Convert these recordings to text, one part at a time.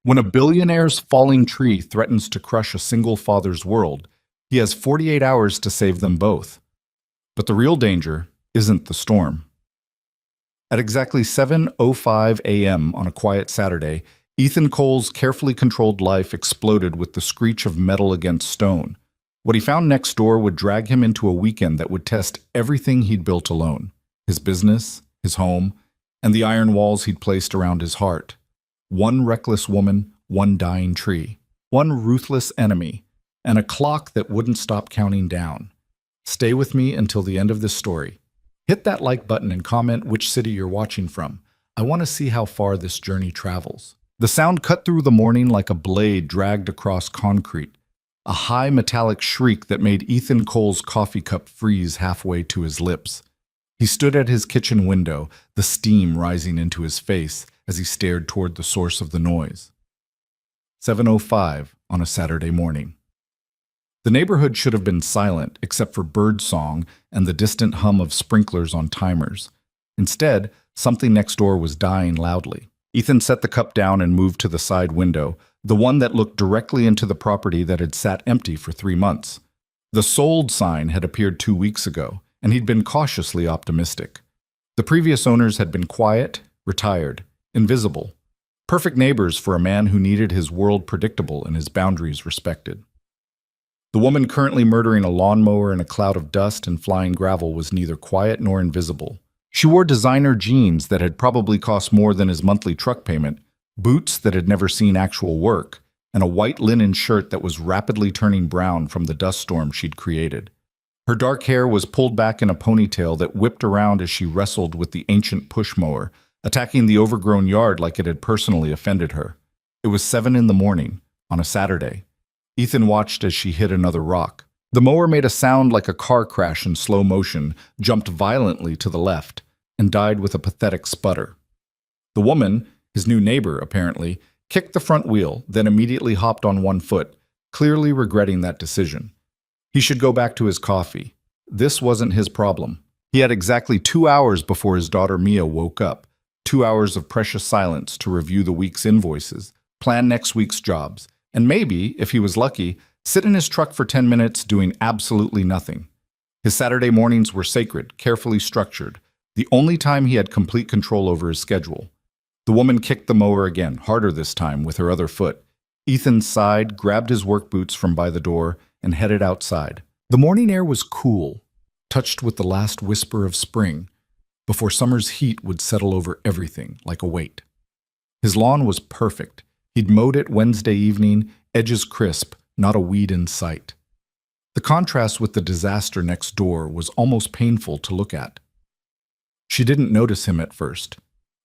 When a billionaire's falling tree threatens to crush a single father's world, he has 48 hours to save them both. But the real danger isn't the storm. At exactly 7:05 a.m. on a quiet Saturday, Ethan Cole's carefully controlled life exploded with the screech of metal against stone. What he found next door would drag him into a weekend that would test everything he'd built alone: his business, his home, and the iron walls he'd placed around his heart. One reckless woman, one dying tree, one ruthless enemy, and a clock that wouldn't stop counting down. Stay with me until the end of this story. Hit that like button and comment which city you're watching from. I want to see how far this journey travels. The sound cut through the morning like a blade dragged across concrete, a high metallic shriek that made Ethan Cole's coffee cup freeze halfway to his lips. He stood at his kitchen window, the steam rising into his face as he stared toward the source of the noise. 7:05 on a Saturday morning. The neighborhood should have been silent except for bird song and the distant hum of sprinklers on timers. Instead, something next door was dying loudly. Ethan set the cup down and moved to the side window, the one that looked directly into the property that had sat empty for 3 months. The sold sign had appeared 2 weeks ago, and he'd been cautiously optimistic. The previous owners had been quiet, retired, invisible. Perfect neighbors for a man who needed his world predictable and his boundaries respected. The woman currently murdering a lawnmower in a cloud of dust and flying gravel was neither quiet nor invisible. She wore designer jeans that had probably cost more than his monthly truck payment, boots that had never seen actual work, and a white linen shirt that was rapidly turning brown from the dust storm she'd created. Her dark hair was pulled back in a ponytail that whipped around as she wrestled with the ancient push mower, attacking the overgrown yard like it had personally offended her. It was 7 in the morning, on a Saturday. Ethan watched as she hit another rock. The mower made a sound like a car crash in slow motion, jumped violently to the left, and died with a pathetic sputter. The woman, his new neighbor apparently, kicked the front wheel, then immediately hopped on one foot, clearly regretting that decision. He should go back to his coffee. This wasn't his problem. He had exactly 2 hours before his daughter Mia woke up, 2 hours of precious silence to review the week's invoices, plan next week's jobs, and maybe, if he was lucky, sit in his truck for 10 minutes doing absolutely nothing. His Saturday mornings were sacred, carefully structured, the only time he had complete control over his schedule. The woman kicked the mower again, harder this time, with her other foot. Ethan sighed, grabbed his work boots from by the door, and headed outside. The morning air was cool, touched with the last whisper of spring, before summer's heat would settle over everything like a weight. His lawn was perfect. He'd mowed it Wednesday evening, edges crisp, not a weed in sight. The contrast with the disaster next door was almost painful to look at. She didn't notice him at first.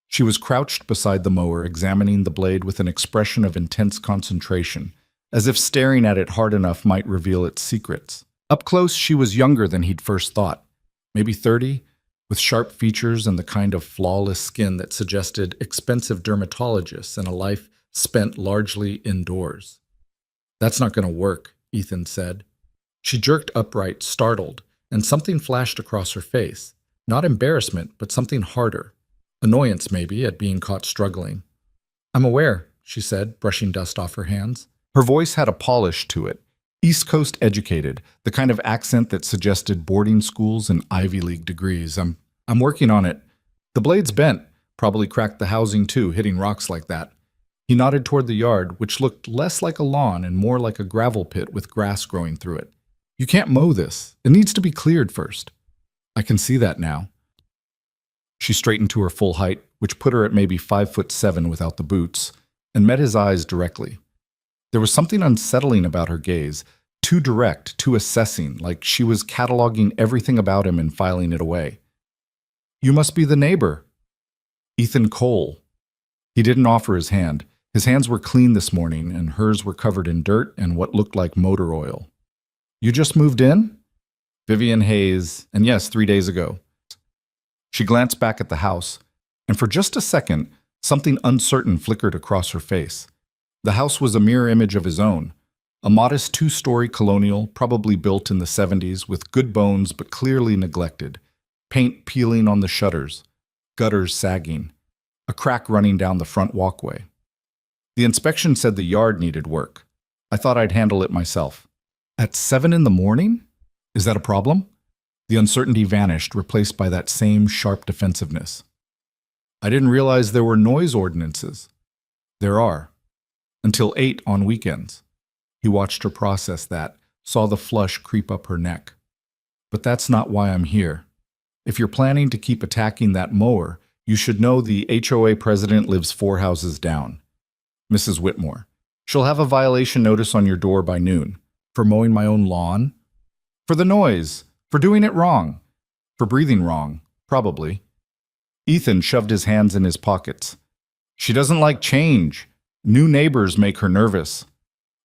She was crouched beside the mower, examining the blade with an expression of intense concentration, as if staring at it hard enough might reveal its secrets. Up close, she was younger than he'd first thought, maybe 30, with sharp features and the kind of flawless skin that suggested expensive dermatologists and a life spent largely indoors. "That's not going to work," Ethan said. She jerked upright, startled, and something flashed across her face. Not embarrassment, but something harder. Annoyance, maybe, at being caught struggling. "I'm aware," she said, brushing dust off her hands. Her voice had a polish to it, East Coast educated, the kind of accent that suggested boarding schools and Ivy League degrees. I'm working on it. The blade's bent, probably cracked the housing too, hitting rocks like that." He nodded toward the yard, which looked less like a lawn and more like a gravel pit with grass growing through it. "You can't mow this. It needs to be cleared first." "I can see that now." She straightened to her full height, which put her at maybe 5'7" without the boots, and met his eyes directly. There was something unsettling about her gaze, too direct, too assessing, like she was cataloging everything about him and filing it away. "You must be the neighbor." "Ethan Cole." He didn't offer his hand. His hands were clean this morning, and hers were covered in dirt and what looked like motor oil. "You just moved in?" "Vivian Hayes, and yes, 3 days ago." She glanced back at the house, and for just a second, something uncertain flickered across her face. The house was a mirror image of his own, a modest 2-story colonial, probably built in the 70s, with good bones but clearly neglected, paint peeling on the shutters, gutters sagging, a crack running down the front walkway. The inspection said the yard needed work. I thought I'd handle it myself. At 7 in the morning? Is that a problem? The uncertainty vanished, replaced by that same sharp defensiveness. I didn't realize there were noise ordinances. There are. Until 8 on weekends. He watched her process that, saw the flush creep up her neck. But that's not why I'm here. If you're planning to keep attacking that mower, you should know the HOA president lives 4 houses down. Mrs. Whitmore. She'll have a violation notice on your door by noon. For mowing my own lawn? For the noise. For doing it wrong. For breathing wrong. Probably. Ethan shoved his hands in his pockets. She doesn't like change. New neighbors make her nervous.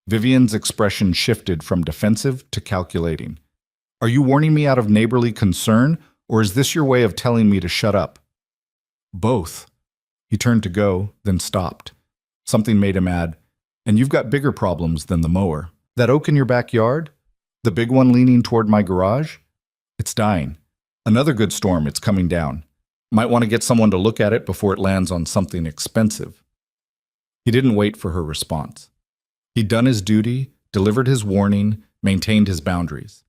Vivian's expression shifted from defensive to calculating. Are you warning me out of neighborly concern, or is this your way of telling me to shut up? Both. He turned to go, then stopped. Something made him add, and you've got bigger problems than the mower. That oak in your backyard? The big one leaning toward my garage? It's dying. Another good storm, it's coming down. Might want to get someone to look at it before it lands on something expensive. He didn't wait for her response. He'd done his duty, delivered his warning, maintained his boundaries.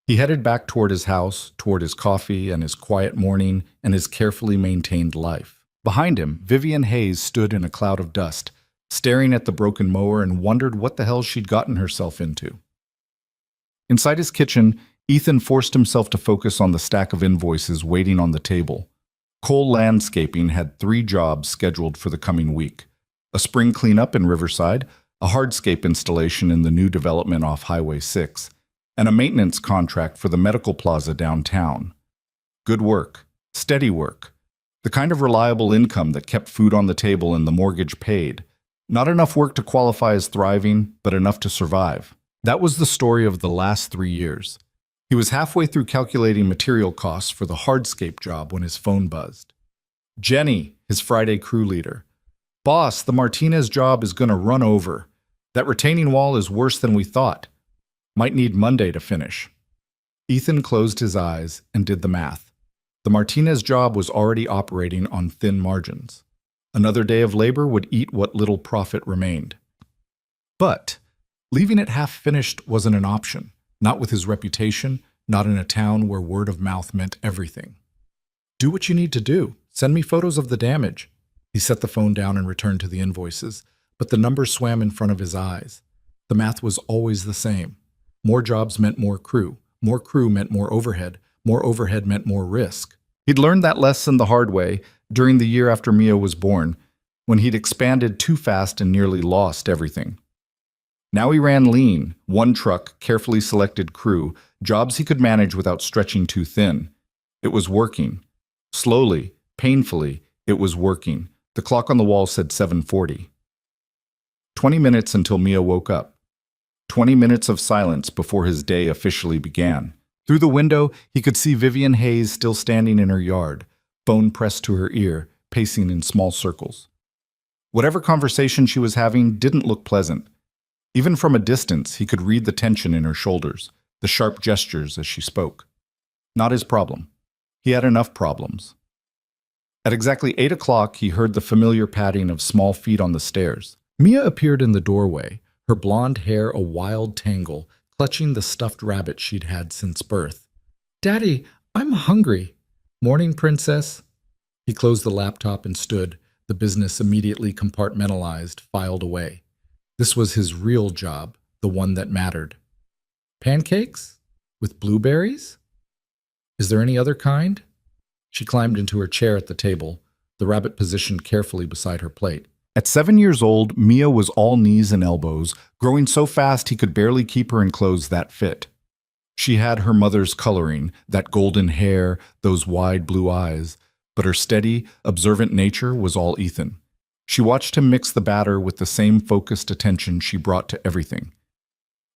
He headed back toward his house, toward his coffee and his quiet morning and his carefully maintained life. Behind him, Vivian Hayes stood in a cloud of dust, staring at the broken mower and wondered what the hell she'd gotten herself into. Inside his kitchen, Ethan forced himself to focus on the stack of invoices waiting on the table. Cole Landscaping had 3 jobs scheduled for the coming week. A spring cleanup in Riverside, a hardscape installation in the new development off Highway 6, and a maintenance contract for the medical plaza downtown. Good work, steady work, the kind of reliable income that kept food on the table and the mortgage paid. Not enough work to qualify as thriving, but enough to survive. That was the story of the last 3 years. He was halfway through calculating material costs for the hardscape job when his phone buzzed. Jenny, his Friday crew leader. Boss, the Martinez job is going to run over. That retaining wall is worse than we thought. Might need Monday to finish. Ethan closed his eyes and did the math. The Martinez job was already operating on thin margins. Another day of labor would eat what little profit remained. But leaving it half-finished wasn't an option. Not with his reputation, not in a town where word of mouth meant everything. Do what you need to do. Send me photos of the damage. He set the phone down and returned to the invoices, but the numbers swam in front of his eyes. The math was always the same. More jobs meant more crew meant more overhead meant more risk. He'd learned that lesson the hard way during the year after Mia was born, when he'd expanded too fast and nearly lost everything. Now he ran lean, 1 truck, carefully selected crew, jobs he could manage without stretching too thin. It was working. Slowly, painfully, it was working. The clock on the wall said 7:40. 20 minutes until Mia woke up. 20 minutes of silence before his day officially began. Through the window, he could see Vivian Hayes still standing in her yard, phone pressed to her ear, pacing in small circles. Whatever conversation she was having didn't look pleasant. Even from a distance, he could read the tension in her shoulders, the sharp gestures as she spoke. Not his problem. He had enough problems. At exactly 8 o'clock, he heard the familiar padding of small feet on the stairs. Mia appeared in the doorway, her blonde hair a wild tangle, clutching the stuffed rabbit she'd had since birth. "Daddy, I'm hungry." "Morning, princess." He closed the laptop and stood, the business immediately compartmentalized, filed away. This was his real job, the one that mattered. "Pancakes? With blueberries? Is there any other kind?" She climbed into her chair at the table, the rabbit positioned carefully beside her plate. At 7 years old, Mia was all knees and elbows, growing so fast he could barely keep her in clothes that fit. She had her mother's coloring, that golden hair, those wide blue eyes, but her steady, observant nature was all Ethan. She watched him mix the batter with the same focused attention she brought to everything.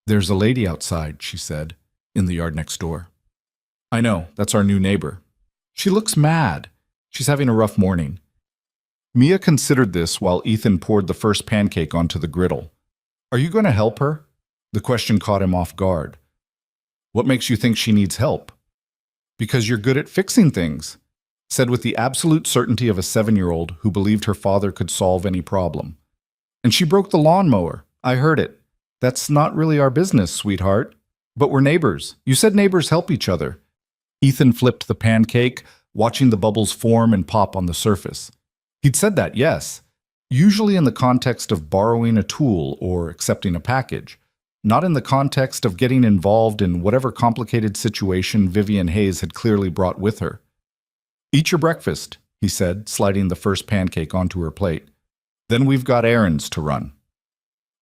"There's a lady outside," she said, in the yard next door. "I know, that's our new neighbor. She looks mad. She's having a rough morning." Mia considered this while Ethan poured the first pancake onto the griddle. "Are you going to help her?" The question caught him off guard. "What makes you think she needs help?" "Because you're good at fixing things," said with the absolute certainty of a 7-year-old who believed her father could solve any problem. And she broke the lawnmower. I heard it. That's not really our business, sweetheart. But we're neighbors. You said neighbors help each other. Ethan flipped the pancake, watching the bubbles form and pop on the surface. He'd said that, yes, usually in the context of borrowing a tool or accepting a package, not in the context of getting involved in whatever complicated situation Vivian Hayes had clearly brought with her. Eat your breakfast, he said, sliding the first pancake onto her plate. Then we've got errands to run.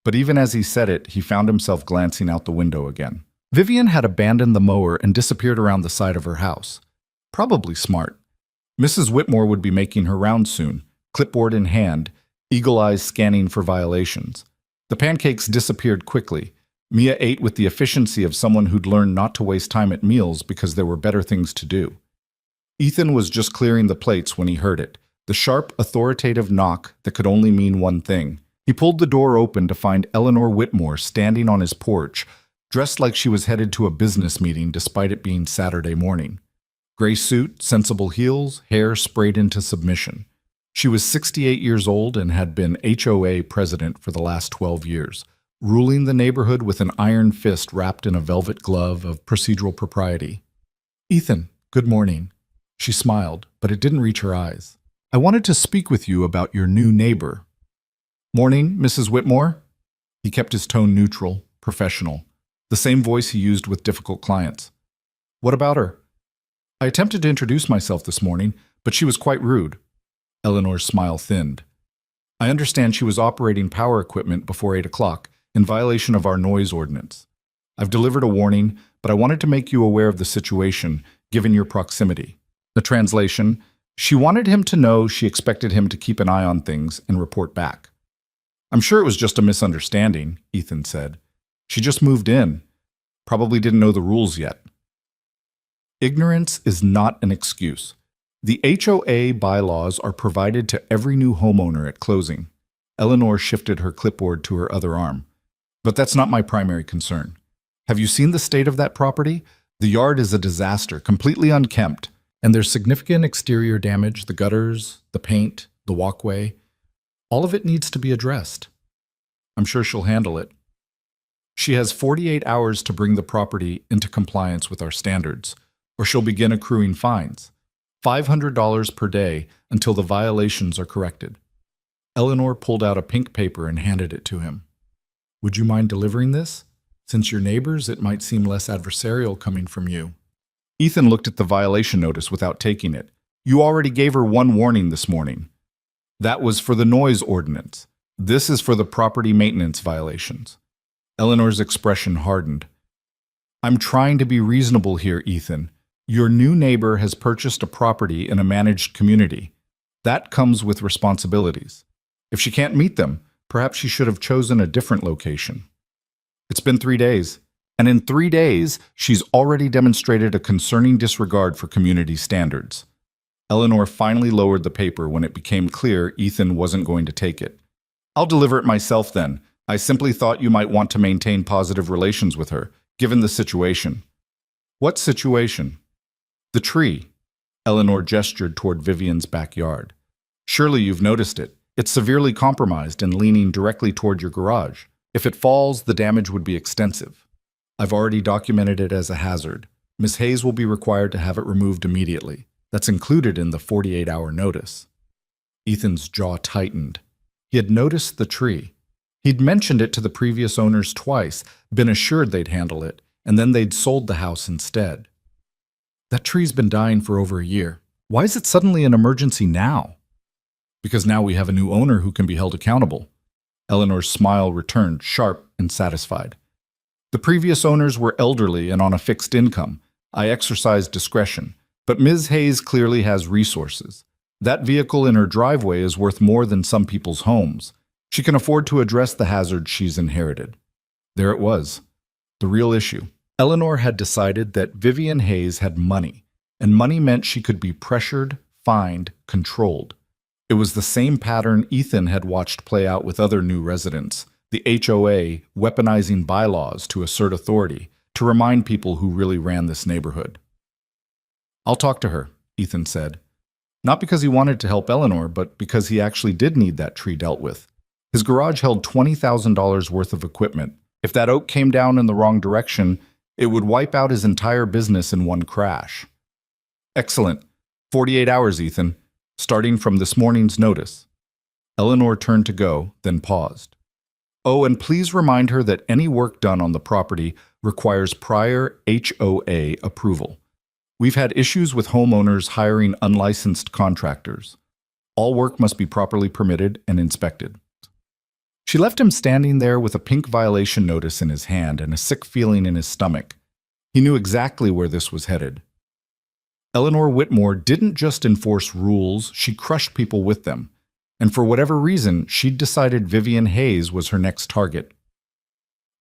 But even as he said it, he found himself glancing out the window again. Vivian had abandoned the mower and disappeared around the side of her house. Probably smart. Mrs. Whitmore would be making her rounds soon, clipboard in hand, eagle eyes scanning for violations. The pancakes disappeared quickly. Mia ate with the efficiency of someone who'd learned not to waste time at meals because there were better things to do. Ethan was just clearing the plates when he heard it, the sharp, authoritative knock that could only mean one thing. He pulled the door open to find Eleanor Whitmore standing on his porch, dressed like she was headed to a business meeting despite it being Saturday morning. Gray suit, sensible heels, hair sprayed into submission. She was 68 years old and had been HOA president for the last 12 years, ruling the neighborhood with an iron fist wrapped in a velvet glove of procedural propriety. "Ethan, good morning." She smiled, but it didn't reach her eyes. "I wanted to speak with you about your new neighbor." "Morning, Mrs. Whitmore." He kept his tone neutral, professional, the same voice he used with difficult clients. "What about her?" "I attempted to introduce myself this morning, but she was quite rude." Eleanor's smile thinned. "I understand she was operating power equipment before 8 o'clock, in violation of our noise ordinance. I've delivered a warning, but I wanted to make you aware of the situation, given your proximity." The translation: she wanted him to know she expected him to keep an eye on things and report back. "I'm sure it was just a misunderstanding," Ethan said. "She just moved in. Probably didn't know the rules yet." Ignorance is not an excuse. The HOA bylaws are provided to every new homeowner at closing. Eleanor shifted her clipboard to her other arm. "But that's not my primary concern. Have you seen the state of that property? The yard is a disaster, completely unkempt, and there's significant exterior damage, the gutters, the paint, the walkway. All of it needs to be addressed." "I'm sure she'll handle it." "She has 48 hours to bring the property into compliance with our standards, or she'll begin accruing fines. $500 per day until the violations are corrected." Eleanor pulled out a pink paper and handed it to him. "Would you mind delivering this? Since you're neighbors, it might seem less adversarial coming from you." Ethan looked at the violation notice without taking it. "You already gave her one warning this morning. That was for the noise ordinance. This is for the property maintenance violations." Eleanor's expression hardened. "I'm trying to be reasonable here, Ethan. Your new neighbor has purchased a property in a managed community. That comes with responsibilities. If she can't meet them, perhaps she should have chosen a different location. It's been 3 days, and in 3 days, she's already demonstrated a concerning disregard for community standards." Eleanor finally lowered the paper when it became clear Ethan wasn't going to take it. "I'll deliver it myself then. I simply thought you might want to maintain positive relations with her, given the situation." "What situation?" "The tree." Eleanor gestured toward Vivian's backyard. "Surely you've noticed it. It's severely compromised and leaning directly toward your garage. If it falls, the damage would be extensive. I've already documented it as a hazard. Miss Hayes will be required to have it removed immediately. That's included in the 48-hour notice." Ethan's jaw tightened. He had noticed the tree. He'd mentioned it to the previous owners twice, been assured they'd handle it, and then they'd sold the house instead. "That tree's been dying for over a year. Why is it suddenly an emergency now?" "Because now we have a new owner who can be held accountable." Eleanor's smile returned, sharp and satisfied. "The previous owners were elderly and on a fixed income. I exercised discretion. But Ms. Hayes clearly has resources. That vehicle in her driveway is worth more than some people's homes. She can afford to address the hazard she's inherited." There it was, the real issue. Eleanor had decided that Vivian Hayes had money, and money meant she could be pressured, fined, controlled. It was the same pattern Ethan had watched play out with other new residents, the HOA weaponizing bylaws to assert authority, to remind people who really ran this neighborhood. "I'll talk to her," Ethan said. Not because he wanted to help Eleanor, but because he actually did need that tree dealt with. His garage held $20,000 worth of equipment. If that oak came down in the wrong direction, it would wipe out his entire business in one crash. Excellent. 48 hours, Ethan, starting from this morning's notice. Eleanor turned to go, then paused. Oh, and please remind her that any work done on the property requires prior HOA approval. We've had issues with homeowners hiring unlicensed contractors. All work must be properly permitted and inspected. She left him standing there with a pink violation notice in his hand and a sick feeling in his stomach. He knew exactly where this was headed. Eleanor Whitmore didn't just enforce rules, she crushed people with them. And for whatever reason, she'd decided Vivian Hayes was her next target.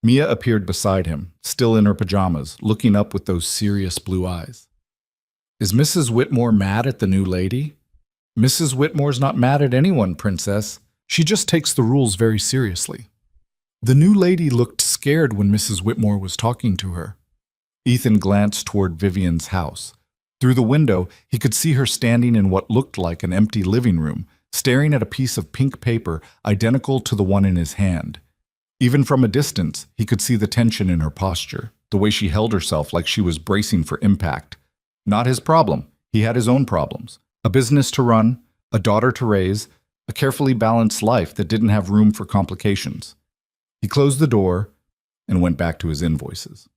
Mia appeared beside him, still in her pajamas, looking up with those serious blue eyes. Is Mrs. Whitmore mad at the new lady? Mrs. Whitmore's not mad at anyone, Princess. She just takes the rules very seriously. The new lady looked scared when Mrs. Whitmore was talking to her. Ethan glanced toward Vivian's house. Through the window, he could see her standing in what looked like an empty living room, staring at a piece of pink paper identical to the one in his hand. Even from a distance, he could see the tension in her posture, the way she held herself like she was bracing for impact. Not his problem. He had his own problems. A business to run, a daughter to raise, a carefully balanced life that didn't have room for complications. He closed the door and went back to his invoices.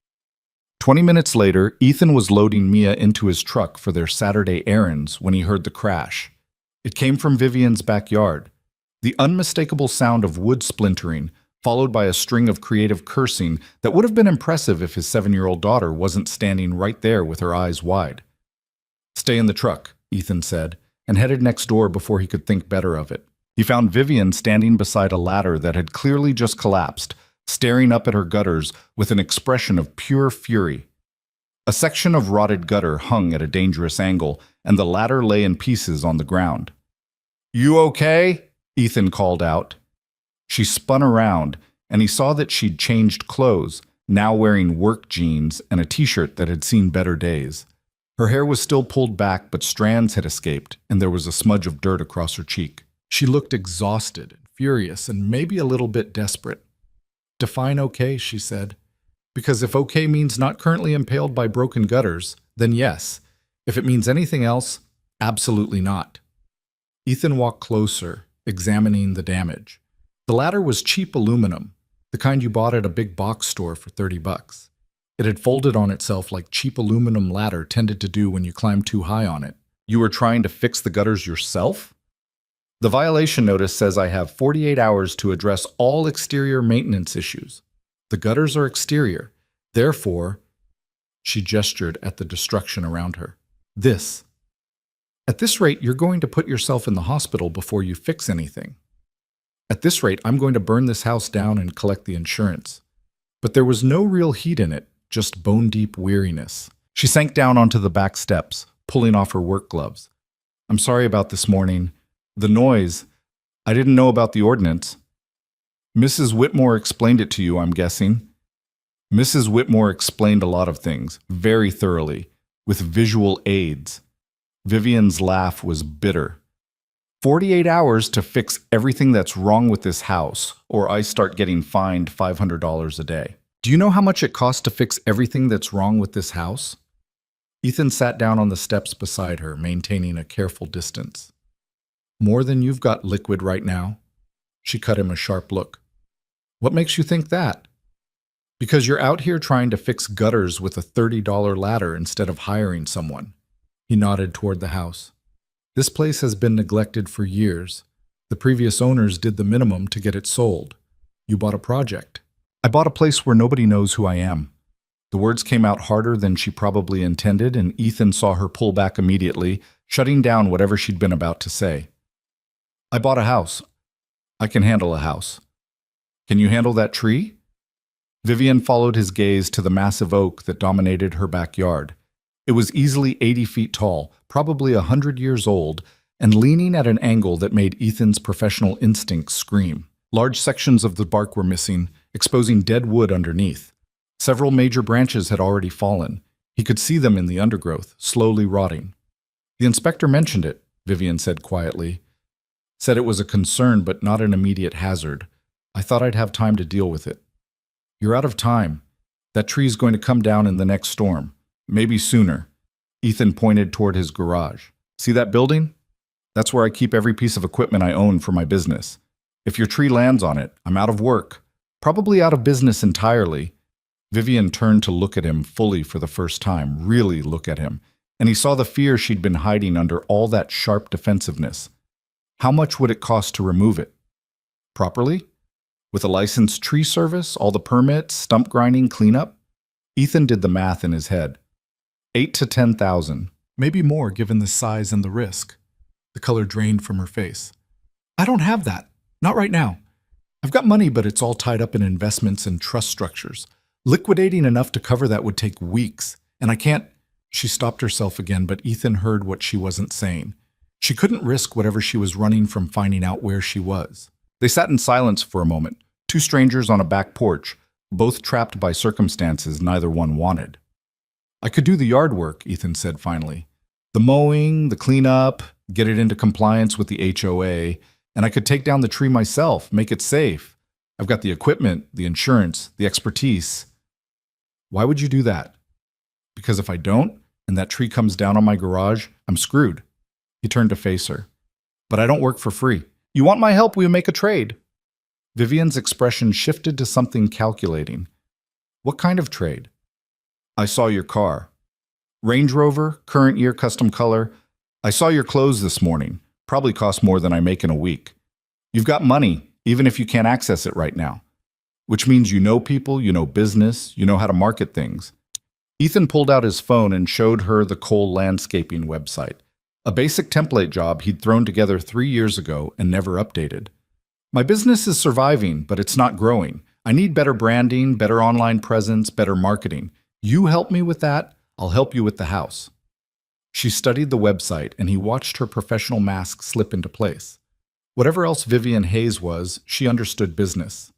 20 minutes later, Ethan was loading Mia into his truck for their Saturday errands when he heard the crash. It came from Vivian's backyard. The unmistakable sound of wood splintering, followed by a string of creative cursing that would have been impressive if his 7-year-old daughter wasn't standing right there with her eyes wide. Stay in the truck, Ethan said, and headed next door before he could think better of it. He found Vivian standing beside a ladder that had clearly just collapsed, staring up at her gutters with an expression of pure fury. A section of rotted gutter hung at a dangerous angle, and the ladder lay in pieces on the ground. You okay? Ethan called out. She spun around, and he saw that she'd changed clothes, now wearing work jeans and a t-shirt that had seen better days. Her hair was still pulled back, but strands had escaped, and there was a smudge of dirt across her cheek. She looked exhausted, furious, and maybe a little bit desperate. Define okay, she said. Because if okay means not currently impaled by broken gutters, then yes. If it means anything else, absolutely not. Ethan walked closer, examining the damage. The ladder was cheap aluminum, the kind you bought at a big box store for $30. It had folded on itself like cheap aluminum ladder tended to do when you climbed too high on it. You were trying to fix the gutters yourself? The violation notice says I have 48 hours to address all exterior maintenance issues. The gutters are exterior. Therefore, she gestured at the destruction around her. This. At this rate, you're going to put yourself in the hospital before you fix anything. At this rate, I'm going to burn this house down and collect the insurance. But there was no real heat in it, just bone-deep weariness. She sank down onto the back steps, pulling off her work gloves. I'm sorry about this morning. The noise. I didn't know about the ordinance. Mrs. Whitmore explained it to you, I'm guessing. Mrs. Whitmore explained a lot of things, very thoroughly, with visual aids. Vivian's laugh was bitter. 48 hours to fix everything that's wrong with this house, or I start getting fined $500 a day. Do you know how much it costs to fix everything that's wrong with this house? Ethan sat down on the steps beside her, maintaining a careful distance. More than you've got liquid right now. She cut him a sharp look. What makes you think that? Because you're out here trying to fix gutters with a $30 ladder instead of hiring someone. He nodded toward the house. This place has been neglected for years. The previous owners did the minimum to get it sold. You bought a project. I bought a place where nobody knows who I am. The words came out harder than she probably intended, and Ethan saw her pull back immediately, shutting down whatever she'd been about to say. I bought a house. I can handle a house. Can you handle that tree? Vivian followed his gaze to the massive oak that dominated her backyard. It was easily 80 feet tall, probably 100 years old, and leaning at an angle that made Ethan's professional instincts scream. Large sections of the bark were missing, exposing dead wood underneath. Several major branches had already fallen. He could see them in the undergrowth, slowly rotting. The inspector mentioned it, Vivian said quietly. Said it was a concern but not an immediate hazard. I thought I'd have time to deal with it. You're out of time. That tree's going to come down in the next storm. Maybe sooner. Ethan pointed toward his garage. See that building? That's where I keep every piece of equipment I own for my business. If your tree lands on it, I'm out of work. Probably out of business entirely. Vivian turned to look at him fully for the first time, really look at him, and he saw the fear she'd been hiding under all that sharp defensiveness. How much would it cost to remove it? Properly? With a licensed tree service, all the permits, stump grinding, cleanup? Ethan did the math in his head. 8 to 10,000, maybe more given the size and the risk. The color drained from her face. I don't have that. Not right now. I've got money, but it's all tied up in investments and trust structures. Liquidating enough to cover that would take weeks, and I can't. She stopped herself again, but Ethan heard what she wasn't saying. She couldn't risk whatever she was running from finding out where she was. They sat in silence for a moment, two strangers on a back porch, both trapped by circumstances neither one wanted. I could do the yard work, Ethan said finally. The mowing, the cleanup, get it into compliance with the HOA, and I could take down the tree myself, make it safe. I've got the equipment, the insurance, the expertise. Why would you do that? Because if I don't, and that tree comes down on my garage, I'm screwed. He turned to face her. But I don't work for free. You want my help, we'll make a trade. Vivian's expression shifted to something calculating. What kind of trade? I saw your car. Range Rover, current year custom color. I saw your clothes this morning. Probably cost more than I make in a week. You've got money, even if you can't access it right now. Which means you know people, you know business, you know how to market things. Ethan pulled out his phone and showed her the Cole landscaping website. A basic template job he'd thrown together 3 years ago and never updated. My business is surviving, but it's not growing. I need better branding, better online presence, better marketing. You help me with that, I'll help you with the house. She studied the website, and he watched her professional mask slip into place. Whatever else Vivian Hayes was, she understood business.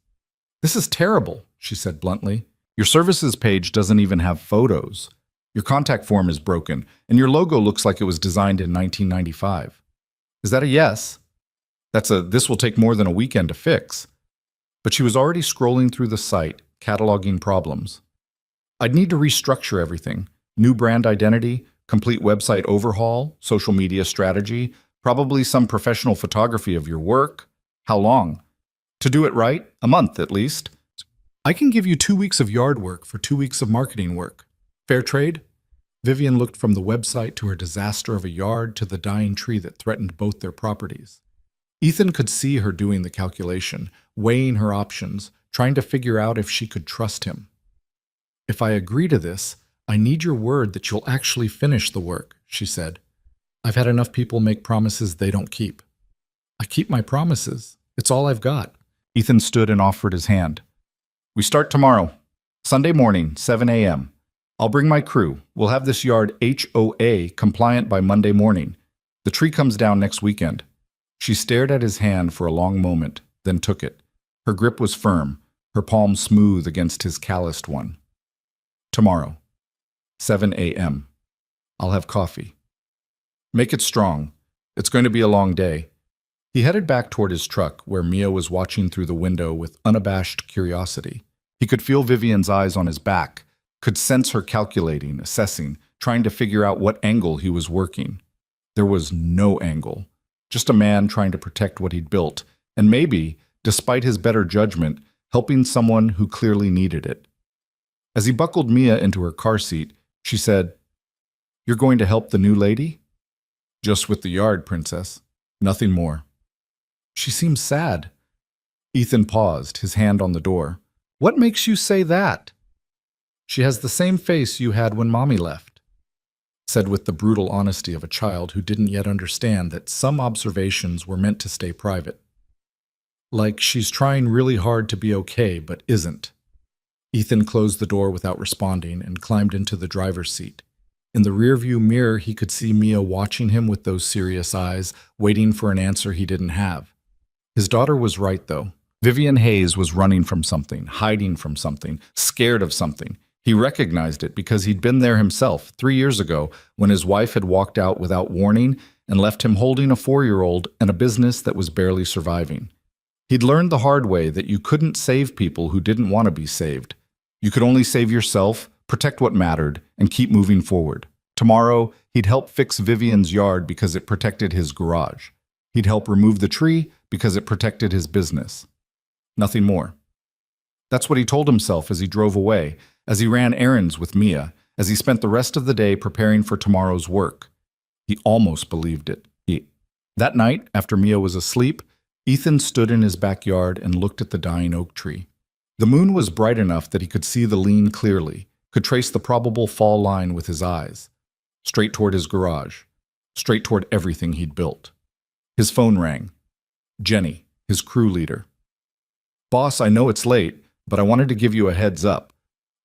This is terrible, she said bluntly. Your services page doesn't even have photos. Your contact form is broken, and your logo looks like it was designed in 1995. Is that a yes? That's a this will take more than a weekend to fix. But she was already scrolling through the site, cataloging problems. I'd need to restructure everything. New brand identity, complete website overhaul, social media strategy, probably some professional photography of your work. How long? To do it right, a month at least. I can give you 2 weeks of yard work for 2 weeks of marketing work. Fair trade? Vivian looked from the website to her disaster of a yard to the dying tree that threatened both their properties. Ethan could see her doing the calculation, weighing her options, trying to figure out if she could trust him. If I agree to this, I need your word that you'll actually finish the work, she said. I've had enough people make promises they don't keep. I keep my promises. It's all I've got. Ethan stood and offered his hand. We start tomorrow, Sunday morning, 7 a.m. I'll bring my crew. We'll have this yard HOA compliant by Monday morning. The tree comes down next weekend. She stared at his hand for a long moment, then took it. Her grip was firm, her palm smooth against his calloused one. Tomorrow, 7 a.m. I'll have coffee. Make it strong. It's going to be a long day. He headed back toward his truck, where Mia was watching through the window with unabashed curiosity. He could feel Vivian's eyes on his back, could sense her calculating, assessing, trying to figure out what angle he was working. There was no angle, just a man trying to protect what he'd built, and maybe, despite his better judgment, helping someone who clearly needed it. As he buckled Mia into her car seat, she said, "You're going to help the new lady?" "Just with the yard, Princess. Nothing more." She seems sad. Ethan paused, his hand on the door. "What makes you say that?" "She has the same face you had when Mommy left," said with the brutal honesty of a child who didn't yet understand that some observations were meant to stay private. Like she's trying really hard to be okay, but isn't. Ethan closed the door without responding and climbed into the driver's seat. In the rearview mirror, he could see Mia watching him with those serious eyes, waiting for an answer he didn't have. His daughter was right, though. Vivian Hayes was running from something, hiding from something, scared of something. He recognized it because he'd been there himself 3 years ago when his wife had walked out without warning and left him holding a 4-year-old and a business that was barely surviving. He'd learned the hard way that you couldn't save people who didn't want to be saved. You could only save yourself, protect what mattered, and keep moving forward. Tomorrow, he'd help fix Vivian's yard because it protected his garage. He'd help remove the tree because it protected his business. Nothing more. That's what he told himself as he drove away, as he ran errands with Mia, as he spent the rest of the day preparing for tomorrow's work. He almost believed it. That night, after Mia was asleep, Ethan stood in his backyard and looked at the dying oak tree. The moon was bright enough that he could see the lean clearly, could trace the probable fall line with his eyes. Straight toward his garage. Straight toward everything he'd built. His phone rang. Jenny, his crew leader. "Boss, I know it's late, but I wanted to give you a heads up.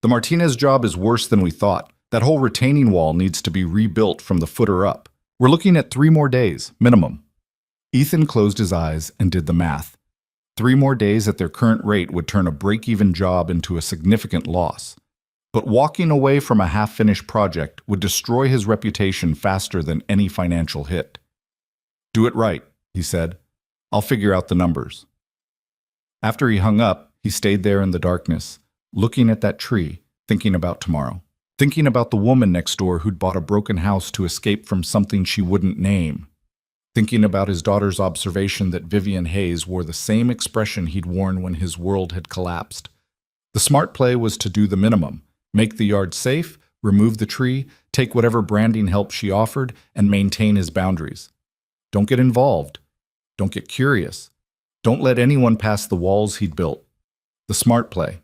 The Martinez job is worse than we thought. That whole retaining wall needs to be rebuilt from the footer up. We're looking at 3 more days, minimum." Ethan closed his eyes and did the math. 3 more days at their current rate would turn a break-even job into a significant loss. But walking away from a half-finished project would destroy his reputation faster than any financial hit. "Do it right," he said. "I'll figure out the numbers." After he hung up, he stayed there in the darkness, looking at that tree, thinking about tomorrow. Thinking about the woman next door who'd bought a broken house to escape from something she wouldn't name. Thinking about his daughter's observation that Vivian Hayes wore the same expression he'd worn when his world had collapsed. The smart play was to do the minimum, make the yard safe, remove the tree, take whatever branding help she offered, and maintain his boundaries. Don't get involved. Don't get curious. Don't let anyone pass the walls he'd built. The smart play.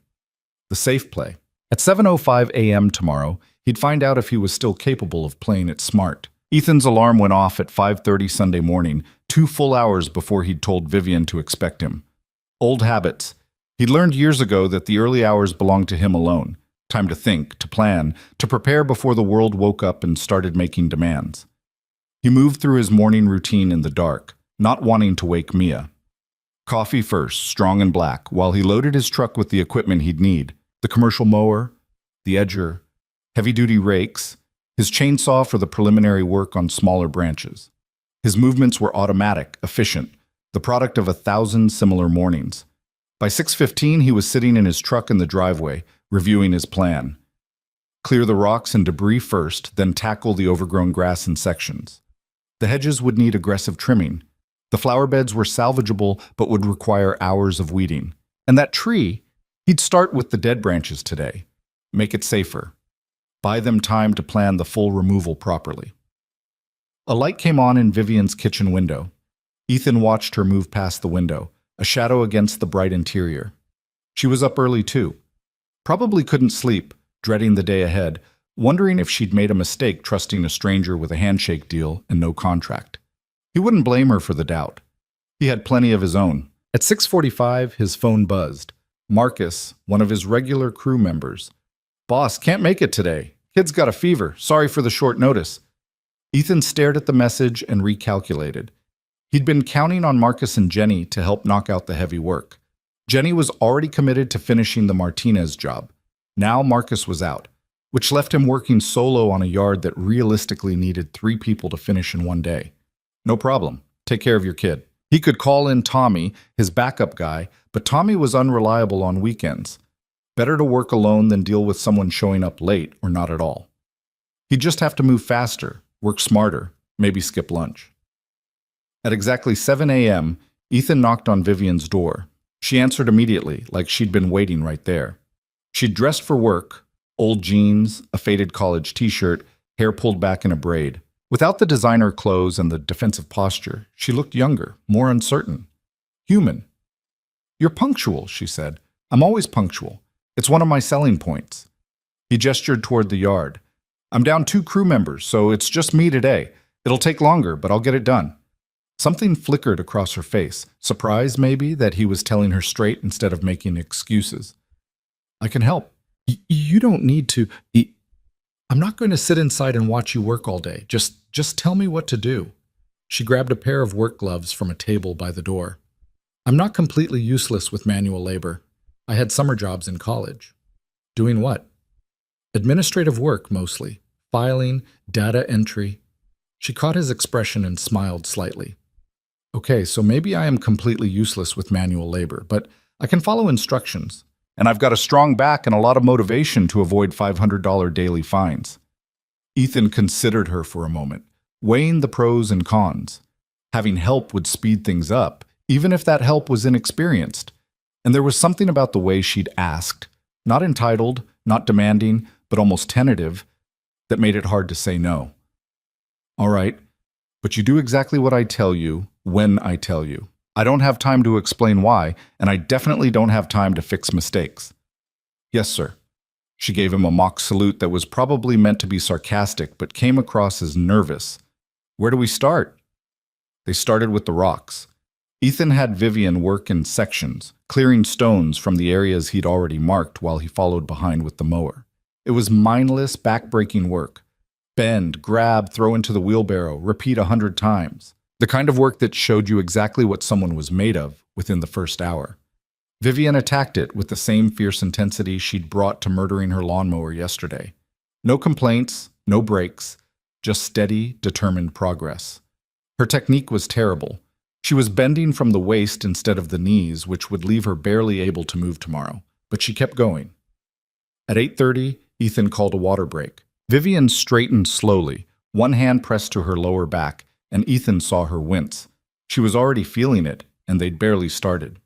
The safe play. At 7:05 a.m. tomorrow, he'd find out if he was still capable of playing it smart. Ethan's alarm went off at 5:30 Sunday morning, 2 full hours before he'd told Vivian to expect him. Old habits. He'd learned years ago that the early hours belonged to him alone. Time to think, to plan, to prepare before the world woke up and started making demands. He moved through his morning routine in the dark, not wanting to wake Mia. Coffee first, strong and black, while he loaded his truck with the equipment he'd need. The commercial mower, the edger, heavy-duty rakes, his chainsaw for the preliminary work on smaller branches. His movements were automatic, efficient, the product of 1,000 similar mornings. By 6:15, he was sitting in his truck in the driveway, reviewing his plan. Clear the rocks and debris first, then tackle the overgrown grass in sections. The hedges would need aggressive trimming. The flower beds were salvageable but would require hours of weeding. And that tree, he'd start with the dead branches today. Make it safer. Buy them time to plan the full removal properly. A light came on in Vivian's kitchen window. Ethan watched her move past the window, a shadow against the bright interior. She was up early too. Probably couldn't sleep, dreading the day ahead, wondering if she'd made a mistake trusting a stranger with a handshake deal and no contract. He wouldn't blame her for the doubt. He had plenty of his own. At 6:45, his phone buzzed. Marcus, one of his regular crew members. "Boss, can't make it today. Kid's got a fever. Sorry for the short notice." Ethan stared at the message and recalculated. He'd been counting on Marcus and Jenny to help knock out the heavy work. Jenny was already committed to finishing the Martinez job. Now Marcus was out, which left him working solo on a yard that realistically needed 3 people to finish in one day. No problem. Take care of your kid. He could call in Tommy, his backup guy, but Tommy was unreliable on weekends. Better to work alone than deal with someone showing up late or not at all. He'd just have to move faster, work smarter, maybe skip lunch. At exactly 7 a.m., Ethan knocked on Vivian's door. She answered immediately, like she'd been waiting right there. She'd dressed for work, old jeans, a faded college t-shirt, hair pulled back in a braid. Without the designer clothes and the defensive posture, she looked younger, more uncertain. Human. "You're punctual," she said. "I'm always punctual. It's one of my selling points." He gestured toward the yard. "I'm down 2 crew members, so it's just me today. It'll take longer, but I'll get it done." Something flickered across her face. Surprise, maybe, that he was telling her straight instead of making excuses. "I can help." You don't need to. I'm not going to sit inside and watch you work all day. Just tell me what to do." She grabbed a pair of work gloves from a table by the door. "I'm not completely useless with manual labor. I had summer jobs in college." "Doing what?" Administrative work, mostly. Filing, data entry. She caught his expression and smiled slightly. Okay, so maybe I am completely useless with manual labor, but I can follow instructions. And I've got a strong back and a lot of motivation to avoid $500 daily fines. Ethan considered her for a moment, weighing the pros and cons. Having help would speed things up, even if that help was inexperienced. And there was something about the way she'd asked, not entitled, not demanding, but almost tentative, that made it hard to say no. All right, but you do exactly what I tell you, when I tell you. I don't have time to explain why, and I definitely don't have time to fix mistakes. Yes, sir. She gave him a mock salute that was probably meant to be sarcastic, but came across as nervous. Where do we start? They started with the rocks. Ethan had Vivian work in sections, clearing stones from the areas he'd already marked while he followed behind with the mower. It was mindless, back-breaking work. Bend, grab, throw into the wheelbarrow, repeat 100 times. The kind of work that showed you exactly what someone was made of within the first hour. Vivian attacked it with the same fierce intensity she'd brought to murdering her lawnmower yesterday. No complaints, no breaks, just steady, determined progress. Her technique was terrible. She was bending from the waist instead of the knees, which would leave her barely able to move tomorrow, but she kept going. At 8:30, Ethan called a water break. Vivian straightened slowly, one hand pressed to her lower back, and Ethan saw her wince. She was already feeling it, and they'd barely started.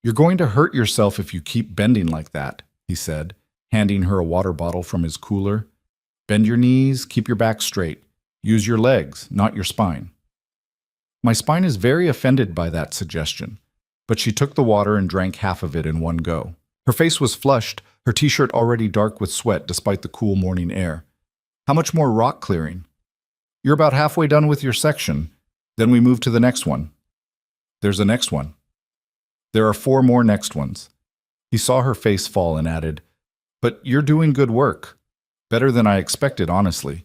You're going to hurt yourself if you keep bending like that, he said, handing her a water bottle from his cooler. Bend your knees, keep your back straight. Use your legs, not your spine. My spine is very offended by that suggestion, but she took the water and drank half of it in one go. Her face was flushed, her t-shirt already dark with sweat despite the cool morning air. How much more rock clearing? You're about halfway done with your section. Then we move to the next one. There's a next one. There are 4 more next ones. He saw her face fall and added, But you're doing good work. Better than I expected, honestly.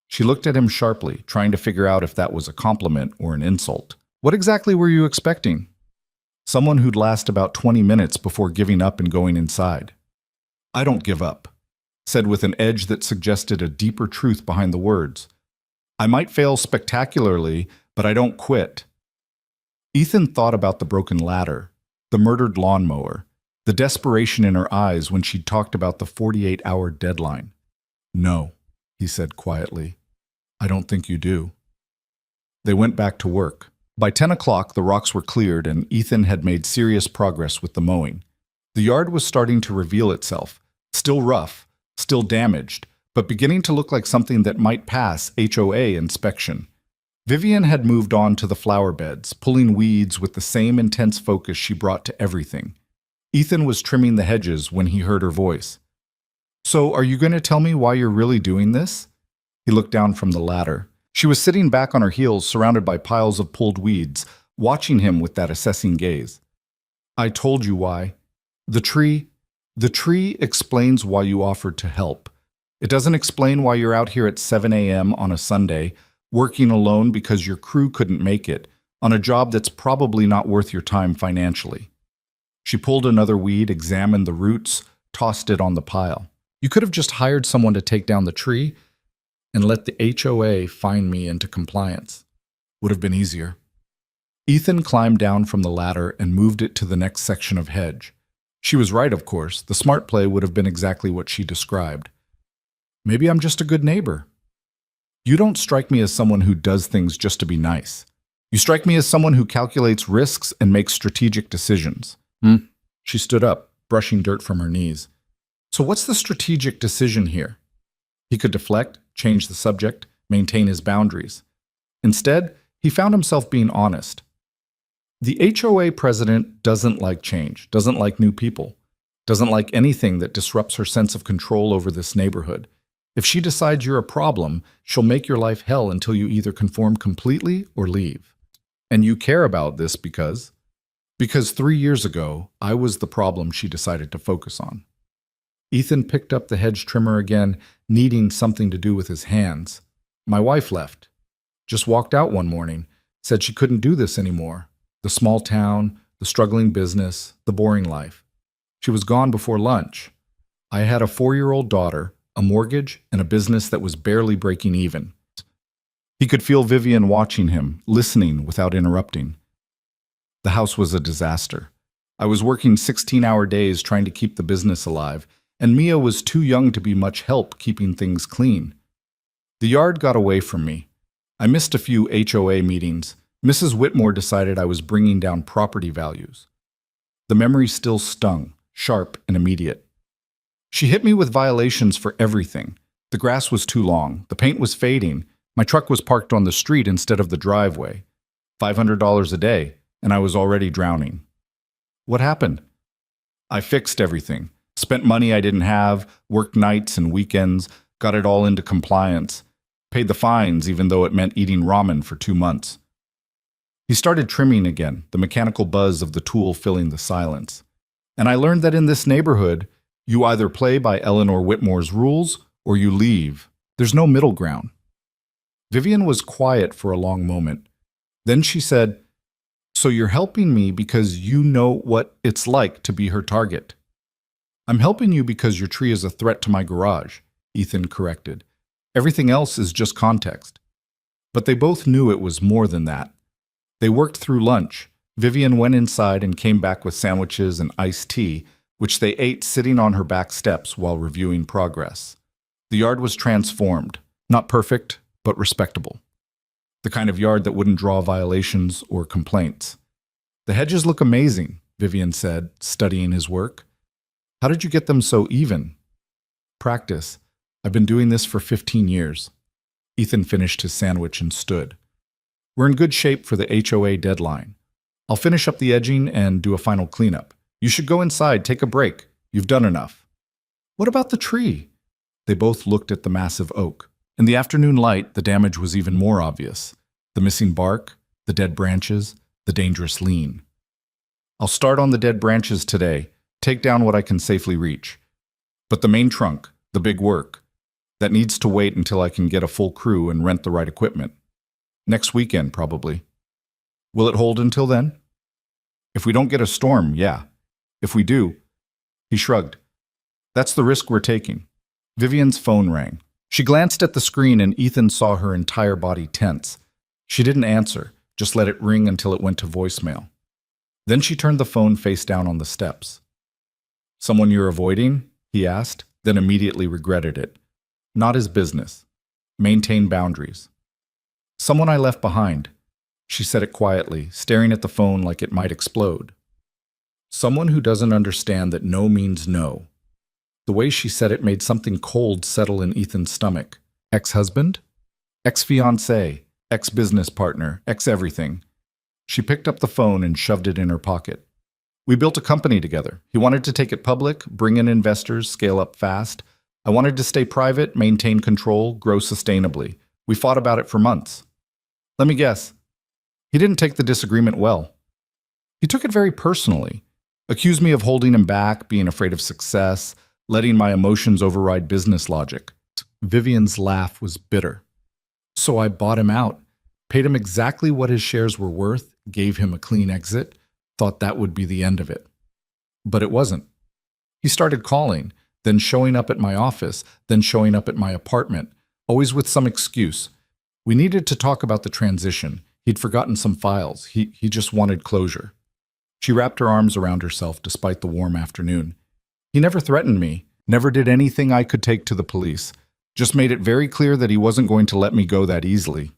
She looked at him sharply, trying to figure out if that was a compliment or an insult. What exactly were you expecting? Someone who'd last about 20 minutes before giving up and going inside. I don't give up, said with an edge that suggested a deeper truth behind the words. I might fail spectacularly, but I don't quit. Ethan thought about the broken ladder, the murdered lawnmower, the desperation in her eyes when she'd talked about the 48-hour deadline. No, he said quietly. I don't think you do. They went back to work. By 10 o'clock, the rocks were cleared and Ethan had made serious progress with the mowing. The yard was starting to reveal itself, still rough, still damaged, but beginning to look like something that might pass HOA inspection. Vivian had moved on to the flower beds, pulling weeds with the same intense focus she brought to everything. Ethan was trimming the hedges when he heard her voice. So, are you going to tell me why you're really doing this? He looked down from the ladder. She was sitting back on her heels, surrounded by piles of pulled weeds, watching him with that assessing gaze. I told you why. The tree explains why you offered to help. It doesn't explain why you're out here at 7 a.m. on a Sunday, working alone because your crew couldn't make it, on a job that's probably not worth your time financially. She pulled another weed, examined the roots, tossed it on the pile. You could have just hired someone to take down the tree and let the HOA fine me into compliance. Would have been easier. Ethan climbed down from the ladder and moved it to the next section of hedge. She was right, of course. The smart play would have been exactly what she described. Maybe I'm just a good neighbor. You don't strike me as someone who does things just to be nice. You strike me as someone who calculates risks and makes strategic decisions. She stood up, brushing dirt from her knees. So what's the strategic decision here? He could deflect, change the subject, maintain his boundaries. Instead, he found himself being honest. The HOA president doesn't like change, doesn't like new people, doesn't like anything that disrupts her sense of control over this neighborhood. If she decides you're a problem, she'll make your life hell until you either conform completely or leave. And you care about this because 3 years ago, I was the problem she decided to focus on. Ethan picked up the hedge trimmer again, needing something to do with his hands. My wife left. Just walked out one morning, said she couldn't do this anymore. The small town, the struggling business, the boring life. She was gone before lunch. I had a 4-year-old daughter, a mortgage, and a business that was barely breaking even. He could feel Vivian watching him, listening without interrupting. The house was a disaster. I was working 16-hour days trying to keep the business alive, and Mia was too young to be much help keeping things clean. The yard got away from me. I missed a few HOA meetings. Mrs. Whitmore decided I was bringing down property values. The memory still stung, sharp and immediate. She hit me with violations for everything. The grass was too long, the paint was fading, my truck was parked on the street instead of the driveway. $500 a day, and I was already drowning. What happened? I fixed everything. Spent money I didn't have, worked nights and weekends, got it all into compliance. Paid the fines even though it meant eating ramen for 2 months. He started trimming again, the mechanical buzz of the tool filling the silence. And I learned that in this neighborhood, you either play by Eleanor Whitmore's rules or you leave. There's no middle ground. Vivian was quiet for a long moment. Then she said, "So you're helping me because you know what it's like to be her target." "I'm helping you because your tree is a threat to my garage," Ethan corrected. "Everything else is just context." But they both knew it was more than that. They worked through lunch. Vivian went inside and came back with sandwiches and iced tea, which they ate sitting on her back steps while reviewing progress. The yard was transformed, not perfect, but respectable. The kind of yard that wouldn't draw violations or complaints. "The hedges look amazing," Vivian said, studying his work. "How did you get them so even?" "Practice. I've been doing this for 15 years. Ethan finished his sandwich and stood. "We're in good shape for the HOA deadline. I'll finish up the edging and do a final cleanup. You should go inside, take a break. You've done enough." "What about the tree?" They both looked at the massive oak. In the afternoon light, the damage was even more obvious. The missing bark, the dead branches, the dangerous lean. "I'll start on the dead branches today, take down what I can safely reach. But the main trunk, the big work, that needs to wait until I can get a full crew and rent the right equipment. Next weekend, probably." "Will it hold until then?" "If we don't get a storm, yeah. If we do..." He shrugged. "That's the risk we're taking." Vivian's phone rang. She glanced at the screen and Ethan saw her entire body tense. She didn't answer, just let it ring until it went to voicemail. Then she turned the phone face down on the steps. "Someone you're avoiding?" he asked, then immediately regretted it. Not his business. Maintain boundaries. "Someone I left behind." She said it quietly, staring at the phone like it might explode. "Someone who doesn't understand that no means no." The way she said it made something cold settle in Ethan's stomach. Ex-husband? Ex-fiancé, ex-business partner, ex-everything. She picked up the phone and shoved it in her pocket. "We built a company together. He wanted to take it public, bring in investors, scale up fast. I wanted to stay private, maintain control, grow sustainably. We fought about it for months. Let me guess. He didn't take the disagreement well. He took it very personally. Accused me of holding him back, being afraid of success, letting my emotions override business logic." Vivian's laugh was bitter. "So I bought him out, paid him exactly what his shares were worth, gave him a clean exit, thought that would be the end of it. But it wasn't. He started calling, then showing up at my office, then showing up at my apartment, always with some excuse. We needed to talk about the transition. He'd forgotten some files. He just wanted closure." She wrapped her arms around herself despite the warm afternoon. "He never threatened me, never did anything I could take to the police. Just made it very clear that he wasn't going to let me go that easily."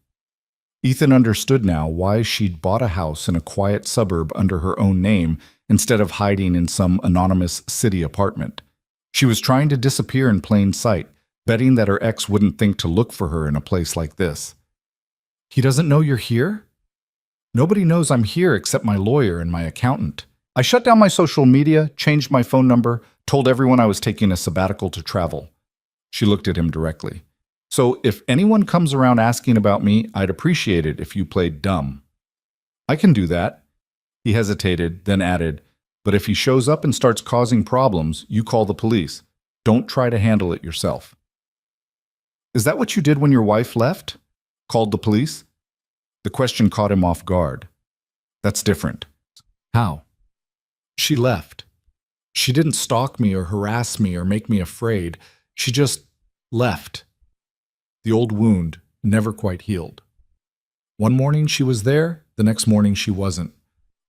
Ethan understood now why she'd bought a house in a quiet suburb under her own name instead of hiding in some anonymous city apartment. She was trying to disappear in plain sight, betting that her ex wouldn't think to look for her in a place like this. "He doesn't know you're here?" "Nobody knows I'm here except my lawyer and my accountant. I shut down my social media, changed my phone number, told everyone I was taking a sabbatical to travel." She looked at him directly. "So if anyone comes around asking about me, I'd appreciate it if you played dumb." "I can do that." He hesitated, then added, "But if he shows up and starts causing problems, you call the police. Don't try to handle it yourself." "Is that what you did when your wife left? Called the police?" The question caught him off guard. "That's different." "How?" "She left. She didn't stalk me or harass me or make me afraid. She just left. The old wound never quite healed. One morning she was there, the next morning she wasn't.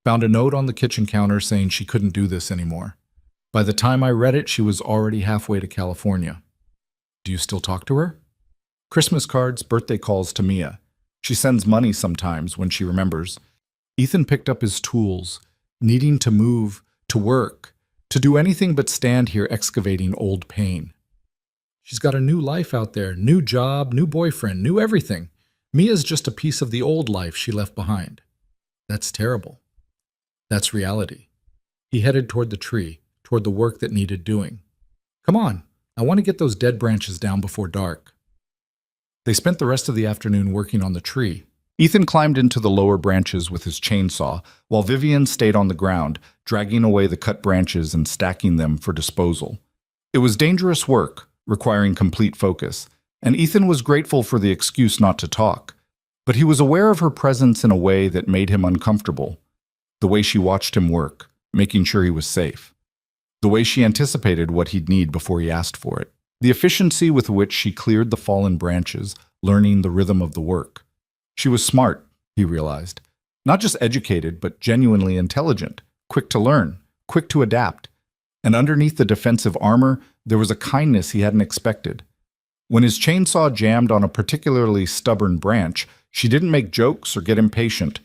Found a note on the kitchen counter saying she couldn't do this anymore. By the time I read it, she was already halfway to California. Do you still talk to her? Christmas cards, birthday calls to Mia. She sends money sometimes when she remembers. Ethan picked up his tools, needing to move, to work, to do anything but stand here excavating old pain. She's got a new life out there, new job, new boyfriend, new everything. Mia's just a piece of the old life she left behind. That's terrible. That's reality. He headed toward the tree, toward the work that needed doing. Come on, I want to get those dead branches down before dark. They spent the rest of the afternoon working on the tree. Ethan climbed into the lower branches with his chainsaw, while Vivian stayed on the ground, dragging away the cut branches and stacking them for disposal. It was dangerous work, requiring complete focus, and Ethan was grateful for the excuse not to talk. But he was aware of her presence in a way that made him uncomfortable. The way she watched him work, making sure he was safe. The way she anticipated what he'd need before he asked for it. The efficiency with which she cleared the fallen branches, learning the rhythm of the work. She was smart, he realized. Not just educated, but genuinely intelligent, quick to learn, quick to adapt. And underneath the defensive armor, there was a kindness he hadn't expected. When his chainsaw jammed on a particularly stubborn branch, she didn't make jokes or get impatient.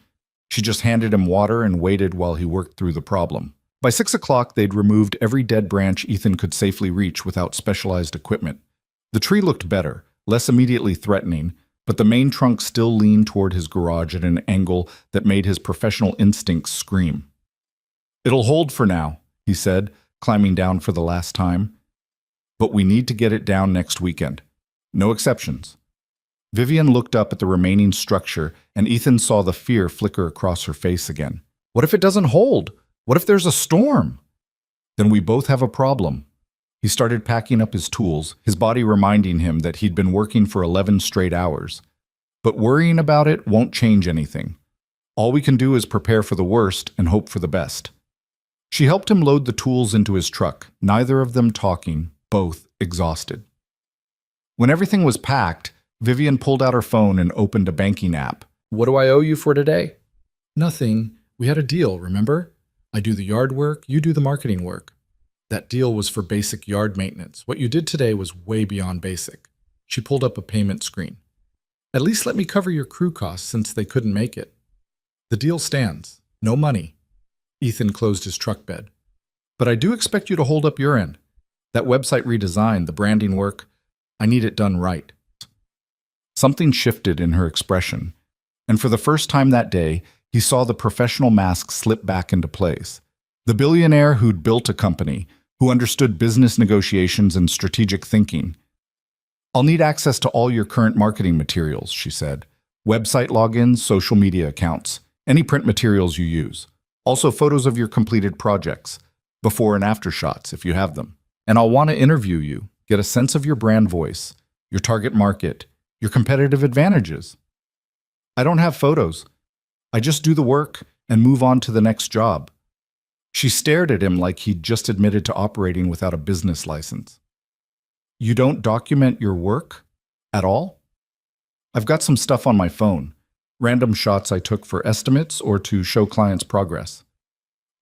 She just handed him water and waited while he worked through the problem. By 6 o'clock, they'd removed every dead branch Ethan could safely reach without specialized equipment. The tree looked better, less immediately threatening, but the main trunk still leaned toward his garage at an angle that made his professional instincts scream. "It'll hold for now," he said, climbing down for the last time. "But we need to get it down next weekend. No exceptions." Vivian looked up at the remaining structure, and Ethan saw the fear flicker across her face again. "What if it doesn't hold? What if there's a storm?" "Then we both have a problem." He started packing up his tools, his body reminding him that he'd been working for 11 straight hours. But worrying about it won't change anything. All we can do is prepare for the worst and hope for the best. She helped him load the tools into his truck, neither of them talking, both exhausted. When everything was packed, Vivian pulled out her phone and opened a banking app. "What do I owe you for today?" "Nothing. We had a deal, remember? I do the yard work, you do the marketing work. That deal was for basic yard maintenance. What you did today was way beyond basic." She pulled up a payment screen. "At least let me cover your crew costs since they couldn't make it." "The deal stands. No money." Ethan closed his truck bed. "But I do expect you to hold up your end. That website redesign, the branding work, I need it done right." Something shifted in her expression, and for the first time that day, he saw the professional mask slip back into place. The billionaire who'd built a company, who understood business negotiations and strategic thinking. "I'll need access to all your current marketing materials," she said. "Website logins, social media accounts, any print materials you use. Also photos of your completed projects, before and after shots if you have them. And I'll want to interview you, get a sense of your brand voice, your target market, your competitive advantages." "I don't have photos. I just do the work and move on to the next job." She stared at him like he'd just admitted to operating without a business license. "You don't document your work? At all?" "I've got some stuff on my phone. Random shots I took for estimates or to show clients progress."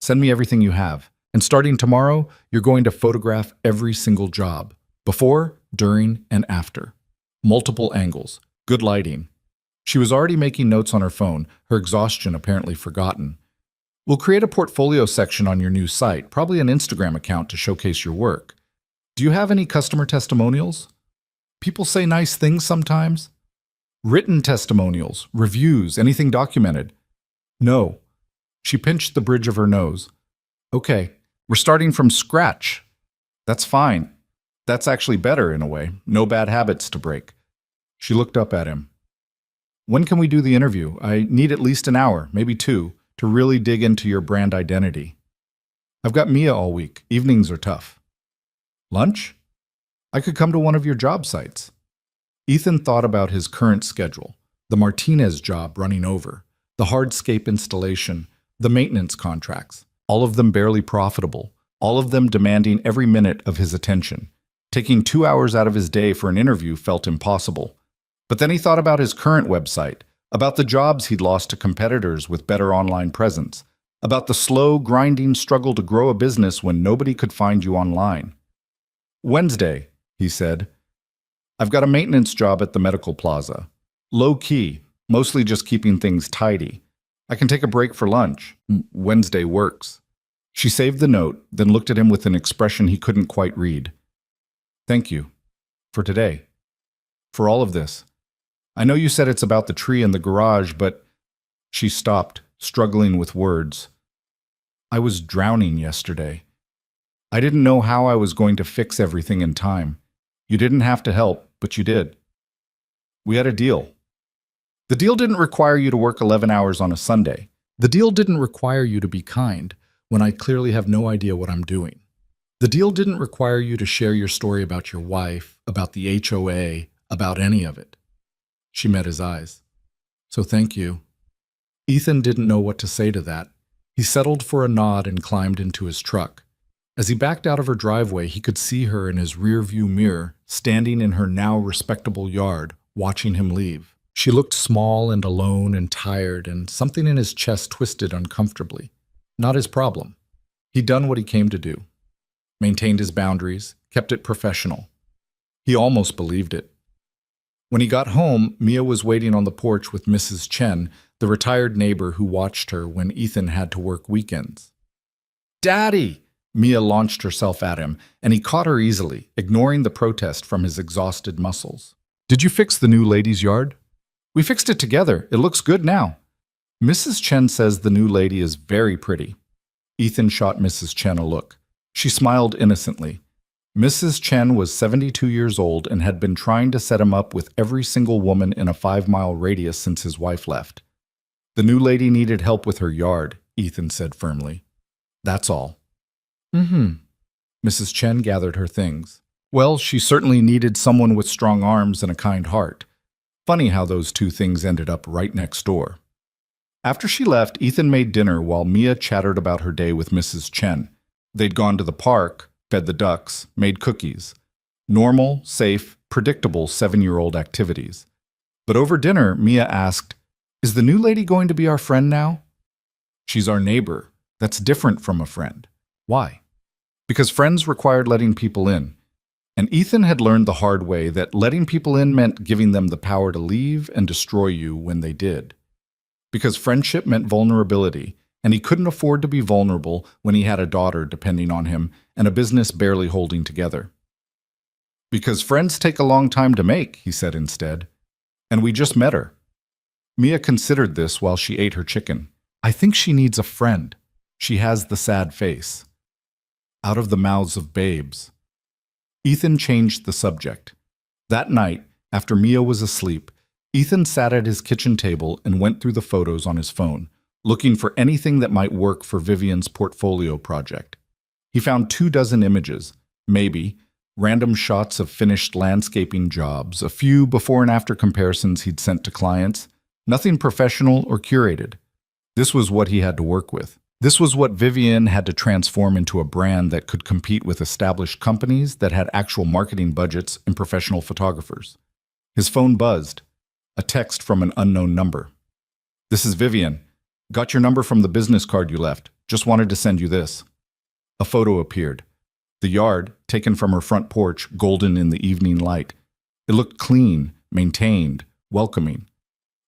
"Send me everything you have. And starting tomorrow, you're going to photograph every single job. Before, during, and after. Multiple angles. Good lighting." She was already making notes on her phone, her exhaustion apparently forgotten. "We'll create a portfolio section on your new site, probably an Instagram account to showcase your work. Do you have any customer testimonials? People say nice things sometimes." "Written testimonials, reviews, anything documented?" "No." She pinched the bridge of her nose. "Okay, we're starting from scratch." "That's fine. That's actually better in a way. No bad habits to break." She looked up at him. "When can we do the interview? I need at least an hour, maybe 2, to really dig into your brand identity." "I've got Mia all week. Evenings are tough." "Lunch? I could come to one of your job sites." Ethan thought about his current schedule, the Martinez job running over, the hardscape installation, the maintenance contracts, all of them barely profitable, all of them demanding every minute of his attention. Taking 2 hours out of his day for an interview felt impossible. But then he thought about his current website, about the jobs he'd lost to competitors with better online presence, about the slow, grinding struggle to grow a business when nobody could find you online. "Wednesday," he said. "I've got a maintenance job at the medical plaza. Low key, mostly just keeping things tidy. I can take a break for lunch. Wednesday works." She saved the note, then looked at him with an expression he couldn't quite read. "Thank you. For today. For all of this. I know you said it's about the tree in the garage, but..." She stopped, struggling with words. "I was drowning yesterday. I didn't know how I was going to fix everything in time. You didn't have to help, but you did. We had a deal. The deal didn't require you to work 11 hours on a Sunday. The deal didn't require you to be kind when I clearly have no idea what I'm doing. The deal didn't require you to share your story about your wife, about the HOA, about any of it." She met his eyes. "So thank you." Ethan didn't know what to say to that. He settled for a nod and climbed into his truck. As he backed out of her driveway, he could see her in his rearview mirror, standing in her now respectable yard, watching him leave. She looked small and alone and tired, and something in his chest twisted uncomfortably. Not his problem. He'd done what he came to do. Maintained his boundaries, kept it professional. He almost believed it. When he got home, Mia was waiting on the porch with Mrs. Chen, the retired neighbor who watched her when Ethan had to work weekends. "Daddy!" Mia launched herself at him, and he caught her easily, ignoring the protest from his exhausted muscles. "Did you fix the new lady's yard?" "We fixed it together. It looks good now." "Mrs. Chen says the new lady is very pretty." Ethan shot Mrs. Chen a look. She smiled innocently. Mrs. Chen was 72 years old and had been trying to set him up with every single woman in a 5-mile radius since his wife left. "The new lady needed help with her yard," Ethan said firmly. "That's all." Mrs. Chen gathered her things. Well, she certainly needed someone with strong arms and a kind heart. Funny how those two things ended up right next door. After she left, Ethan made dinner while Mia chattered about her day with Mrs. Chen. They'd gone to the park, fed the ducks, made cookies. Normal, safe, predictable 7-year-old activities. But over dinner, Mia asked, "Is the new lady going to be our friend now?" "She's our neighbor. That's different from a friend." "Why?" "Because friends required letting people in. And Ethan had learned the hard way that letting people in meant giving them the power to leave and destroy you when they did. Because friendship meant vulnerability, and he couldn't afford to be vulnerable when he had a daughter depending on him and a business barely holding together. "Because friends take a long time to make," he said instead. "And we just met her." Mia considered this while she ate her chicken. "I think she needs a friend. She has the sad face." Out of the mouths of babes. Ethan changed the subject. That night, after Mia was asleep, Ethan sat at his kitchen table and went through the photos on his phone, looking for anything that might work for Vivian's portfolio project. He found 24 images, maybe, random shots of finished landscaping jobs, a few before and after comparisons he'd sent to clients, nothing professional or curated. This was what he had to work with. This was what Vivian had to transform into a brand that could compete with established companies that had actual marketing budgets and professional photographers. His phone buzzed. A text from an unknown number. "This is Vivian. Got your number from the business card you left. Just wanted to send you this." A photo appeared. The yard, taken from her front porch, golden in the evening light. It looked clean, maintained, welcoming.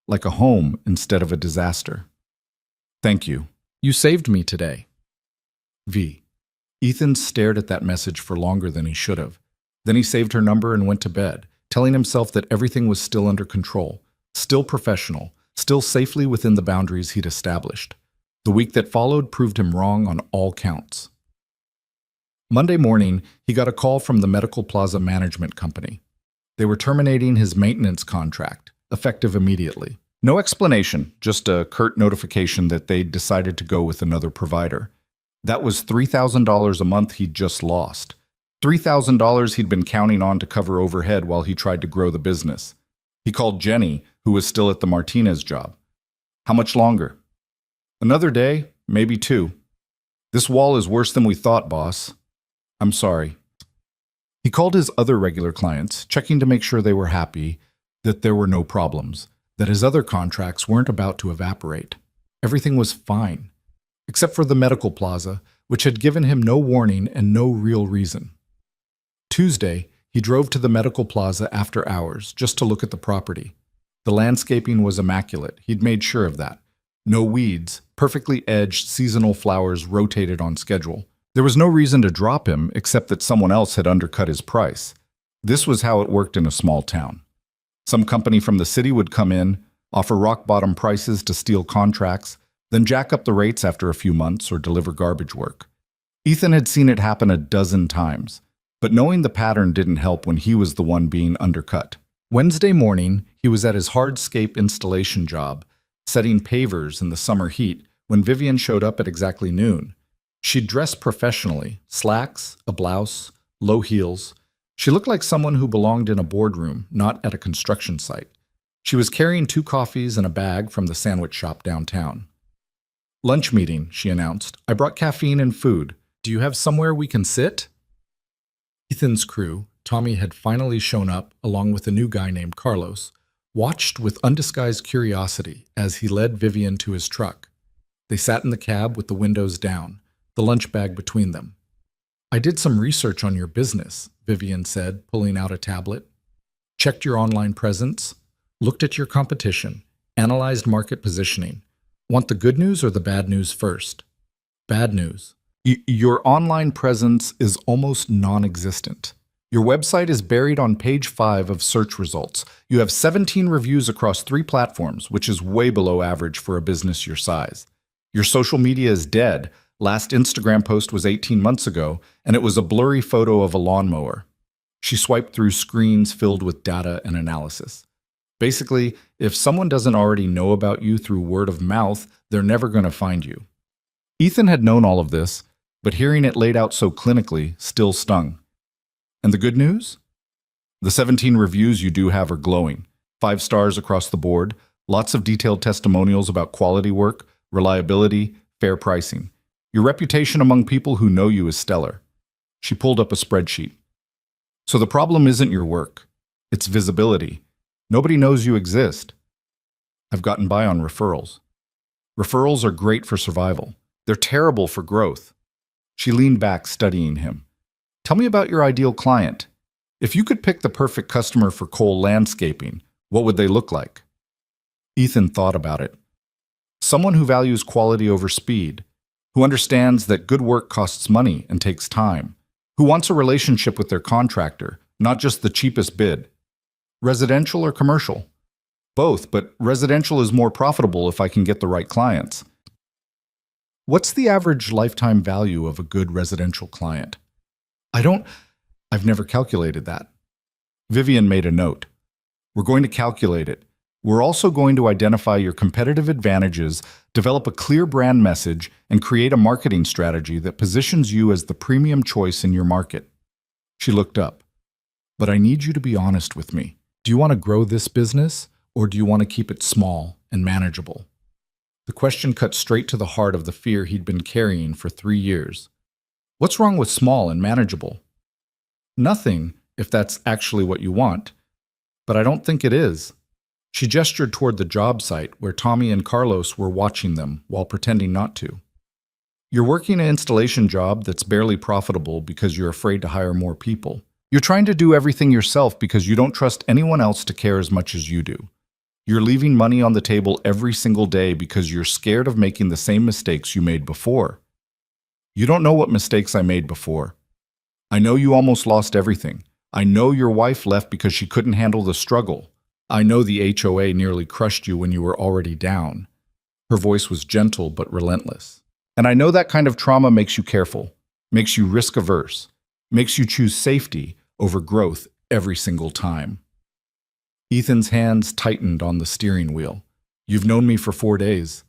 Like a home instead of a disaster. "Thank you. You saved me today." V. Ethan stared at that message for longer than he should have. Then he saved her number and went to bed, telling himself that everything was still under control, still professional, still safely within the boundaries he'd established. The week that followed proved him wrong on all counts. Monday morning, he got a call from the Medical Plaza Management Company. They were terminating his maintenance contract, effective immediately. No explanation, just a curt notification that they'd decided to go with another provider. That was $3,000 a month he'd just lost. $3,000 he'd been counting on to cover overhead while he tried to grow the business. He called Jenny, who was still at the Martinez job. "How much longer?" "Another day, maybe 2. This wall is worse than we thought, boss. I'm sorry. He called his other regular clients, checking to make sure they were happy, that there were no problems, that his other contracts weren't about to evaporate. Everything was fine, except for the medical plaza, which had given him no warning and no real reason. Tuesday, he drove to the medical plaza after hours just to look at the property. The landscaping was immaculate. He'd made sure of that. No weeds, perfectly edged seasonal flowers rotated on schedule. There was no reason to drop him except that someone else had undercut his price. This was how it worked in a small town. Some company from the city would come in, offer rock-bottom prices to steal contracts, then jack up the rates after a few months or deliver garbage work. Ethan had seen it happen a dozen times, but knowing the pattern didn't help when he was the one being undercut. Wednesday morning, he was at his hardscape installation job, setting pavers in the summer heat, when Vivian showed up at exactly noon. She'd dressed professionally, slacks, a blouse, low heels. She looked like someone who belonged in a boardroom, not at a construction site. She was carrying 2 coffees and a bag from the sandwich shop downtown. "Lunch meeting," she announced. "I brought caffeine and food. Do you have somewhere we can sit?" Ethan's crew, Tommy had finally shown up along with a new guy named Carlos, watched with undisguised curiosity as he led Vivian to his truck. They sat in the cab with the windows down, the lunch bag between them. "I did some research on your business," Vivian said, pulling out a tablet. "Checked your online presence, looked at your competition, analyzed market positioning. Want the good news or the bad news first?" "Bad news. Your online presence is almost non-existent. Your website is buried on page 5 of search results. You have 17 reviews across 3 platforms, which is way below average for a business your size. Your social media is dead. Last Instagram post was 18 months ago, and it was a blurry photo of a lawnmower." She swiped through screens filled with data and analysis. Basically, if someone doesn't already know about you through word of mouth, they're never going to find you. Ethan had known all of this, but hearing it laid out so clinically still stung. "And the good news? The 17 reviews you do have are glowing. 5 stars across the board, lots of detailed testimonials about quality work, reliability, fair pricing. Your reputation among people who know you is stellar." She pulled up a spreadsheet. "So the problem isn't your work. It's visibility. Nobody knows you exist. I've gotten by on referrals. Referrals are great for survival. They're terrible for growth." She leaned back, studying him. "Tell me about your ideal client. If you could pick the perfect customer for Cole Landscaping, what would they look like?" Ethan thought about it. "Someone who values quality over speed, who understands that good work costs money and takes time, who wants a relationship with their contractor, not just the cheapest bid. Residential or commercial?" "Both, but residential is more profitable if I can get the right clients." "What's the average lifetime value of a good residential client?" I've never calculated that." Vivian made a note. "We're going to calculate it. We're also going to identify your competitive advantages, develop a clear brand message, and create a marketing strategy that positions you as the premium choice in your market." She looked up. "But I need you to be honest with me. Do you want to grow this business, or do you want to keep it small and manageable?" The question cut straight to the heart of the fear he'd been carrying for 3 years. "What's wrong with small and manageable?" "Nothing, if that's actually what you want. But I don't think it is." She gestured toward the job site where Tommy and Carlos were watching them while pretending not to. "You're working an installation job that's barely profitable because you're afraid to hire more people. You're trying to do everything yourself because you don't trust anyone else to care as much as you do. You're leaving money on the table every single day because you're scared of making the same mistakes you made before. You don't know what mistakes I made before. I know you almost lost everything. I know your wife left because she couldn't handle the struggle. I know the HOA nearly crushed you when you were already down." Her voice was gentle but relentless. "And I know that kind of trauma makes you careful, makes you risk-averse, makes you choose safety over growth every single time." Ethan's hands tightened on the steering wheel. "You've known me for 4 days.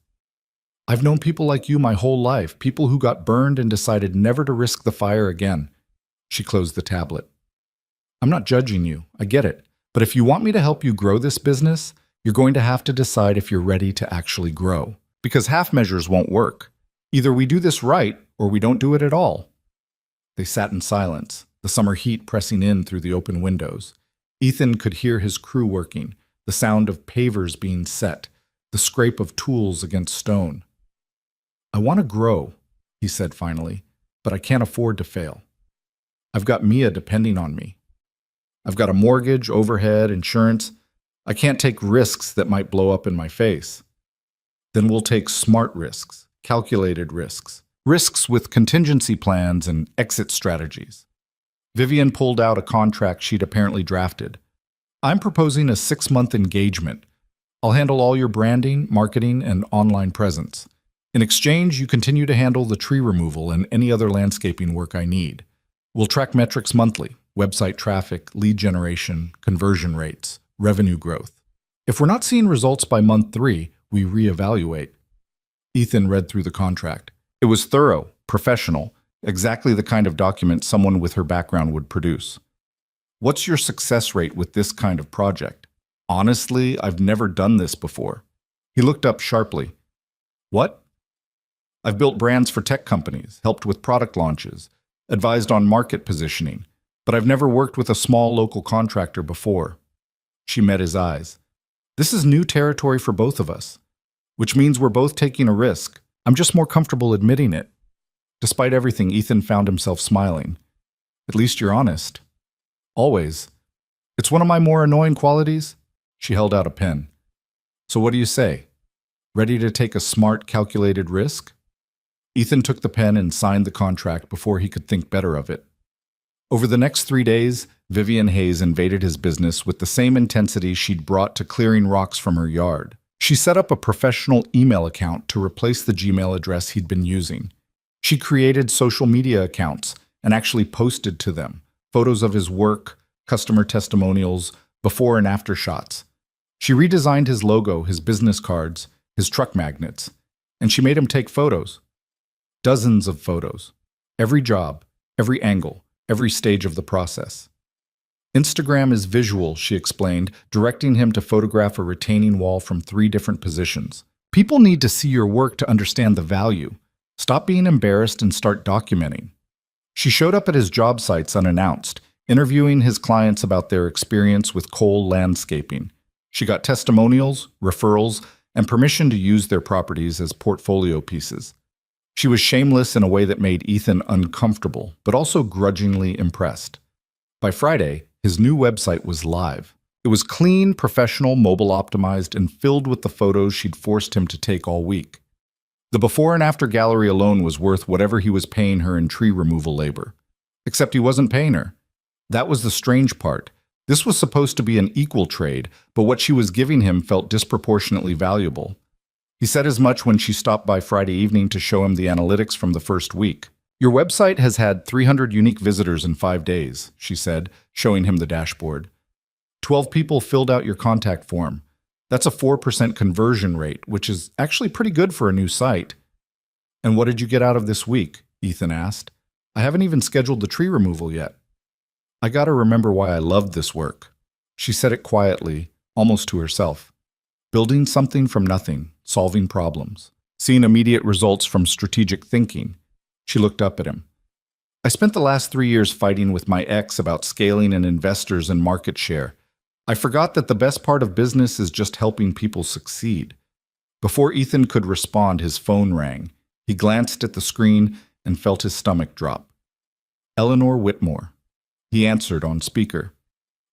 I've known people like you my whole life, people who got burned and decided never to risk the fire again." She closed the tablet. "I'm not judging you, I get it. But if you want me to help you grow this business, you're going to have to decide if you're ready to actually grow. Because half measures won't work. Either we do this right, or we don't do it at all." They sat in silence, the summer heat pressing in through the open windows. Ethan could hear his crew working, the sound of pavers being set, the scrape of tools against stone. "I want to grow," he said finally, "but I can't afford to fail. I've got Mia depending on me. I've got a mortgage, overhead, insurance. I can't take risks that might blow up in my face." "Then we'll take smart risks, calculated risks, risks with contingency plans and exit strategies." Vivian pulled out a contract she'd apparently drafted. "I'm proposing a 6-month engagement. I'll handle all your branding, marketing, and online presence. In exchange, you continue to handle the tree removal and any other landscaping work I need. We'll track metrics monthly: website traffic, lead generation, conversion rates, revenue growth. If we're not seeing results by month 3, we reevaluate." Ethan read through the contract. It was thorough, professional, exactly the kind of document someone with her background would produce. "What's your success rate with this kind of project?" "Honestly, I've never done this before." He looked up sharply. "What?" "I've built brands for tech companies, helped with product launches, advised on market positioning, but I've never worked with a small local contractor before." She met his eyes. "This is new territory for both of us, which means we're both taking a risk. I'm just more comfortable admitting it." Despite everything, Ethan found himself smiling. "At least you're honest." "Always. It's one of my more annoying qualities." She held out a pen. "So what do you say? Ready to take a smart, calculated risk?" Ethan took the pen and signed the contract before he could think better of it. Over the next 3 days, Vivian Hayes invaded his business with the same intensity she'd brought to clearing rocks from her yard. She set up a professional email account to replace the Gmail address he'd been using. She created social media accounts and actually posted to them photos of his work, customer testimonials, before and after shots. She redesigned his logo, his business cards, his truck magnets, and she made him take photos. Dozens of photos. Every job, every angle, every stage of the process. "Instagram is visual," she explained, directing him to photograph a retaining wall from 3 different positions. "People need to see your work to understand the value. Stop being embarrassed and start documenting." She showed up at his job sites unannounced, interviewing his clients about their experience with Cole landscaping. She got testimonials, referrals, and permission to use their properties as portfolio pieces. She was shameless in a way that made Ethan uncomfortable, but also grudgingly impressed. By Friday, his new website was live. It was clean, professional, mobile-optimized, and filled with the photos she'd forced him to take all week. The before and after gallery alone was worth whatever he was paying her in tree removal labor. Except he wasn't paying her. That was the strange part. This was supposed to be an equal trade, but what she was giving him felt disproportionately valuable. He said as much when she stopped by Friday evening to show him the analytics from the first week. "Your website has had 300 unique visitors in 5 days," she said, showing him the dashboard. 12 people filled out your contact form. That's a 4% conversion rate, which is actually pretty good for a new site." "And what did you get out of this week?" Ethan asked. "I haven't even scheduled the tree removal yet." "I gotta remember why I loved this work." She said it quietly, almost to herself. Building something from nothing, solving problems, seeing immediate results from strategic thinking. She looked up at him. "I spent the last 3 years fighting with my ex about scaling and investors and market share. I forgot that the best part of business is just helping people succeed." Before Ethan could respond, his phone rang. He glanced at the screen and felt his stomach drop. Eleanor Whitmore. He answered on speaker.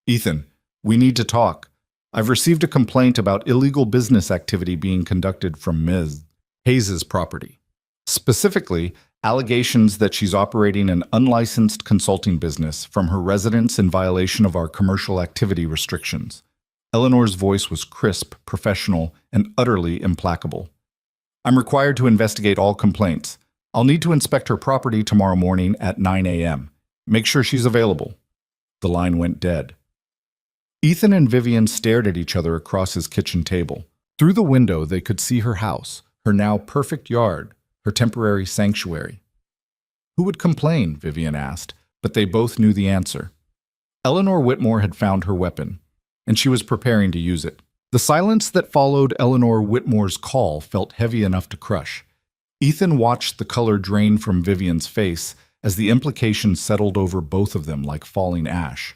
"Ethan, we need to talk. I've received a complaint about illegal business activity being conducted from Ms. Hayes' property. Specifically, allegations that she's operating an unlicensed consulting business from her residence in violation of our commercial activity restrictions." Eleanor's voice was crisp, professional, and utterly implacable. "I'm required to investigate all complaints. I'll need to inspect her property tomorrow morning at 9 a.m. Make sure she's available." The line went dead. Ethan and Vivian stared at each other across his kitchen table. Through the window, they could see her house, her now perfect yard, her temporary sanctuary. Who would complain? Vivian asked, but they both knew the answer. Eleanor Whitmore had found her weapon, and she was preparing to use it. The silence that followed Eleanor Whitmore's call felt heavy enough to crush. Ethan watched the color drain from Vivian's face as the implications settled over both of them like falling ash.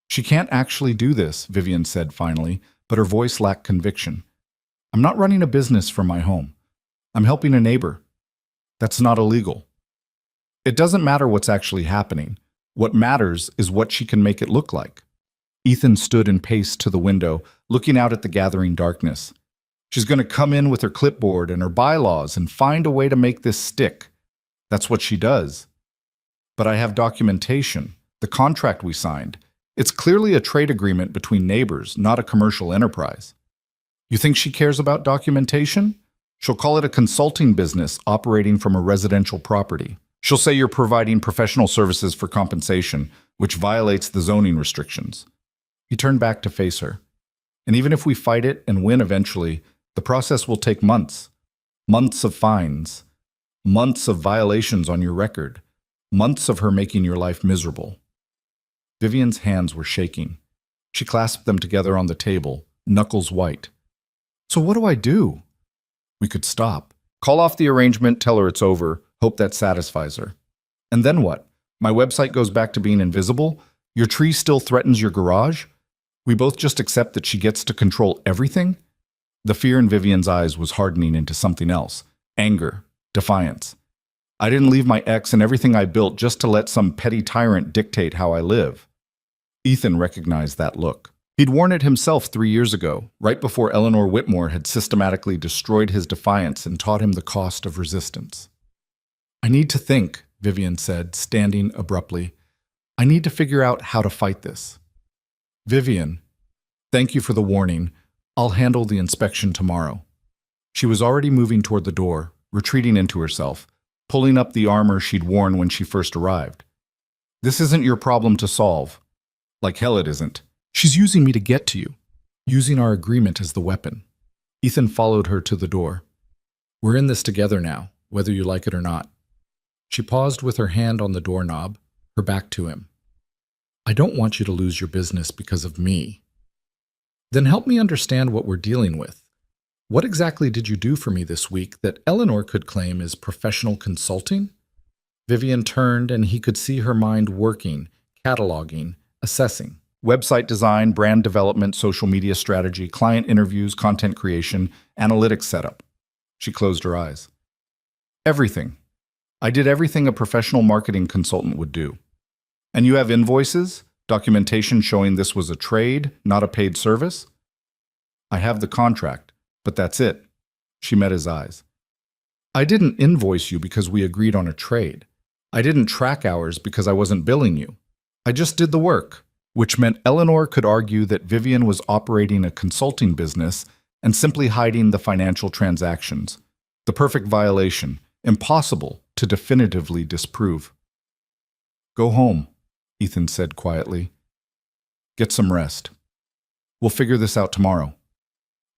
"She can't actually do this," Vivian said finally, but her voice lacked conviction. "I'm not running a business from my home. I'm helping a neighbor. That's not illegal." "It doesn't matter what's actually happening. What matters is what she can make it look like." Ethan stood and paced to the window, looking out at the gathering darkness. "She's going to come in with her clipboard and her bylaws and find a way to make this stick. That's what she does. But I have documentation, the contract we signed. It's clearly a trade agreement between neighbors, not a commercial enterprise." "You think she cares about documentation? She'll call it a consulting business operating from a residential property. She'll say you're providing professional services for compensation, which violates the zoning restrictions." He turned back to face her. "And even if we fight it and win eventually, the process will take months. Months of fines. Months of violations on your record. Months of her making your life miserable." Vivian's hands were shaking. She clasped them together on the table, knuckles white. "So what do I do?" "We could stop. Call off the arrangement, tell her it's over, hope that satisfies her." "And then what? My website goes back to being invisible? Your tree still threatens your garage? We both just accept that she gets to control everything?" The fear in Vivian's eyes was hardening into something else. Anger. Defiance. "I didn't leave my ex and everything I built just to let some petty tyrant dictate how I live." Ethan recognized that look. He'd worn it himself 3 years ago, right before Eleanor Whitmore had systematically destroyed his defiance and taught him the cost of resistance. "I need to think," Vivian said, standing abruptly. "I need to figure out how to fight this." "Vivian, thank you for the warning. I'll handle the inspection tomorrow." She was already moving toward the door, retreating into herself, pulling up the armor she'd worn when she first arrived. "This isn't your problem to solve. Like hell it isn't. She's using me to get to you, using our agreement as the weapon." Ethan followed her to the door. "We're in this together now, whether you like it or not." She paused with her hand on the doorknob, her back to him. "I don't want you to lose your business because of me." "Then help me understand what we're dealing with. What exactly did you do for me this week that Eleanor could claim is professional consulting?" Vivian turned and he could see her mind working, cataloging, assessing. Website design, brand development, social media strategy, client interviews, content creation, analytics setup. She closed her eyes. "Everything. I did everything a professional marketing consultant would do." "And you have invoices, documentation showing this was a trade, not a paid service?" "I have the contract, but that's it." She met his eyes. "I didn't invoice you because we agreed on a trade. I didn't track hours because I wasn't billing you. I just did the work," which meant Eleanor could argue that Vivian was operating a consulting business and simply hiding the financial transactions. The perfect violation, impossible to definitively disprove. "Go home," Ethan said quietly. "Get some rest. We'll figure this out tomorrow."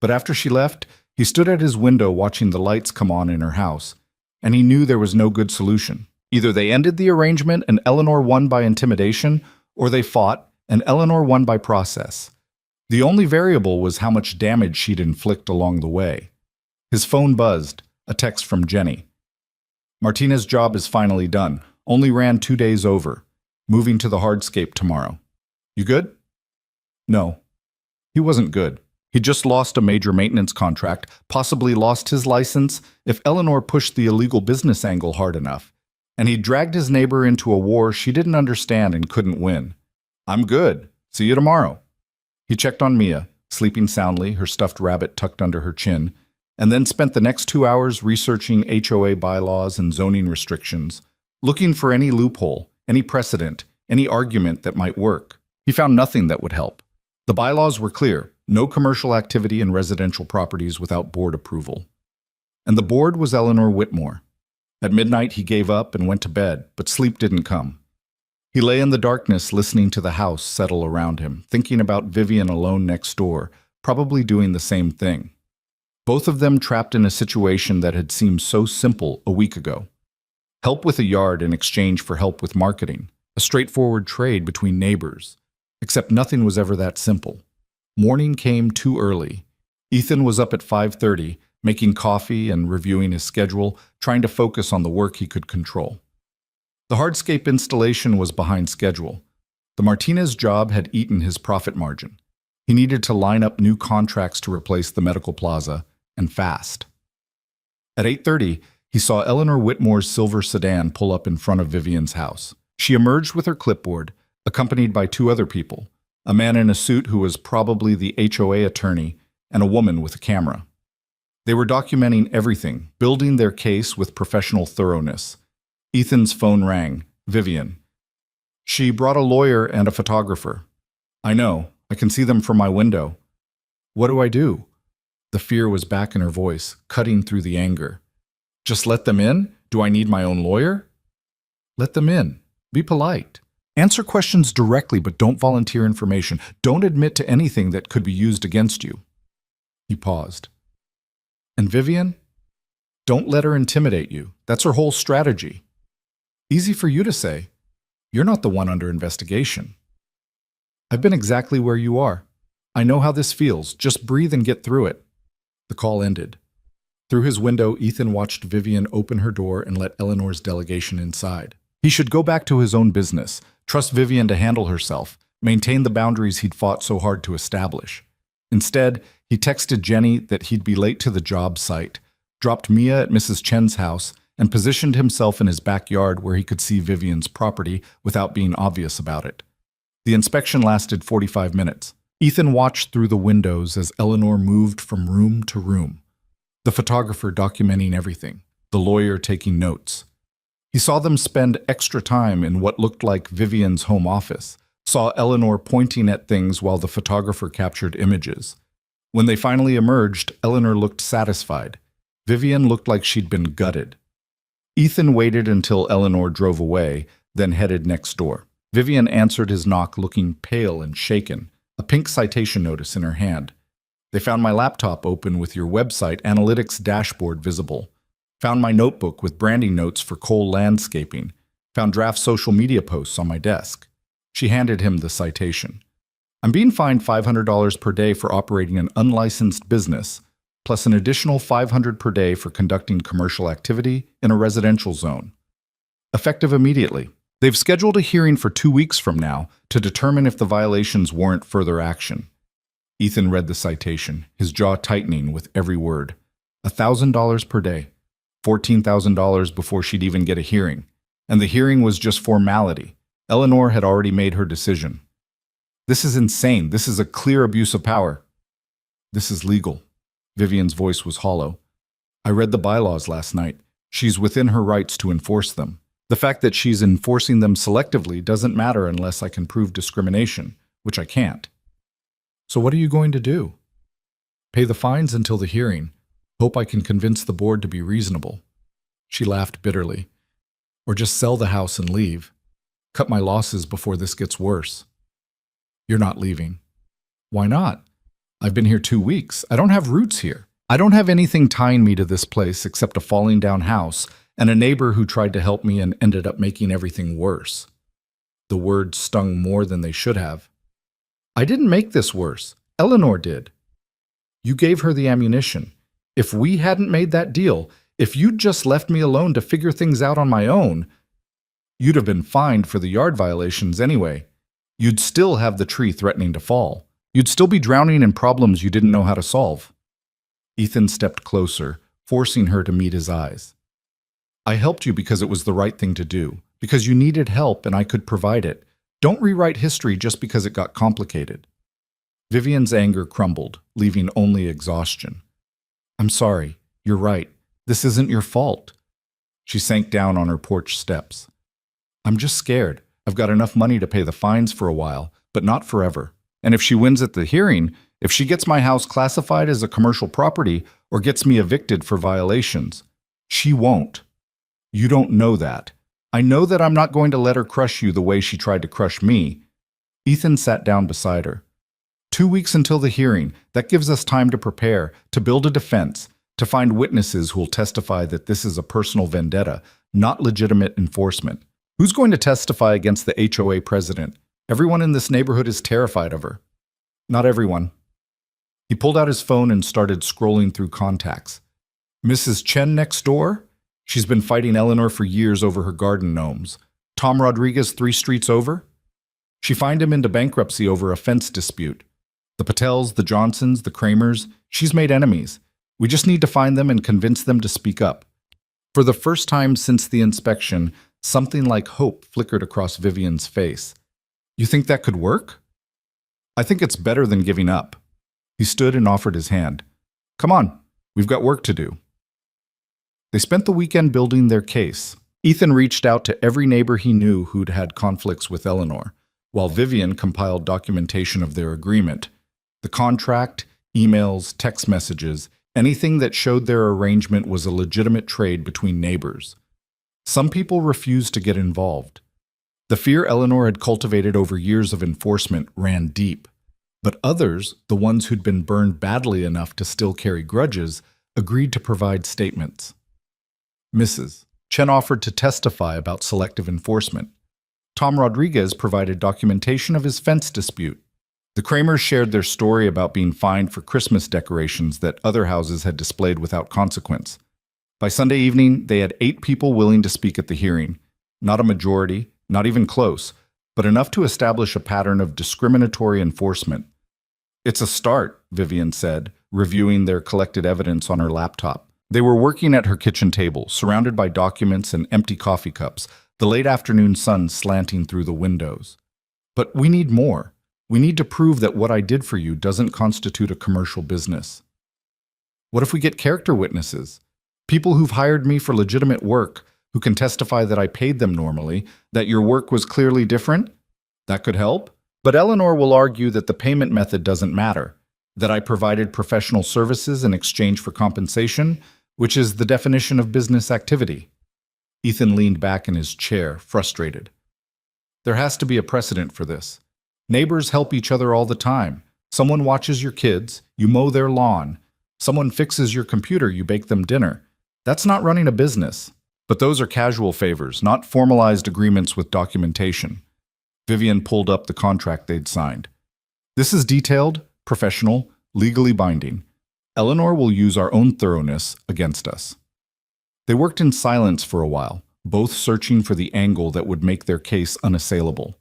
But after she left, he stood at his window watching the lights come on in her house, and he knew there was no good solution. Either they ended the arrangement and Eleanor won by intimidation, or they fought and Eleanor won by process. The only variable was how much damage she'd inflict along the way. His phone buzzed, a text from Jenny. "Martina's job is finally done. Only ran 2 days over. Moving to the hardscape tomorrow. You good?" No. He wasn't good. He just lost a major maintenance contract, possibly lost his license if Eleanor pushed the illegal business angle hard enough. And he dragged his neighbor into a war she didn't understand and couldn't win. "I'm good. See you tomorrow." He checked on Mia, sleeping soundly, her stuffed rabbit tucked under her chin, and then spent the next 2 hours researching HOA bylaws and zoning restrictions, looking for any loophole, any precedent, any argument that might work. He found nothing that would help. The bylaws were clear: no commercial activity in residential properties without board approval. And the board was Eleanor Whitmore. At midnight, he gave up and went to bed, but sleep didn't come. He lay in the darkness listening to the house settle around him, thinking about Vivian alone next door, probably doing the same thing. Both of them trapped in a situation that had seemed so simple a week ago. Help with a yard in exchange for help with marketing, a straightforward trade between neighbors. Except nothing was ever that simple. Morning came too early. Ethan was up at 5:30, making coffee and reviewing his schedule, trying to focus on the work he could control. The hardscape installation was behind schedule. The Martinez job had eaten his profit margin. He needed to line up new contracts to replace the medical plaza, and fast. At 8:30, he saw Eleanor Whitmore's silver sedan pull up in front of Vivian's house. She emerged with her clipboard, accompanied by two other people, a man in a suit who was probably the HOA attorney, and a woman with a camera. They were documenting everything, building their case with professional thoroughness. Ethan's phone rang. Vivian. She brought a lawyer and a photographer. I know. I can see them from my window. What do I do? The fear was back in her voice, cutting through the anger. Just let them in? Do I need my own lawyer? Let them in. Be polite. Answer questions directly, but don't volunteer information. Don't admit to anything that could be used against you. He paused. And Vivian? Don't let her intimidate you. That's her whole strategy. Easy for you to say. You're not the one under investigation. I've been exactly where you are. I know how this feels. Just breathe and get through it. The call ended. Through his window, Ethan watched Vivian open her door and let Eleanor's delegation inside. He should go back to his own business, trust Vivian to handle herself, maintain the boundaries he'd fought so hard to establish. Instead, he texted Jenny that he'd be late to the job site, dropped Mia at Mrs. Chen's house, and positioned himself in his backyard where he could see Vivian's property without being obvious about it. The inspection lasted 45 minutes. Ethan watched through the windows as Eleanor moved from room to room, the photographer documenting everything, the lawyer taking notes. He saw them spend extra time in what looked like Vivian's home office, saw Eleanor pointing at things while the photographer captured images. When they finally emerged, Eleanor looked satisfied. Vivian looked like she'd been gutted. Ethan waited until Eleanor drove away, then headed next door. Vivian answered his knock looking pale and shaken, a pink citation notice in her hand. They found my laptop open with your website analytics dashboard visible. Found my notebook with branding notes for Cole Landscaping. Found draft social media posts on my desk. She handed him the citation. I'm being fined $500 per day for operating an unlicensed business, plus an additional $500 per day for conducting commercial activity in a residential zone. Effective immediately. They've scheduled a hearing for 2 weeks from now to determine if the violations warrant further action. Ethan read the citation, his jaw tightening with every word. $1,000 per day. $14,000 before she'd even get a hearing. And the hearing was just formality. Eleanor had already made her decision. This is insane. This is a clear abuse of power. This is legal. Vivian's voice was hollow. I read the bylaws last night. She's within her rights to enforce them. The fact that she's enforcing them selectively doesn't matter unless I can prove discrimination, which I can't. So what are you going to do? Pay the fines until the hearing. Hope I can convince the board to be reasonable. She laughed bitterly. Or just sell the house and leave. Cut my losses before this gets worse. You're not leaving. Why not? I've been here 2 weeks. I don't have roots here. I don't have anything tying me to this place except a falling down house and a neighbor who tried to help me and ended up making everything worse. The words stung more than they should have. I didn't make this worse. Eleanor did. You gave her the ammunition. If we hadn't made that deal, if you'd just left me alone to figure things out on my own, you'd have been fined for the yard violations anyway. You'd still have the tree threatening to fall. You'd still be drowning in problems you didn't know how to solve. Ethan stepped closer, forcing her to meet his eyes. I helped you because it was the right thing to do, because you needed help and I could provide it. Don't rewrite history just because it got complicated. Vivian's anger crumbled, leaving only exhaustion. I'm sorry. You're right. This isn't your fault. She sank down on her porch steps. I'm just scared. I've got enough money to pay the fines for a while, but not forever. And if she wins at the hearing, if she gets my house classified as a commercial property or gets me evicted for violations, she won't. You don't know that. I know that I'm not going to let her crush you the way she tried to crush me. Ethan sat down beside her. 2 weeks until the hearing. That gives us time to prepare, to build a defense, to find witnesses who will testify that this is a personal vendetta, not legitimate enforcement. Who's going to testify against the HOA president? Everyone in this neighborhood is terrified of her. Not everyone. He pulled out his phone and started scrolling through contacts. Mrs. Chen next door? She's been fighting Eleanor for years over her garden gnomes. Tom Rodriguez 3 streets over? She fined him into bankruptcy over a fence dispute. The Patels, the Johnsons, the Kramers, she's made enemies. We just need to find them and convince them to speak up. For the first time since the inspection, something like hope flickered across Vivian's face. You think that could work? I think it's better than giving up. He stood and offered his hand. Come on, we've got work to do. They spent the weekend building their case. Ethan reached out to every neighbor he knew who'd had conflicts with Eleanor, while Vivian compiled documentation of their agreement. The contract, emails, text messages, anything that showed their arrangement was a legitimate trade between neighbors. Some people refused to get involved. The fear Eleanor had cultivated over years of enforcement ran deep, but others, the ones who'd been burned badly enough to still carry grudges, agreed to provide statements. Mrs. Chen offered to testify about selective enforcement. Tom Rodriguez provided documentation of his fence dispute. The Kramers shared their story about being fined for Christmas decorations that other houses had displayed without consequence. By Sunday evening, they had 8 people willing to speak at the hearing. Not a majority, not even close, but enough to establish a pattern of discriminatory enforcement. It's a start, Vivian said, reviewing their collected evidence on her laptop. They were working at her kitchen table, surrounded by documents and empty coffee cups, the late afternoon sun slanting through the windows. But we need more. We need to prove that what I did for you doesn't constitute a commercial business. What if we get character witnesses? People who've hired me for legitimate work, who can testify that I paid them normally, that your work was clearly different? That could help. But Eleanor will argue that the payment method doesn't matter, that I provided professional services in exchange for compensation, which is the definition of business activity. Ethan leaned back in his chair, frustrated. There has to be a precedent for this. Neighbors help each other all the time. Someone watches your kids, you mow their lawn. Someone fixes your computer, you bake them dinner. That's not running a business. But those are casual favors, not formalized agreements with documentation. Vivian pulled up the contract they'd signed. This is detailed, professional, legally binding. Eleanor will use our own thoroughness against us. They worked in silence for a while, both searching for the angle that would make their case unassailable.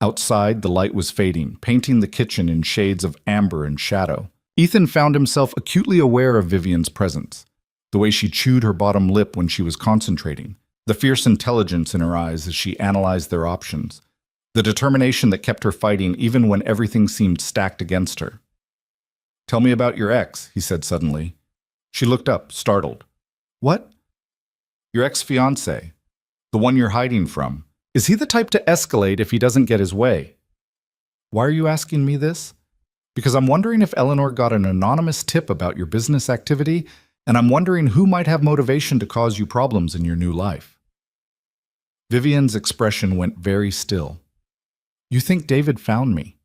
Outside, the light was fading, painting the kitchen in shades of amber and shadow. Ethan found himself acutely aware of Vivian's presence, the way she chewed her bottom lip when she was concentrating, the fierce intelligence in her eyes as she analyzed their options, the determination that kept her fighting even when everything seemed stacked against her. Tell me about your ex, he said suddenly. She looked up, startled. What? Your ex-fiancé, the one you're hiding from. Is he the type to escalate if he doesn't get his way? Why are you asking me this? Because I'm wondering if Eleanor got an anonymous tip about your business activity, and I'm wondering who might have motivation to cause you problems in your new life. Vivian's expression went very still. You think David found me?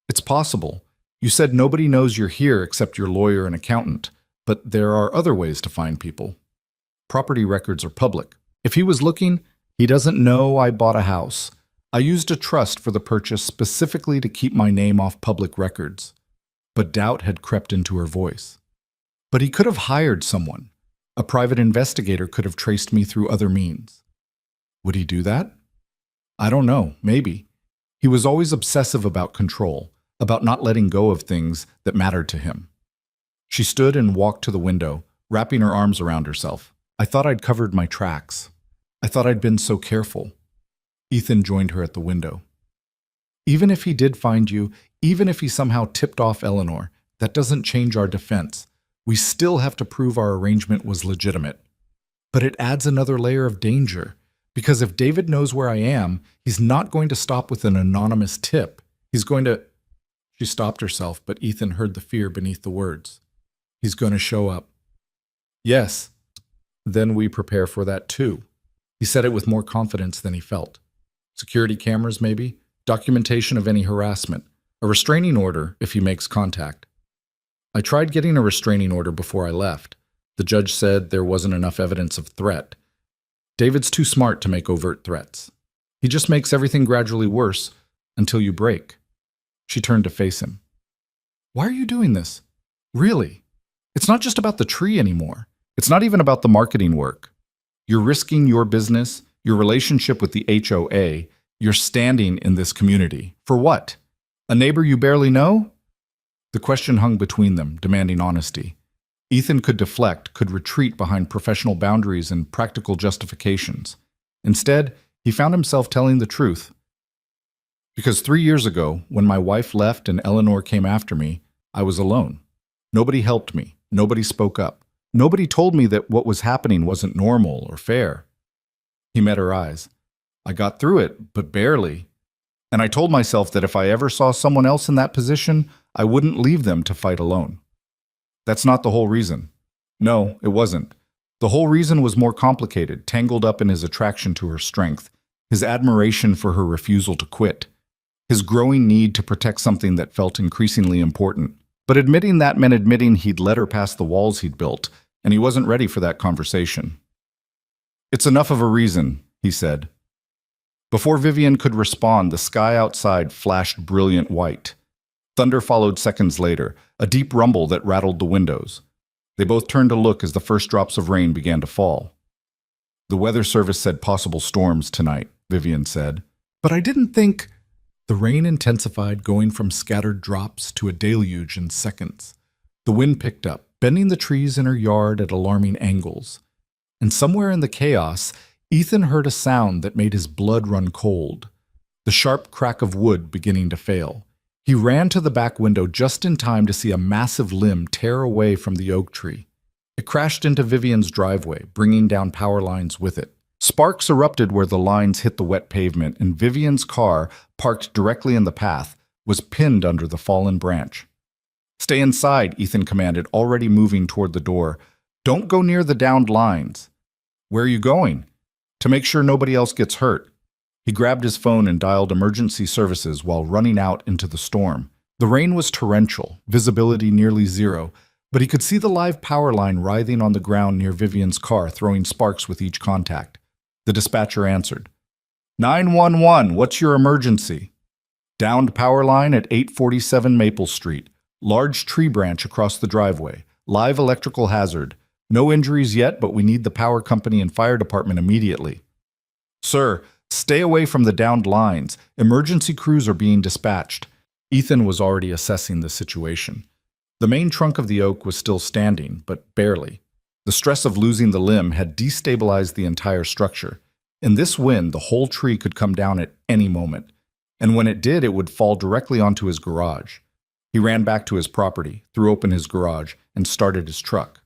It's possible. You said nobody knows you're here except your lawyer and accountant, but there are other ways to find people. Property records are public. If he was looking, he doesn't know I bought a house. I used a trust for the purchase specifically to keep my name off public records. But doubt had crept into her voice. But he could have hired someone. A private investigator could have traced me through other means. Would he do that? I don't know, maybe. He was always obsessive about control, about not letting go of things that mattered to him. She stood and walked to the window, wrapping her arms around herself. I thought I'd covered my tracks. I thought I'd been so careful. Ethan joined her at the window. Even if he did find you, even if he somehow tipped off Eleanor, that doesn't change our defense. We still have to prove our arrangement was legitimate. But it adds another layer of danger, because if David knows where I am, he's not going to stop with an anonymous tip. He's going to... She stopped herself, but Ethan heard the fear beneath the words. He's going to show up. Yes. Then we prepare for that too. He said it with more confidence than he felt. Security cameras, maybe? Documentation of any harassment. A restraining order if he makes contact. I tried getting a restraining order before I left. The judge said there wasn't enough evidence of threat. David's too smart to make overt threats. He just makes everything gradually worse until you break. She turned to face him. Why are you doing this? Really? It's not just about the tree anymore. It's not even about the marketing work. You're risking your business, your relationship with the HOA, your standing in this community. For what? A neighbor you barely know? The question hung between them, demanding honesty. Ethan could deflect, could retreat behind professional boundaries and practical justifications. Instead, he found himself telling the truth. Because 3 years ago, when my wife left and Eleanor came after me, I was alone. Nobody helped me. Nobody spoke up. Nobody told me that what was happening wasn't normal or fair. He met her eyes. I got through it, but barely. And I told myself that if I ever saw someone else in that position, I wouldn't leave them to fight alone. That's not the whole reason. No, it wasn't. The whole reason was more complicated, tangled up in his attraction to her strength, his admiration for her refusal to quit, his growing need to protect something that felt increasingly important. But admitting that meant admitting he'd let her past the walls he'd built, and he wasn't ready for that conversation. It's enough of a reason, he said. Before Vivian could respond, the sky outside flashed brilliant white. Thunder followed seconds later, a deep rumble that rattled the windows. They both turned to look as the first drops of rain began to fall. The weather service said possible storms tonight, Vivian said. But I didn't think... The rain intensified, going from scattered drops to a deluge in seconds. The wind picked up, bending the trees in her yard at alarming angles. And somewhere in the chaos, Ethan heard a sound that made his blood run cold. The sharp crack of wood beginning to fail. He ran to the back window just in time to see a massive limb tear away from the oak tree. It crashed into Vivian's driveway, bringing down power lines with it. Sparks erupted where the lines hit the wet pavement, and Vivian's car, parked directly in the path, was pinned under the fallen branch. Stay inside, Ethan commanded, already moving toward the door. Don't go near the downed lines. Where are you going? To make sure nobody else gets hurt. He grabbed his phone and dialed emergency services while running out into the storm. The rain was torrential, visibility nearly zero, but he could see the live power line writhing on the ground near Vivian's car, throwing sparks with each contact. The dispatcher answered. 911, what's your emergency? Downed power line at 847 Maple Street. Large tree branch across the driveway. Live electrical hazard. No injuries yet, but we need the power company and fire department immediately. Sir, stay away from the downed lines. Emergency crews are being dispatched. Ethan was already assessing the situation. The main trunk of the oak was still standing, but barely. The stress of losing the limb had destabilized the entire structure. In this wind, the whole tree could come down at any moment. And when it did, it would fall directly onto his garage. He ran back to his property, threw open his garage, and started his truck.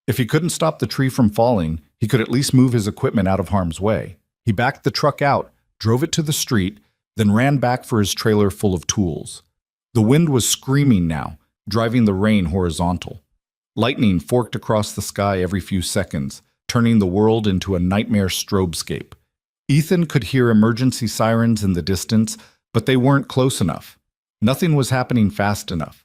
If he couldn't stop the tree from falling, he could at least move his equipment out of harm's way. He backed the truck out, drove it to the street, then ran back for his trailer full of tools. The wind was screaming now, driving the rain horizontal. Lightning forked across the sky every few seconds, turning the world into a nightmare strobescape. Ethan could hear emergency sirens in the distance, but they weren't close enough. Nothing was happening fast enough.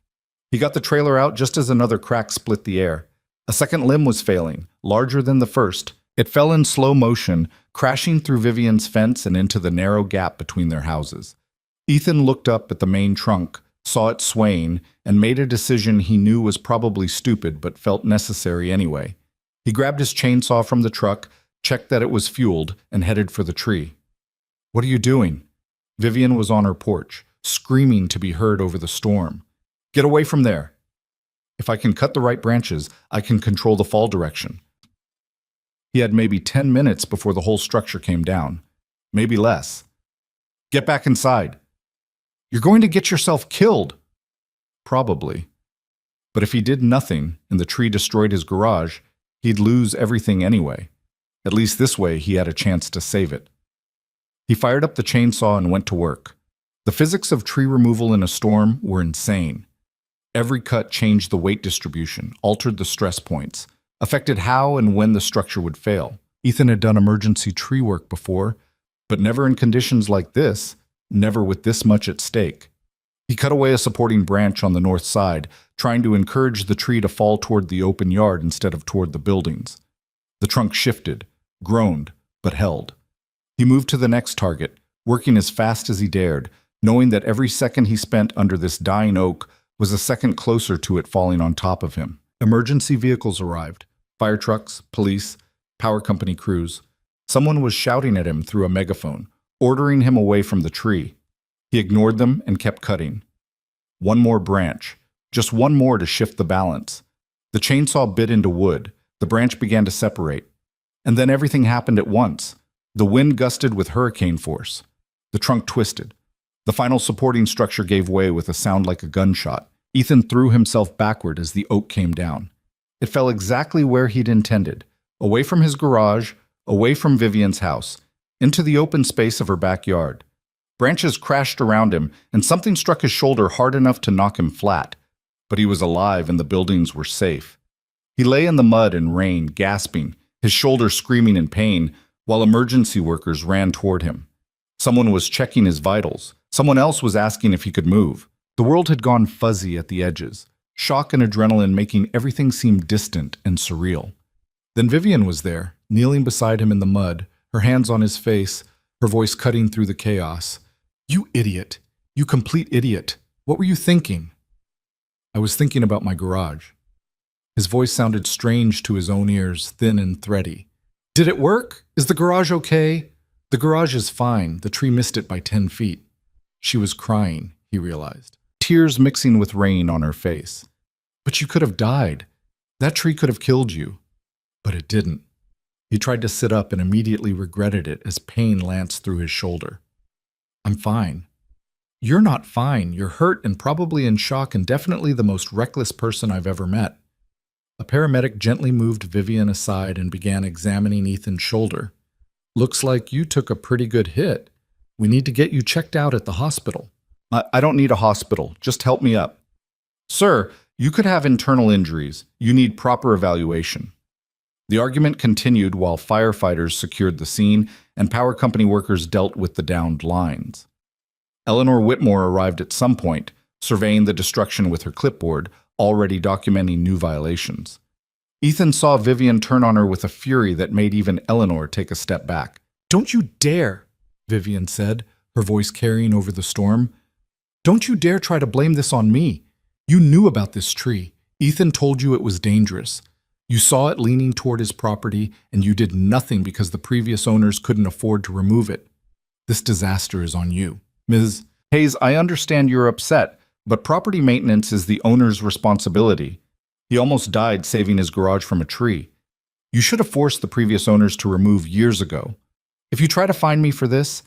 He got the trailer out just as another crack split the air. A second limb was failing, larger than the first. It fell in slow motion, crashing through Vivian's fence and into the narrow gap between their houses. Ethan looked up at the main trunk, saw it swaying, and made a decision he knew was probably stupid but felt necessary anyway. He grabbed his chainsaw from the truck, checked that it was fueled, and headed for the tree. What are you doing? Vivian was on her porch, screaming to be heard over the storm. Get away from there. If I can cut the right branches, I can control the fall direction. He had maybe 10 minutes before the whole structure came down. Maybe less. Get back inside. You're going to get yourself killed. Probably. But if he did nothing and the tree destroyed his garage, he'd lose everything anyway. At least this way he had a chance to save it. He fired up the chainsaw and went to work. The physics of tree removal in a storm were insane. Every cut changed the weight distribution, altered the stress points, affected how and when the structure would fail. Ethan had done emergency tree work before, but never in conditions like this, never with this much at stake. He cut away a supporting branch on the north side, trying to encourage the tree to fall toward the open yard instead of toward the buildings. The trunk shifted, groaned, but held. He moved to the next target, working as fast as he dared, knowing that every second he spent under this dying oak was a second closer to it falling on top of him. Emergency vehicles arrived. Fire trucks, police, power company crews. Someone was shouting at him through a megaphone, ordering him away from the tree. He ignored them and kept cutting. One more branch, just one more to shift the balance. The chainsaw bit into wood. The branch began to separate. And then everything happened at once. The wind gusted with hurricane force. The trunk twisted. The final supporting structure gave way with a sound like a gunshot. Ethan threw himself backward as the oak came down. It fell exactly where he'd intended, away from his garage, away from Vivian's house, into the open space of her backyard. Branches crashed around him, and something struck his shoulder hard enough to knock him flat. But he was alive and the buildings were safe. He lay in the mud and rain, gasping, his shoulder screaming in pain, while emergency workers ran toward him. Someone was checking his vitals. Someone else was asking if he could move. The world had gone fuzzy at the edges, shock and adrenaline making everything seem distant and surreal. Then Vivian was there, kneeling beside him in the mud, her hands on his face, her voice cutting through the chaos. "You idiot! You complete idiot! What were you thinking?" "I was thinking about my garage." His voice sounded strange to his own ears, thin and thready. "Did it work? Is the garage okay?" "The garage is fine. The tree missed it by 10 feet. She was crying, he realized, tears mixing with rain on her face. "But you could have died. That tree could have killed you." But it didn't. He tried to sit up and immediately regretted it as pain lanced through his shoulder. "I'm fine." "You're not fine. You're hurt and probably in shock and definitely the most reckless person I've ever met." A paramedic gently moved Vivian aside and began examining Ethan's shoulder. "Looks like you took a pretty good hit. We need to get you checked out at the hospital." I don't need a hospital. Just help me up." "Sir, you could have internal injuries. You need proper evaluation." The argument continued while firefighters secured the scene and power company workers dealt with the downed lines. Eleanor Whitmore arrived at some point, surveying the destruction with her clipboard, already documenting new violations. Ethan saw Vivian turn on her with a fury that made even Eleanor take a step back. "Don't you dare," Vivian said, her voice carrying over the storm. "Don't you dare try to blame this on me. You knew about this tree. Ethan told you it was dangerous. You saw it leaning toward his property, and you did nothing because the previous owners couldn't afford to remove it. This disaster is on you." "Ms. Hayes, I understand you're upset, but property maintenance is the owner's responsibility. He almost died saving his garage from a tree. You should have forced the previous owners to remove years ago. If you try to find me for this,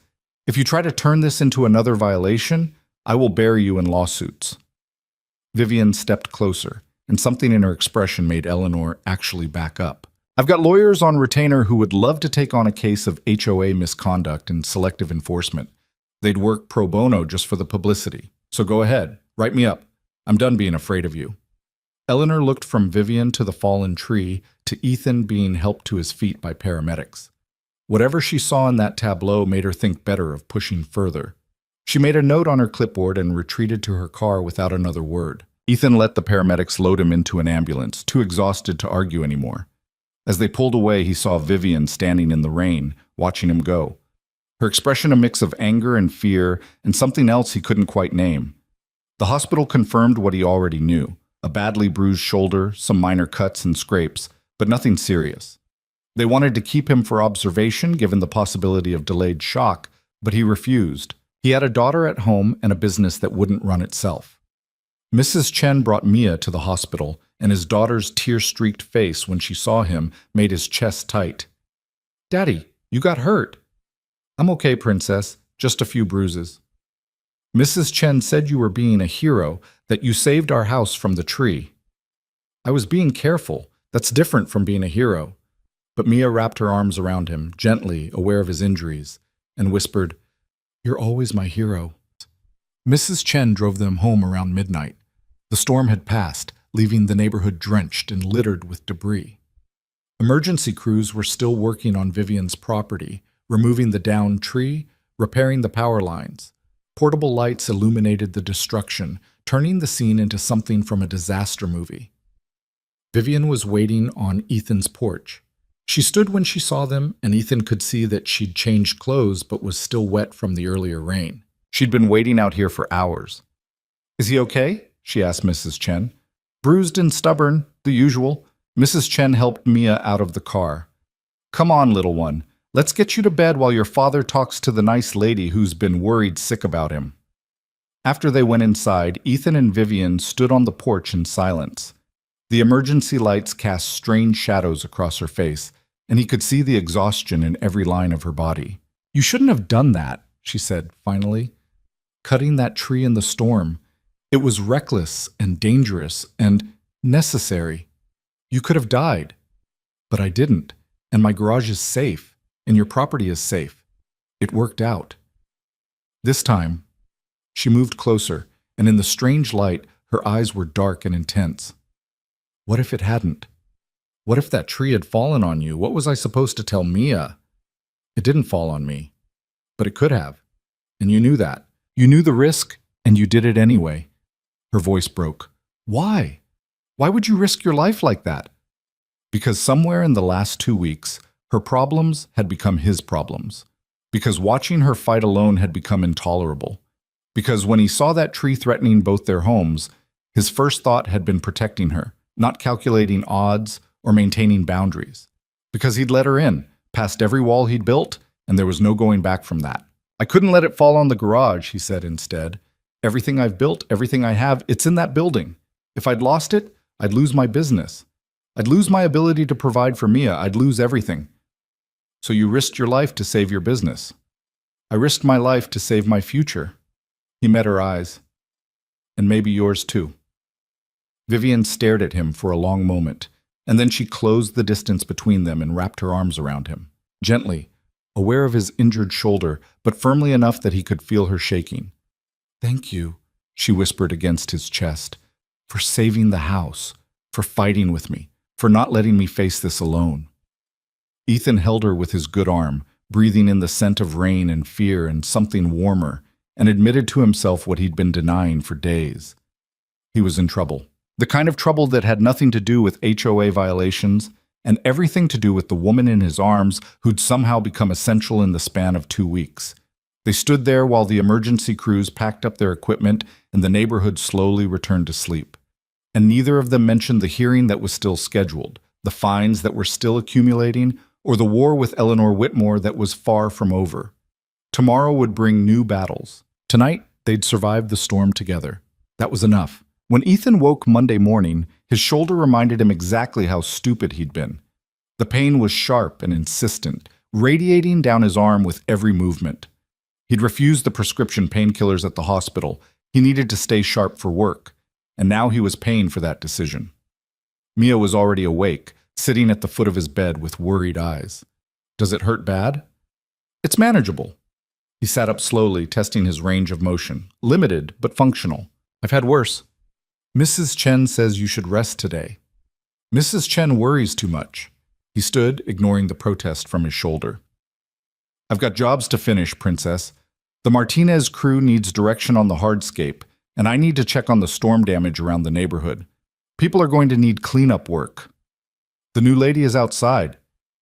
if you try to turn this into another violation, I will bury you in lawsuits." Vivian stepped closer, and something in her expression made Eleanor actually back up. "I've got lawyers on retainer who would love to take on a case of HOA misconduct and selective enforcement. They'd work pro bono just for the publicity. So go ahead, write me up. I'm done being afraid of you." Eleanor looked from Vivian to the fallen tree to Ethan being helped to his feet by paramedics. Whatever she saw in that tableau made her think better of pushing further. She made a note on her clipboard and retreated to her car without another word. Ethan let the paramedics load him into an ambulance, too exhausted to argue anymore. As they pulled away, he saw Vivian standing in the rain, watching him go. Her expression a mix of anger and fear and something else he couldn't quite name. The hospital confirmed what he already knew: a badly bruised shoulder, some minor cuts and scrapes, but nothing serious. They wanted to keep him for observation given the possibility of delayed shock, but he refused. He had a daughter at home and a business that wouldn't run itself. Mrs. Chen brought Mia to the hospital, and his daughter's tear-streaked face when she saw him made his chest tight. "Daddy, you got hurt." "I'm okay, Princess. Just a few bruises." "Mrs. Chen said you were being a hero, that you saved our house from the tree." "I was being careful. That's different from being a hero." But Mia wrapped her arms around him, gently, aware of his injuries, and whispered, "You're always my hero." Mrs. Chen drove them home around midnight. The storm had passed, leaving the neighborhood drenched and littered with debris. Emergency crews were still working on Vivian's property, removing the downed tree, repairing the power lines. Portable lights illuminated the destruction, turning the scene into something from a disaster movie. Vivian was waiting on Ethan's porch. She stood when she saw them, and Ethan could see that she'd changed clothes but was still wet from the earlier rain. She'd been waiting out here for hours. "Is he okay?" she asked Mrs. Chen. "Bruised and stubborn, the usual. Mrs. Chen helped Mia out of the car. Come on, little one. Let's get you to bed while your father talks to the nice lady who's been worried sick about him. After they went inside, Ethan and Vivian stood on the porch in silence. The emergency lights cast strange shadows across her face, and he could see the exhaustion in every line of her body. You shouldn't have done that, she said finally. Cutting that tree in the storm. It was reckless and dangerous and necessary. You could have died. But I didn't, and my garage is safe, and your property is safe. It worked out. This time, she moved closer, and in the strange light, her eyes were dark and intense. What if it hadn't? What if that tree had fallen on you? What was I supposed to tell Mia? It didn't fall on me, but it could have. And you knew that. You knew the risk, and you did it anyway. Her voice broke. Why? Why would you risk your life like that? Because somewhere in the last 2 weeks, her problems had become his problems. Because watching her fight alone had become intolerable. Because when he saw that tree threatening both their homes, his first thought had been protecting her, not calculating odds or maintaining boundaries. Because he'd let her in, past every wall he'd built, and there was no going back from that. I couldn't let it fall on the garage, he said instead. Everything I've built, everything I have, it's in that building. If I'd lost it, I'd lose my business. I'd lose my ability to provide for Mia. I'd lose everything. So you risked your life to save your business. I risked my life to save my future. He met her eyes. And maybe yours too. Vivian stared at him for a long moment, and then she closed the distance between them and wrapped her arms around him, gently, aware of his injured shoulder, but firmly enough that he could feel her shaking. Thank you, she whispered against his chest, for saving the house, for fighting with me, for not letting me face this alone. Ethan held her with his good arm, breathing in the scent of rain and fear and something warmer, and admitted to himself what he'd been denying for days. He was in trouble. The kind of trouble that had nothing to do with HOA violations and everything to do with the woman in his arms who'd somehow become essential in the span of 2 weeks. They stood there while the emergency crews packed up their equipment and the neighborhood slowly returned to sleep. And neither of them mentioned the hearing that was still scheduled, the fines that were still accumulating, or the war with Eleanor Whitmore that was far from over. Tomorrow would bring new battles. Tonight, they'd survive the storm together. That was enough. When Ethan woke Monday morning, his shoulder reminded him exactly how stupid he'd been. The pain was sharp and insistent, radiating down his arm with every movement. He'd refused the prescription painkillers at the hospital. He needed to stay sharp for work, and now he was paying for that decision. Mia was already awake, sitting at the foot of his bed with worried eyes. Does it hurt bad? It's manageable. He sat up slowly, testing his range of motion. Limited, but functional. I've had worse. Mrs. Chen says you should rest today. Mrs. Chen worries too much. He stood, ignoring the protest from his shoulder. I've got jobs to finish, Princess. The Martinez crew needs direction on the hardscape, and I need to check on the storm damage around the neighborhood. People are going to need cleanup work. The new lady is outside.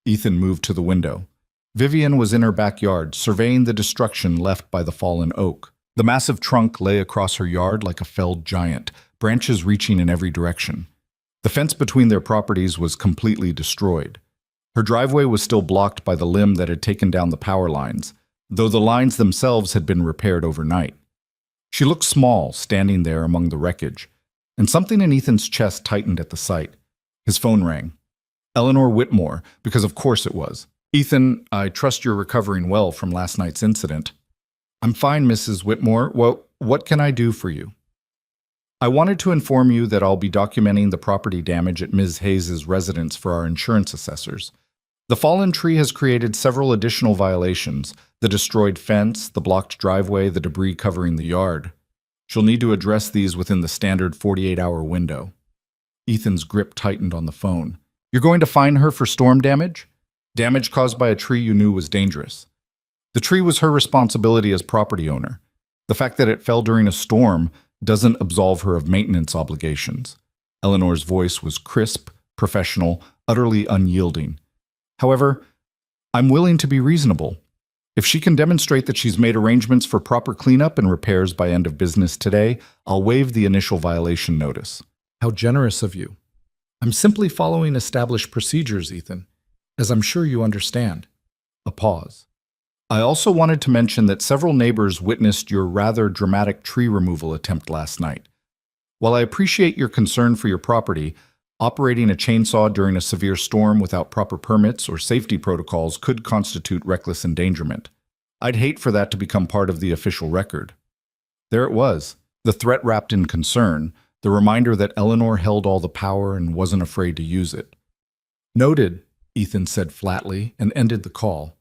Ethan moved to the window. Vivian was in her backyard, surveying the destruction left by the fallen oak. The massive trunk lay across her yard like a felled giant, branches reaching in every direction. The fence between their properties was completely destroyed. Her driveway was still blocked by the limb that had taken down the power lines, though the lines themselves had been repaired overnight. She looked small, standing there among the wreckage, and something in Ethan's chest tightened at the sight. His phone rang. Eleanor Whitmore, because of course it was. Ethan, I trust you're recovering well from last night's incident. I'm fine, Mrs. Whitmore. Well, what can I do for you? I wanted to inform you that I'll be documenting the property damage at Ms. Hayes' residence for our insurance assessors. The fallen tree has created several additional violations: the destroyed fence, the blocked driveway, the debris covering the yard. She'll need to address these within the standard 48-hour window. Ethan's grip tightened on the phone. You're going to fine her for storm damage? Damage caused by a tree you knew was dangerous. The tree was her responsibility as property owner. The fact that it fell during a storm doesn't absolve her of maintenance obligations. Eleanor's voice was crisp, professional, utterly unyielding. However, I'm willing to be reasonable. If she can demonstrate that she's made arrangements for proper cleanup and repairs by end of business today, I'll waive the initial violation notice. How generous of you. I'm simply following established procedures, Ethan, as I'm sure you understand. A pause. I also wanted to mention that several neighbors witnessed your rather dramatic tree removal attempt last night. While I appreciate your concern for your property, operating a chainsaw during a severe storm without proper permits or safety protocols could constitute reckless endangerment. I'd hate for that to become part of the official record. There it was, the threat wrapped in concern, the reminder that Eleanor held all the power and wasn't afraid to use it. Noted, Ethan said flatly and ended the call.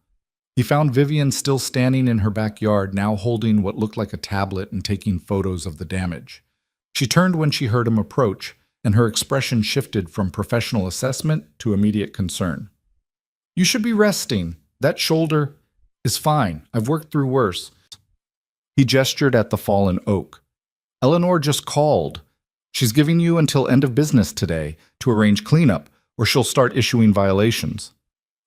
He found Vivian still standing in her backyard, now holding what looked like a tablet and taking photos of the damage. She turned when she heard him approach, and her expression shifted from professional assessment to immediate concern. "You should be resting. That shoulder is fine. I've worked through worse." He gestured at the fallen oak. "Eleanor just called. She's giving you until end of business today to arrange cleanup, or she'll start issuing violations."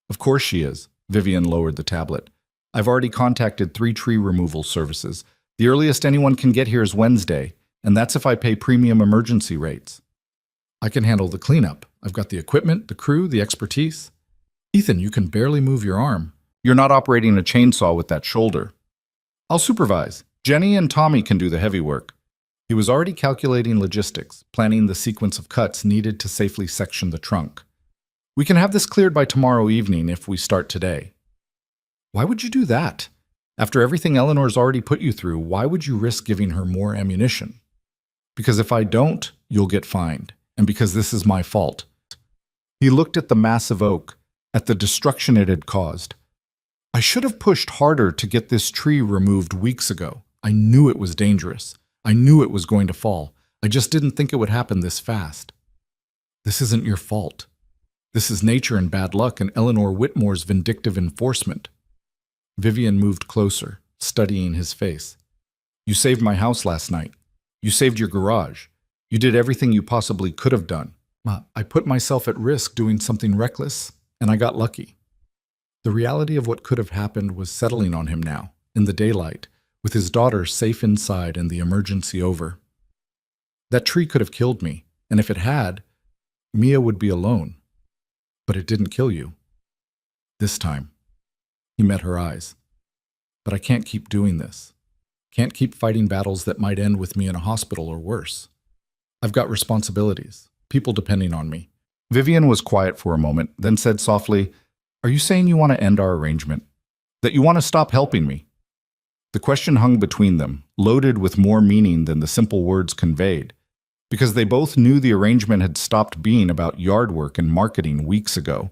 "Of course she is." Vivian lowered the tablet. "I've already contacted 3 tree removal services. The earliest anyone can get here is Wednesday, and that's if I pay premium emergency rates. I can handle the cleanup. I've got the equipment, the crew, the expertise." "Ethan, you can barely move your arm. You're not operating a chainsaw with that shoulder." "I'll supervise. Jenny and Tommy can do the heavy work." He was already calculating logistics, planning the sequence of cuts needed to safely section the trunk. "We can have this cleared by tomorrow evening if we start today." "Why would you do that? After everything Eleanor's already put you through, why would you risk giving her more ammunition?" "Because if I don't, you'll get fined, and because this is my fault." He looked at the massive oak, at the destruction it had caused. "I should have pushed harder to get this tree removed weeks ago. I knew it was dangerous. I knew it was going to fall. I just didn't think it would happen this fast." "This isn't your fault. This is nature and bad luck and Eleanor Whitmore's vindictive enforcement." Vivian moved closer, studying his face. "You saved my house last night. You saved your garage. You did everything you possibly could have done. I put myself at risk doing something reckless, and I got lucky." The reality of what could have happened was settling on him now, in the daylight, with his daughter safe inside and the emergency over. "That tree could have killed me, and if it had, Mia would be alone. But it didn't kill you. This time." He met her eyes. "But I can't keep doing this. Can't keep fighting battles that might end with me in a hospital or worse. I've got responsibilities, people depending on me." Vivian was quiet for a moment, then said softly, "Are you saying you want to end our arrangement? That you want to stop helping me?" The question hung between them, loaded with more meaning than the simple words conveyed, because they both knew the arrangement had stopped being about yard work and marketing weeks ago.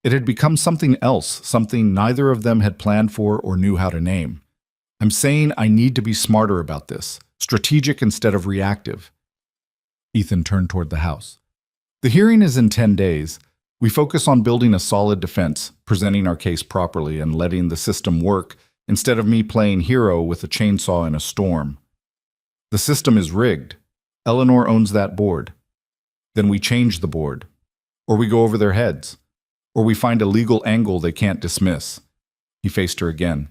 It had become something else, something neither of them had planned for or knew how to name. "I'm saying I need to be smarter about this, strategic instead of reactive." Ethan turned toward the house. "The hearing is in 10 days. We focus on building a solid defense, presenting our case properly, and letting the system work instead of me playing hero with a chainsaw in a storm. The system is rigged. Eleanor owns that board. Then we change the board. Or we go over their heads. Or we find a legal angle they can't dismiss." He faced her again.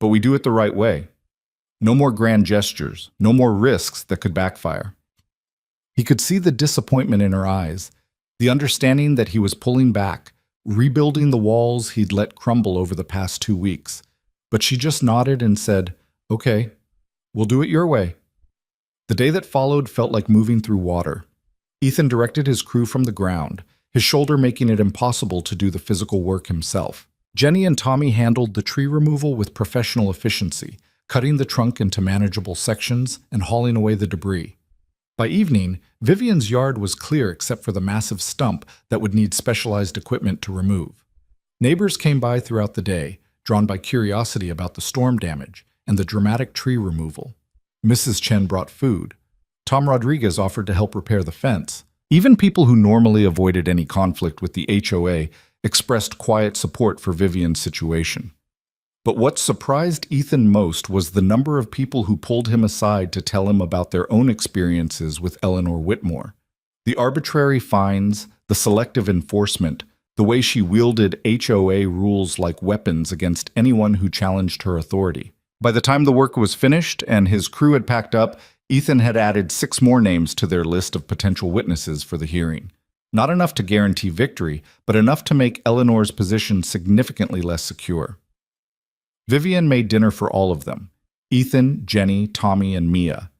"But we do it the right way. No more grand gestures, no more risks that could backfire." He could see the disappointment in her eyes, the understanding that he was pulling back, rebuilding the walls he'd let crumble over the past 2 weeks. But she just nodded and said, "Okay, we'll do it your way." The day that followed felt like moving through water. Ethan directed his crew from the ground, his shoulder making it impossible to do the physical work himself. Jenny and Tommy handled the tree removal with professional efficiency, cutting the trunk into manageable sections and hauling away the debris. By evening, Vivian's yard was clear except for the massive stump that would need specialized equipment to remove. Neighbors came by throughout the day, drawn by curiosity about the storm damage and the dramatic tree removal. Mrs. Chen brought food. Tom Rodriguez offered to help repair the fence. Even people who normally avoided any conflict with the HOA expressed quiet support for Vivian's situation. But what surprised Ethan most was the number of people who pulled him aside to tell him about their own experiences with Eleanor Whitmore. The arbitrary fines, the selective enforcement, the way she wielded HOA rules like weapons against anyone who challenged her authority. By the time the work was finished and his crew had packed up, Ethan had added 6 more names to their list of potential witnesses for the hearing. Not enough to guarantee victory, but enough to make Eleanor's position significantly less secure. Vivian made dinner for all of them: Ethan, Jenny, Tommy, and Mia.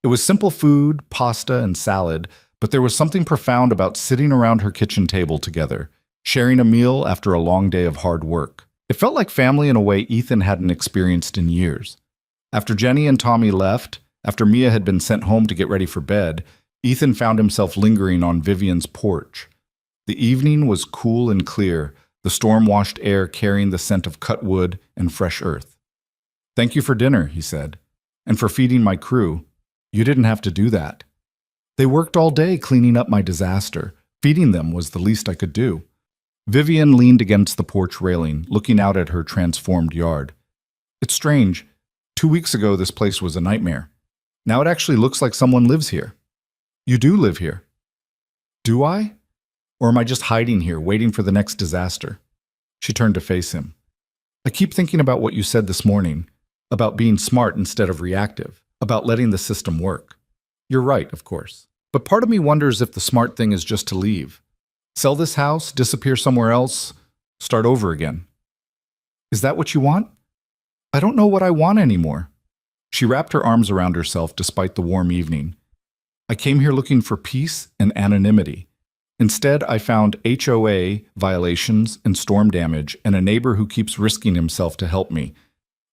It was simple food, pasta, and salad, but there was something profound about sitting around her kitchen table together, sharing a meal after a long day of hard work. It felt like family in a way Ethan hadn't experienced in years. After Jenny and Tommy left, after Mia had been sent home to get ready for bed, Ethan found himself lingering on Vivian's porch. The evening was cool and clear, the storm-washed air carrying the scent of cut wood and fresh earth. "Thank you for dinner," he said, "and for feeding my crew. You didn't have to do that. They worked all day cleaning up my disaster. Feeding them was the least I could do." Vivian leaned against the porch railing, looking out at her transformed yard. "It's strange. 2 weeks ago, this place was a nightmare. Now it actually looks like someone lives here." "You do live here." "Do I? Or am I just hiding here, waiting for the next disaster?" She turned to face him. "I keep thinking about what you said this morning, about being smart instead of reactive, about letting the system work. You're right, of course. But part of me wonders if the smart thing is just to leave. Sell this house, disappear somewhere else, start over again. Is that what you want? I don't know what I want anymore." She wrapped her arms around herself despite the warm evening. "I came here looking for peace and anonymity. Instead, I found HOA violations and storm damage and a neighbor who keeps risking himself to help me.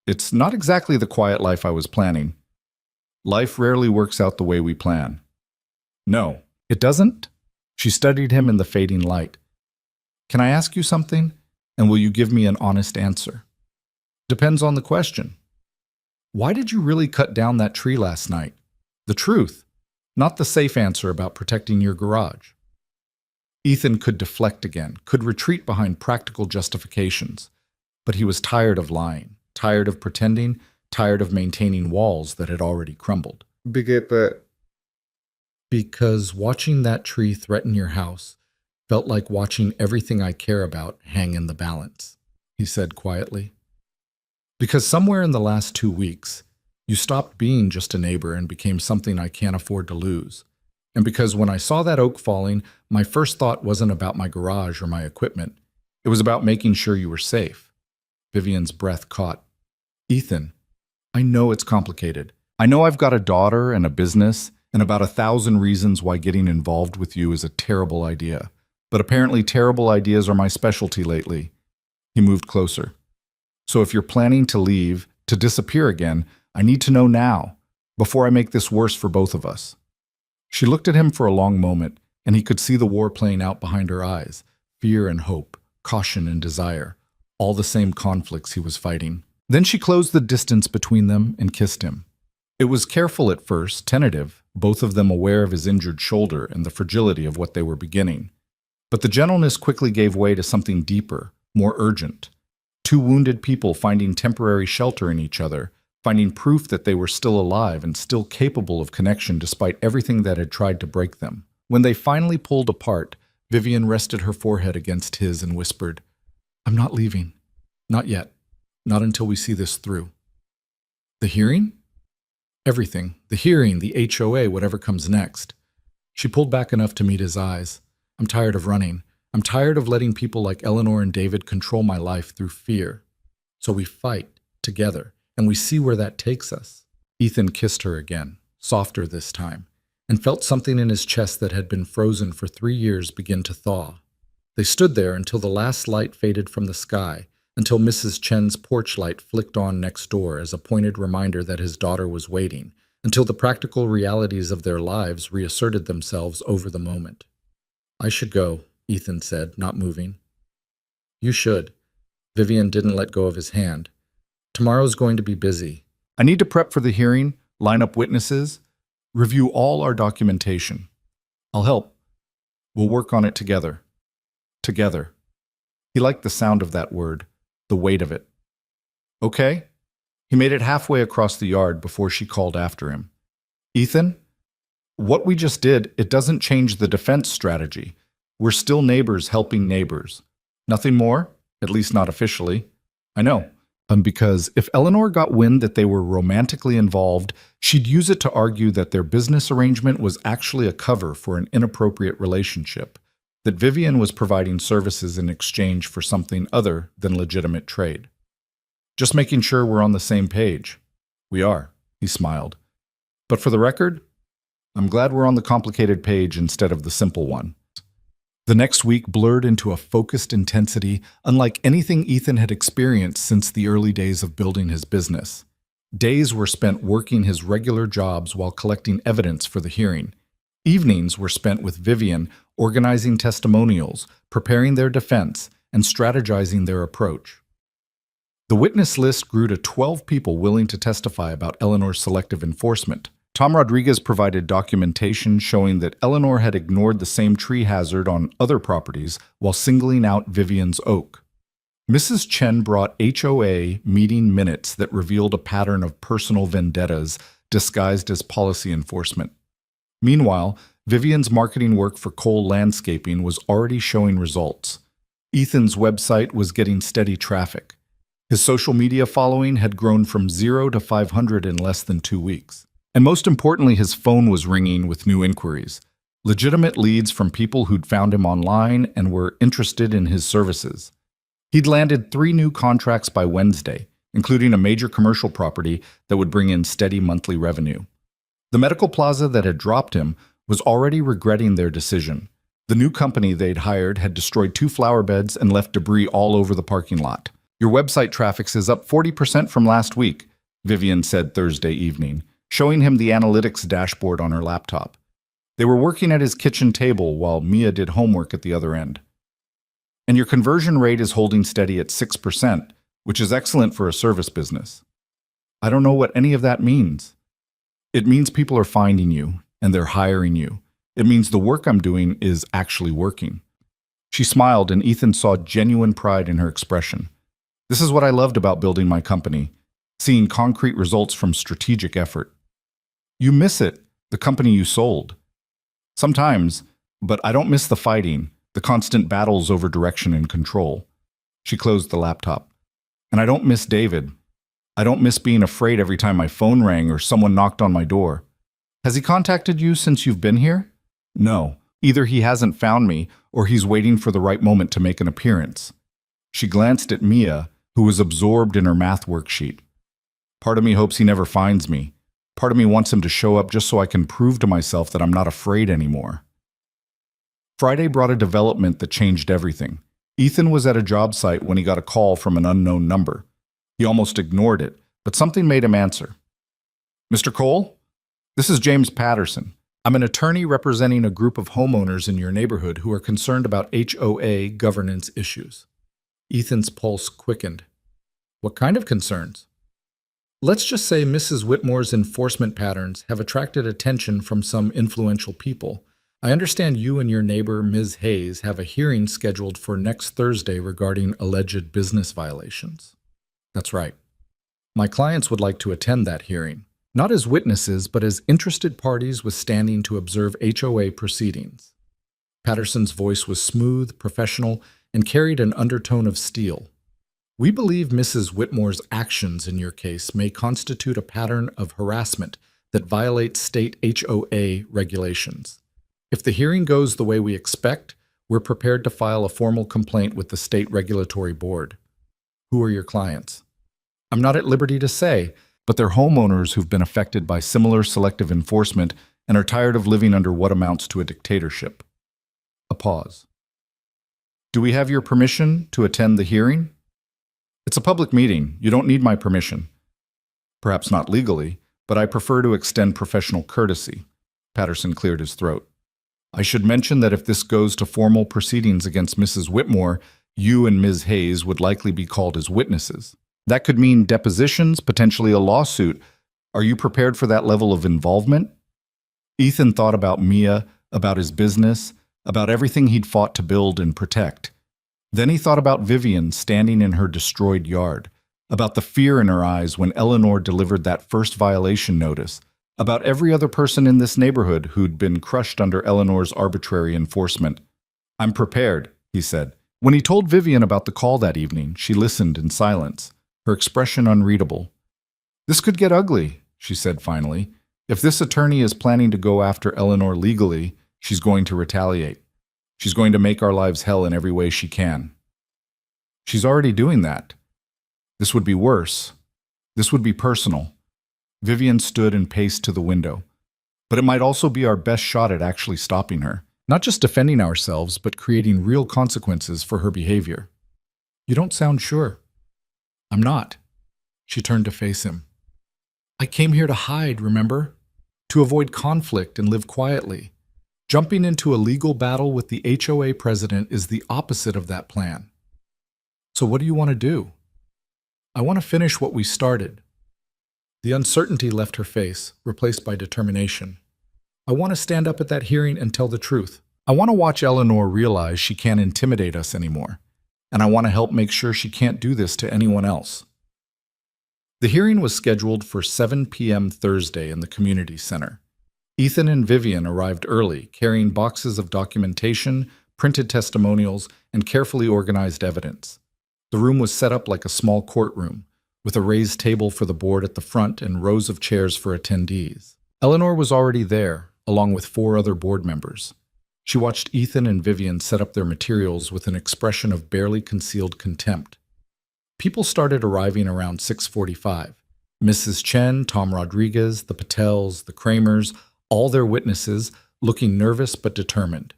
It's not exactly the quiet life I was planning. Life rarely works out the way we plan." "No, it doesn't?" She studied him in the fading light. "Can I ask you something, and will you give me an honest answer?" "Depends on the question." "Why did you really cut down that tree last night? The truth, not the safe answer about protecting your garage." Ethan could deflect again, could retreat behind practical justifications, but he was tired of lying, tired of pretending, tired of maintaining walls that had already crumbled. "Because watching that tree threaten your house felt like watching everything I care about hang in the balance," he said quietly. "Because somewhere in the last 2 weeks, you stopped being just a neighbor and became something I can't afford to lose. And because when I saw that oak falling, my first thought wasn't about my garage or my equipment. It was about making sure you were safe." Vivian's breath caught. "Ethan, I know it's complicated. I know I've got a daughter and a business and about 1,000 reasons why getting involved with you is a terrible idea. But apparently terrible ideas are my specialty lately." He moved closer. "So if you're planning to leave, to disappear again, I need to know now, before I make this worse for both of us." She looked at him for a long moment, and he could see the war playing out behind her eyes, fear and hope, caution and desire, all the same conflicts he was fighting. Then she closed the distance between them and kissed him. It was careful at first, tentative, both of them aware of his injured shoulder and the fragility of what they were beginning. But the gentleness quickly gave way to something deeper, more urgent. Two wounded people finding temporary shelter in each other, finding proof that they were still alive and still capable of connection despite everything that had tried to break them. When they finally pulled apart, Vivian rested her forehead against his and whispered, "I'm not leaving. Not yet. Not until we see this through." "The hearing?" "Everything. The hearing, the HOA, whatever comes next." She pulled back enough to meet his eyes. "I'm tired of running. I'm tired of letting people like Eleanor and David control my life through fear. So we fight together, and we see where that takes us." Ethan kissed her again, softer this time, and felt something in his chest that had been frozen for 3 years begin to thaw. They stood there until the last light faded from the sky, until Mrs. Chen's porch light flicked on next door as a pointed reminder that his daughter was waiting, until the practical realities of their lives reasserted themselves over the moment. "I should go," Ethan said, not moving. "You should." Vivian didn't let go of his hand. "Tomorrow's going to be busy. I need to prep for the hearing, line up witnesses, review all our documentation. I'll help. We'll work on it together." Together. He liked the sound of that word, the weight of it. "Okay?" He made it halfway across the yard before she called after him. "Ethan, what we just did, it doesn't change the defense strategy. We're still neighbors helping neighbors. Nothing more, at least not officially. I know. Because if Eleanor got wind that they were romantically involved, she'd use it to argue that their business arrangement was actually a cover for an inappropriate relationship. that Vivian was providing services in exchange for something other than legitimate trade. Just making sure we're on the same page. We are, he smiled. But for the record, I'm glad we're on the complicated page instead of the simple one. The next week blurred into a focused intensity unlike anything Ethan had experienced since the early days of building his business. Days were spent working his regular jobs while collecting evidence for the hearing. Evenings were spent with Vivian organizing testimonials, preparing their defense, and strategizing their approach. The witness list grew to 12 people willing to testify about Eleanor's selective enforcement. Tom Rodriguez provided documentation showing that Eleanor had ignored the same tree hazard on other properties while singling out Vivian's oak. Mrs. Chen brought HOA meeting minutes that revealed a pattern of personal vendettas disguised as policy enforcement. Meanwhile, Vivian's marketing work for Cole Landscaping was already showing results. Ethan's website was getting steady traffic. His social media following had grown from 0 to 500 in less than 2 weeks. And most importantly, his phone was ringing with new inquiries, legitimate leads from people who'd found him online and were interested in his services. He'd landed 3 new contracts by Wednesday, including a major commercial property that would bring in steady monthly revenue. The medical plaza that had dropped him was already regretting their decision. The new company they'd hired had destroyed 2 flower beds and left debris all over the parking lot. Your website traffic is up 40% from last week, Vivian said Thursday evening, showing him the analytics dashboard on her laptop. They were working at his kitchen table while Mia did homework at the other end. And your conversion rate is holding steady at 6%, which is excellent for a service business. I don't know what any of that means. It means people are finding you, and they're hiring you. It means the work I'm doing is actually working. She smiled, and Ethan saw genuine pride in her expression. This is what I loved about building my company, seeing concrete results from strategic effort. You miss it, the company you sold. Sometimes, but I don't miss the fighting, the constant battles over direction and control. She closed the laptop. And I don't miss David. I don't miss being afraid every time my phone rang or someone knocked on my door. Has he contacted you since you've been here? No. Either he hasn't found me or he's waiting for the right moment to make an appearance. She glanced at Mia, who was absorbed in her math worksheet. Part of me hopes he never finds me. Part of me wants him to show up just so I can prove to myself that I'm not afraid anymore. Friday brought a development that changed everything. Ethan was at a job site when he got a call from an unknown number. He almost ignored it, but something made him answer. Mr. Cole? This is James Patterson. I'm an attorney representing a group of homeowners in your neighborhood who are concerned about HOA governance issues. Ethan's pulse quickened. What kind of concerns? Let's just say Mrs. Whitmore's enforcement patterns have attracted attention from some influential people. I understand you and your neighbor, Ms. Hayes, have a hearing scheduled for next Thursday regarding alleged business violations. That's right. My clients would like to attend that hearing, not as witnesses, but as interested parties with standing to observe HOA proceedings. Patterson's voice was smooth, professional, and carried an undertone of steel. We believe Mrs. Whitmore's actions in your case may constitute a pattern of harassment that violates state HOA regulations. If the hearing goes the way we expect, we're prepared to file a formal complaint with the state regulatory board. Who are your clients? I'm not at liberty to say, but they're homeowners who've been affected by similar selective enforcement and are tired of living under what amounts to a dictatorship. A pause. Do we have your permission to attend the hearing? It's a public meeting. You don't need my permission. Perhaps not legally, but I prefer to extend professional courtesy. Patterson cleared his throat. I should mention that if this goes to formal proceedings against Mrs. Whitmore, you and Ms. Hayes would likely be called as witnesses. That could mean depositions, potentially a lawsuit. Are you prepared for that level of involvement? Ethan thought about Mia, about his business, about everything he'd fought to build and protect. Then he thought about Vivian standing in her destroyed yard, about the fear in her eyes when Eleanor delivered that first violation notice, about every other person in this neighborhood who'd been crushed under Eleanor's arbitrary enforcement. I'm prepared, he said. When he told Vivian about the call that evening, she listened in silence, her expression unreadable. This could get ugly, she said finally. If this attorney is planning to go after Eleanor legally, she's going to retaliate. She's going to make our lives hell in every way she can. She's already doing that. This would be worse. This would be personal. Vivian stood and paced to the window. But it might also be our best shot at actually stopping her. Not just defending ourselves, but creating real consequences for her behavior. You don't sound sure. I'm not. She turned to face him. I came here to hide, remember? To avoid conflict and live quietly. Jumping into a legal battle with the HOA president is the opposite of that plan. So what do you want to do? I want to finish what we started. The uncertainty left her face, replaced by determination. I want to stand up at that hearing and tell the truth. I want to watch Eleanor realize she can't intimidate us anymore. And I want to help make sure she can't do this to anyone else. The hearing was scheduled for 7 p.m. Thursday in the community center. Ethan and Vivian arrived early, carrying boxes of documentation, printed testimonials, and carefully organized evidence. The room was set up like a small courtroom, with a raised table for the board at the front and rows of chairs for attendees. Eleanor was already there, along with 4 other board members. She watched Ethan and Vivian set up their materials with an expression of barely concealed contempt. People started arriving around 6:45. Mrs. Chen, Tom Rodriguez, the Patels, the Kramers, all their witnesses, looking nervous but determined.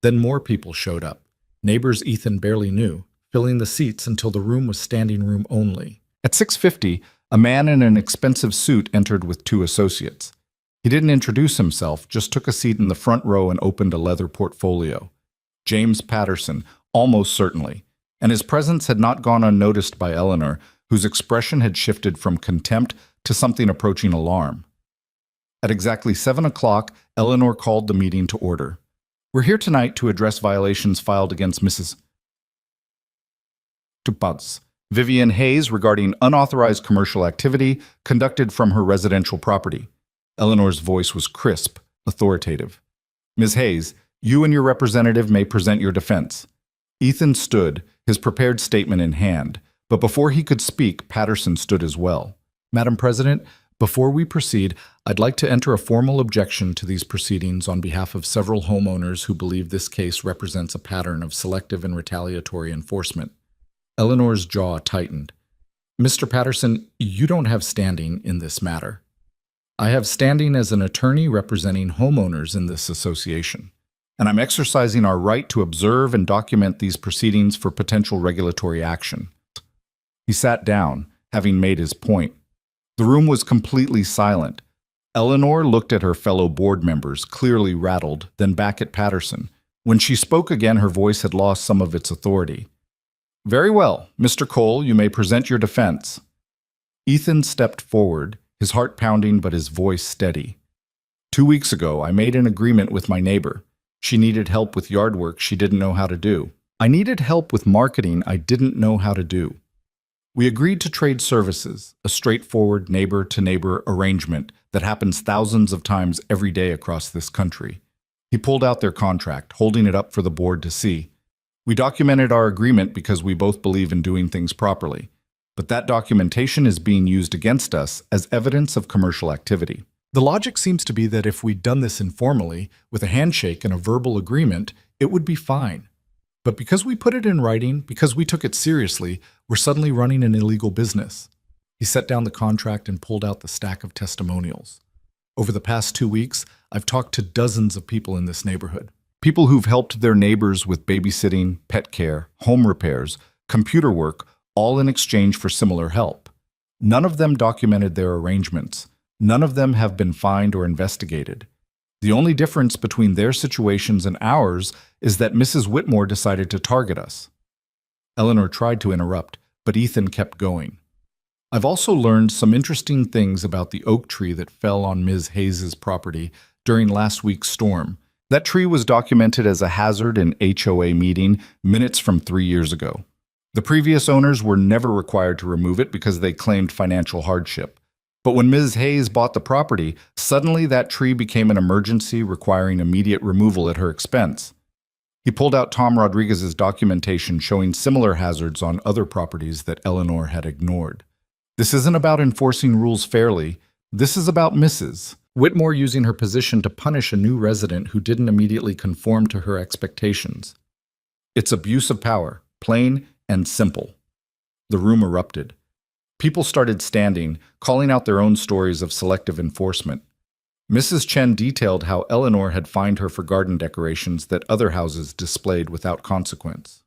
Then more people showed up, neighbors Ethan barely knew, filling the seats until the room was standing room only. At 6:50, a man in an expensive suit entered with 2 associates. He didn't introduce himself, just took a seat in the front row and opened a leather portfolio. James Patterson, almost certainly. And his presence had not gone unnoticed by Eleanor, whose expression had shifted from contempt to something approaching alarm. At exactly 7 o'clock, Eleanor called the meeting to order. We're here tonight to address violations filed against Mrs. Vivian Hayes regarding unauthorized commercial activity conducted from her residential property. Eleanor's voice was crisp, authoritative. Ms. Hayes, you and your representative may present your defense. Ethan stood, his prepared statement in hand, but before he could speak, Patterson stood as well. Madam President, before we proceed, I'd like to enter a formal objection to these proceedings on behalf of several homeowners who believe this case represents a pattern of selective and retaliatory enforcement. Eleanor's jaw tightened. Mr. Patterson, you don't have standing in this matter. I have standing as an attorney representing homeowners in this association, and I'm exercising our right to observe and document these proceedings for potential regulatory action. He sat down, having made his point. The room was completely silent. Eleanor looked at her fellow board members, clearly rattled, then back at Patterson. When she spoke again, her voice had lost some of its authority. Very well, Mr. Cole, you may present your defense. Ethan stepped forward, his heart pounding but his voice steady. 2 weeks ago, I made an agreement with my neighbor. She needed help with yard work she didn't know how to do. I needed help with marketing I didn't know how to do. We agreed to trade services, a straightforward neighbor-to-neighbor arrangement that happens thousands of times every day across this country. He pulled out their contract, holding it up for the board to see. We documented our agreement because we both believe in doing things properly. But that documentation is being used against us as evidence of commercial activity. The logic seems to be that if we'd done this informally, with a handshake and a verbal agreement, it would be fine. But because we put it in writing, because we took it seriously, we're suddenly running an illegal business. He set down the contract and pulled out the stack of testimonials. Over the past 2 weeks, I've talked to dozens of people in this neighborhood. People who've helped their neighbors with babysitting, pet care, home repairs, computer work, all in exchange for similar help. None of them documented their arrangements. None of them have been fined or investigated. The only difference between their situations and ours is that Mrs. Whitmore decided to target us. Eleanor tried to interrupt, but Ethan kept going. I've also learned some interesting things about the oak tree that fell on Ms. Hayes' property during last week's storm. That tree was documented as a hazard in HOA meeting minutes from 3 years ago. The previous owners were never required to remove it because they claimed financial hardship. But when Ms. Hayes bought the property, suddenly that tree became an emergency requiring immediate removal at her expense. He pulled out Tom Rodriguez's documentation showing similar hazards on other properties that Eleanor had ignored. This isn't about enforcing rules fairly. This is about Mrs. Whitmore using her position to punish a new resident who didn't immediately conform to her expectations. It's abuse of power, plain and simple. The room erupted. People started standing, calling out their own stories of selective enforcement. Mrs. Chen detailed how Eleanor had fined her for garden decorations that other houses displayed without consequence.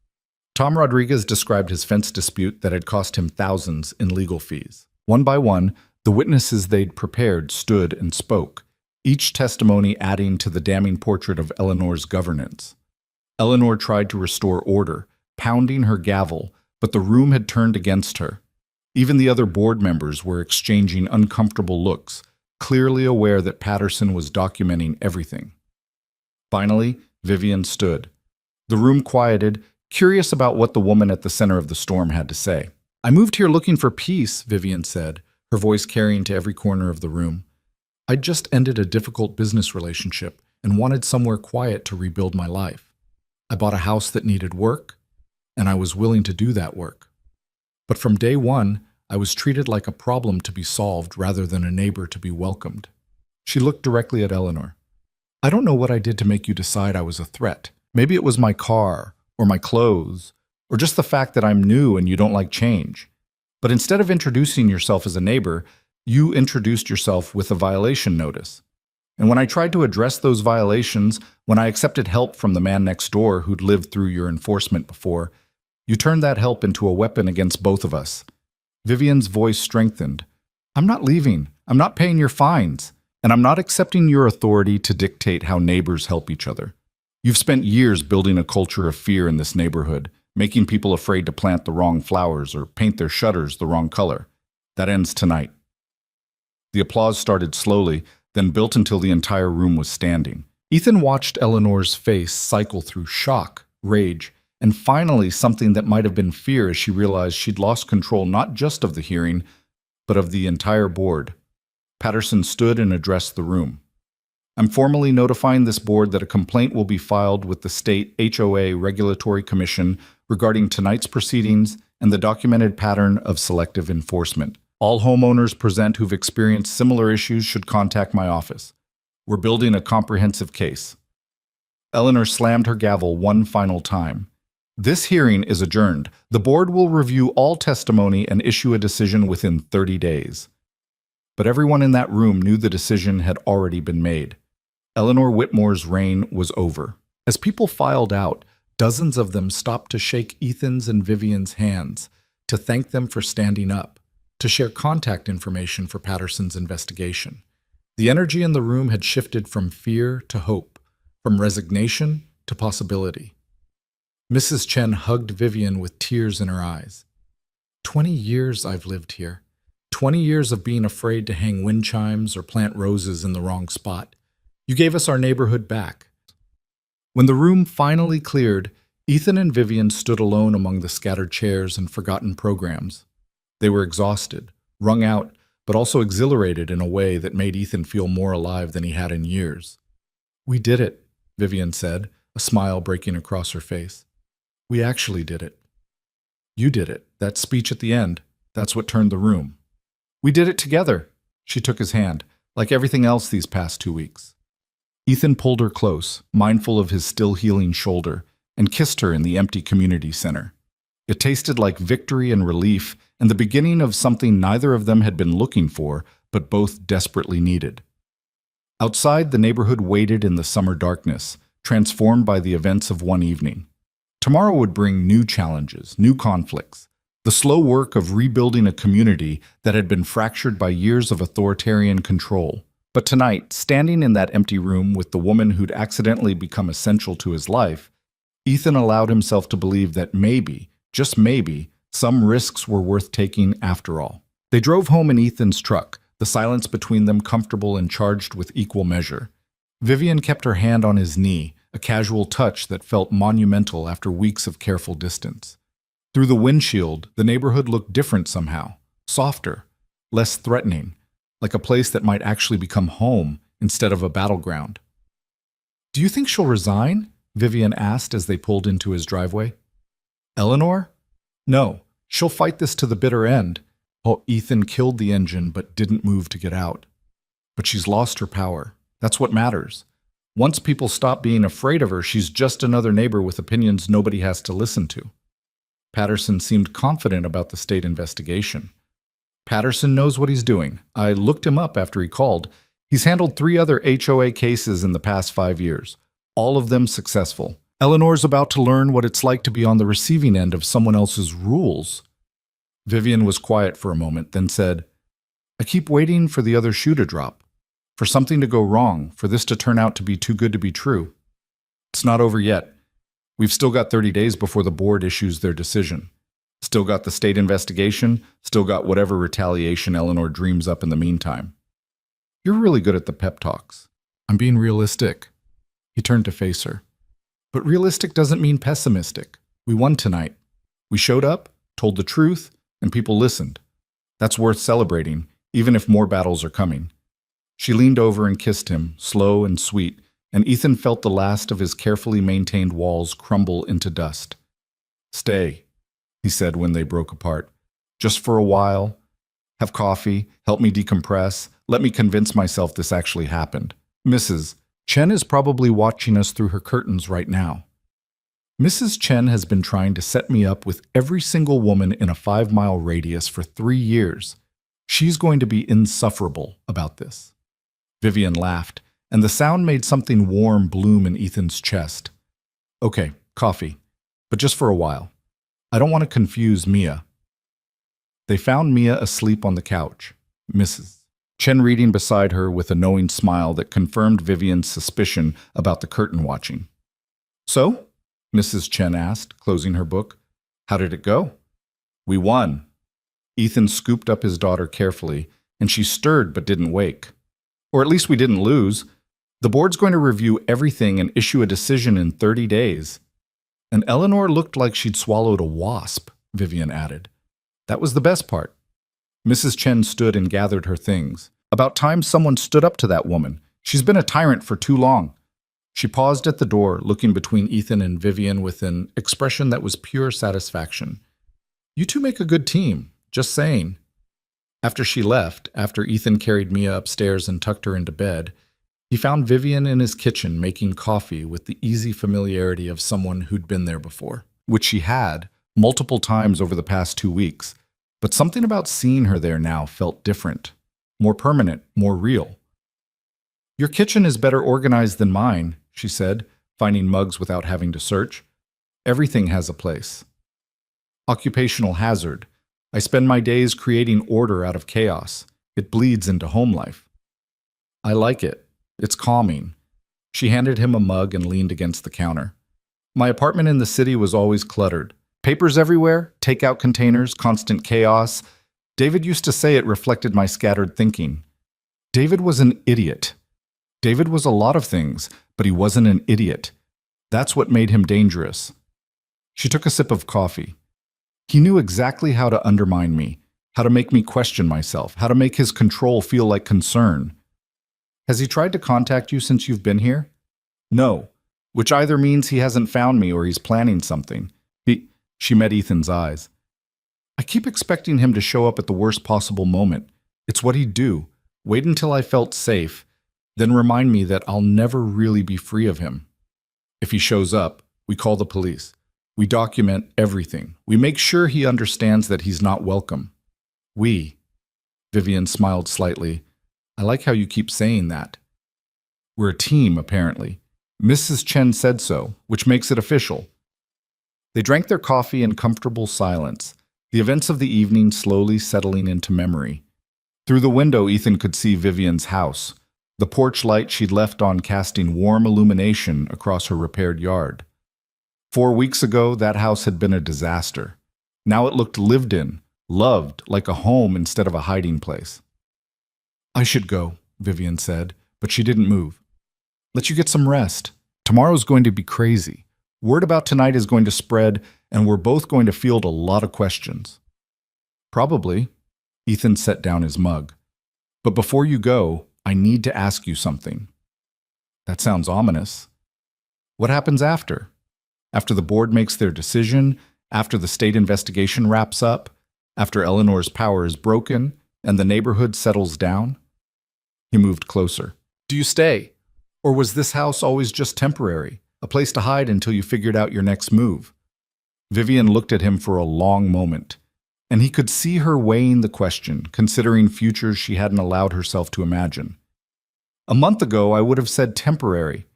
Tom Rodriguez described his fence dispute that had cost him thousands in legal fees. One by one, the witnesses they'd prepared stood and spoke, each testimony adding to the damning portrait of Eleanor's governance. Eleanor tried to restore order, pounding her gavel, but the room had turned against her. Even the other board members were exchanging uncomfortable looks, clearly aware that Patterson was documenting everything. Finally, Vivian stood. The room quieted, curious about what the woman at the center of the storm had to say. "I moved here looking for peace," Vivian said, her voice carrying to every corner of the room. "I'd just ended a difficult business relationship and wanted somewhere quiet to rebuild my life. I bought a house that needed work, and I was willing to do that work. But from day one, I was treated like a problem to be solved rather than a neighbor to be welcomed." She looked directly at Eleanor. "I don't know what I did to make you decide I was a threat. Maybe it was my car, or my clothes, or just the fact that I'm new and you don't like change. But instead of introducing yourself as a neighbor, you introduced yourself with a violation notice. And when I tried to address those violations, when I accepted help from the man next door who'd lived through your enforcement before, you turned that help into a weapon against both of us." Vivian's voice strengthened. "I'm not leaving. I'm not paying your fines. And I'm not accepting your authority to dictate how neighbors help each other. You've spent years building a culture of fear in this neighborhood, making people afraid to plant the wrong flowers or paint their shutters the wrong color. That ends tonight." The applause started slowly, then built until the entire room was standing. Ethan watched Eleanor's face cycle through shock, rage, and finally something that might have been fear as she realized she'd lost control not just of the hearing, but of the entire board. Patterson stood and addressed the room. "I'm formally notifying this board that a complaint will be filed with the State HOA Regulatory Commission regarding tonight's proceedings and the documented pattern of selective enforcement. All homeowners present who've experienced similar issues should contact my office. We're building a comprehensive case." Eleanor slammed her gavel one final time. "This hearing is adjourned. The board will review all testimony and issue a decision within 30 days. But everyone in that room knew the decision had already been made. Eleanor Whitmore's reign was over. As people filed out, dozens of them stopped to shake Ethan's and Vivian's hands, to thank them for standing up, to share contact information for Patterson's investigation. The energy in the room had shifted from fear to hope, from resignation to possibility. Mrs. Chen hugged Vivian with tears in her eyes. 20 years I've lived here. 20 years of being afraid to hang wind chimes or plant roses in the wrong spot. You gave us our neighborhood back." When the room finally cleared, Ethan and Vivian stood alone among the scattered chairs and forgotten programs. They were exhausted, wrung out, but also exhilarated in a way that made Ethan feel more alive than he had in years. "We did it," Vivian said, a smile breaking across her face. "We actually did it. You did it. That speech at the end, that's what turned the room. We did it together." She took his hand, like everything else these past 2 weeks. Ethan pulled her close, mindful of his still healing shoulder, and kissed her in the empty community center. It tasted like victory and relief, and the beginning of something neither of them had been looking for, but both desperately needed. Outside, the neighborhood waited in the summer darkness, transformed by the events of one evening. Tomorrow would bring new challenges, new conflicts, the slow work of rebuilding a community that had been fractured by years of authoritarian control. But tonight, standing in that empty room with the woman who'd accidentally become essential to his life, Ethan allowed himself to believe that maybe, just maybe, some risks were worth taking after all. They drove home in Ethan's truck, the silence between them comfortable and charged with equal measure. Vivian kept her hand on his knee, a casual touch that felt monumental after weeks of careful distance. Through the windshield, the neighborhood looked different somehow, softer, less threatening, like a place that might actually become home instead of a battleground. "Do you think she'll resign?" Vivian asked as they pulled into his driveway. "Eleanor? No, she'll fight this to the bitter end." Oh, Ethan killed the engine but didn't move to get out. But she's lost her power. That's what matters. Once people stop being afraid of her, she's just another neighbor with opinions nobody has to listen to. Patterson seemed confident about the state investigation. Patterson knows what he's doing. I looked him up after he called. He's handled 3 other HOA cases in the past 5 years, all of them successful. Eleanor's about to learn what it's like to be on the receiving end of someone else's rules. Vivian was quiet for a moment, then said, I keep waiting for the other shoe to drop, for something to go wrong, for this to turn out to be too good to be true. It's not over yet. We've still got 30 days before the board issues their decision. Still got the state investigation, still got whatever retaliation Eleanor dreams up in the meantime. You're really good at the pep talks. I'm being realistic. He turned to face her. But realistic doesn't mean pessimistic. We won tonight. We showed up, told the truth, and people listened. That's worth celebrating, even if more battles are coming. She leaned over and kissed him, slow and sweet, and Ethan felt the last of his carefully maintained walls crumble into dust. Stay, he said when they broke apart. Just for a while. Have coffee, help me decompress, let me convince myself this actually happened. Mrs. Chen is probably watching us through her curtains right now. Mrs. Chen has been trying to set me up with every single woman in a 5-mile radius for 3 years. She's going to be insufferable about this. Vivian laughed, and the sound made something warm bloom in Ethan's chest. Okay, coffee, but just for a while. I don't want to confuse Mia. They found Mia asleep on the couch, Mrs. Chen reading beside her with a knowing smile that confirmed Vivian's suspicion about the curtain watching. So? Mrs. Chen asked, closing her book. How did it go? We won. Ethan scooped up his daughter carefully, and she stirred but didn't wake. Or at least we didn't lose. The board's going to review everything and issue a decision in 30 days. And Eleanor looked like she'd swallowed a wasp, Vivian added. That was the best part. Mrs. Chen stood and gathered her things. About time someone stood up to that woman. She's been a tyrant for too long. She paused at the door, looking between Ethan and Vivian with an expression that was pure satisfaction. You two make a good team, just saying. After she left, after Ethan carried Mia upstairs and tucked her into bed, he found Vivian in his kitchen making coffee with the easy familiarity of someone who'd been there before, which she had multiple times over the past 2 weeks. But something about seeing her there now felt different, more permanent, more real. Your kitchen is better organized than mine, she said, finding mugs without having to search. Everything has a place. Occupational hazard. I spend my days creating order out of chaos. It bleeds into home life. I like it. It's calming. She handed him a mug and leaned against the counter. My apartment in the city was always cluttered. Papers everywhere, takeout containers, constant chaos. David used to say it reflected my scattered thinking. David was an idiot. David was a lot of things, but he wasn't an idiot. That's what made him dangerous. She took a sip of coffee. He knew exactly how to undermine me, how to make me question myself, how to make his control feel like concern. Has he tried to contact you since you've been here? No, which either means he hasn't found me or he's planning something. She met Ethan's eyes. I keep expecting him to show up at the worst possible moment. It's what he'd do. Wait until I felt safe, then remind me that I'll never really be free of him. If he shows up, we call the police. We document everything. We make sure he understands that he's not welcome. Vivian smiled slightly. I like how you keep saying that. We're a team, apparently. Mrs. Chen said so, which makes it official. They drank their coffee in comfortable silence, the events of the evening slowly settling into memory. Through the window, Ethan could see Vivian's house, the porch light she'd left on casting warm illumination across her repaired yard. 4 weeks ago, that house had been a disaster. Now it looked lived in, loved, like a home instead of a hiding place. I should go, Vivian said, but she didn't move. Let you get some rest. Tomorrow's going to be crazy. Word about tonight is going to spread, and we're both going to field a lot of questions. Probably. Ethan set down his mug. But before you go, I need to ask you something. That sounds ominous. What happens after? After the board makes their decision, after the state investigation wraps up, after Eleanor's power is broken, and the neighborhood settles down? He moved closer. Do you stay? Or was this house always just temporary, a place to hide until you figured out your next move? Vivian looked at him for a long moment, and he could see her weighing the question, considering futures she hadn't allowed herself to imagine. A month ago, I would have said temporary.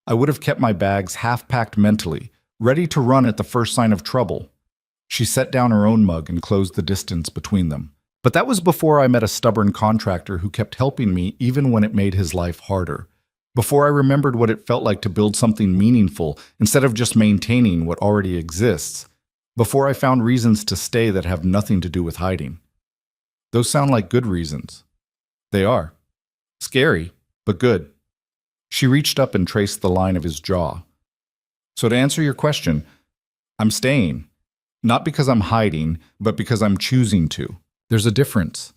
I would have kept my bags half-packed mentally, ready to run at the first sign of trouble. She set down her own mug and closed the distance between them. But that was before I met a stubborn contractor who kept helping me even when it made his life harder. Before I remembered what it felt like to build something meaningful instead of just maintaining what already exists. Before I found reasons to stay that have nothing to do with hiding. Those sound like good reasons. They are. Scary, but good. She reached up and traced the line of his jaw. So to answer your question, I'm staying. Not because I'm hiding, but because I'm choosing to. There's a difference.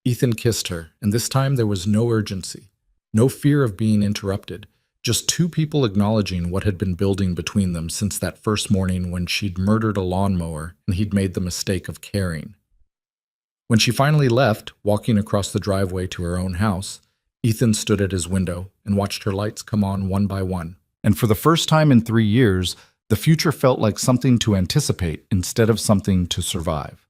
Ethan kissed her, and this time there was no urgency, no fear of being interrupted, just two people acknowledging what had been building between them since that first morning when she'd murdered a lawnmower and he'd made the mistake of caring. When she finally left, walking across the driveway to her own house, Ethan stood at his window and watched her lights come on one by one. And for the first time in 3 years, the future felt like something to anticipate instead of something to survive.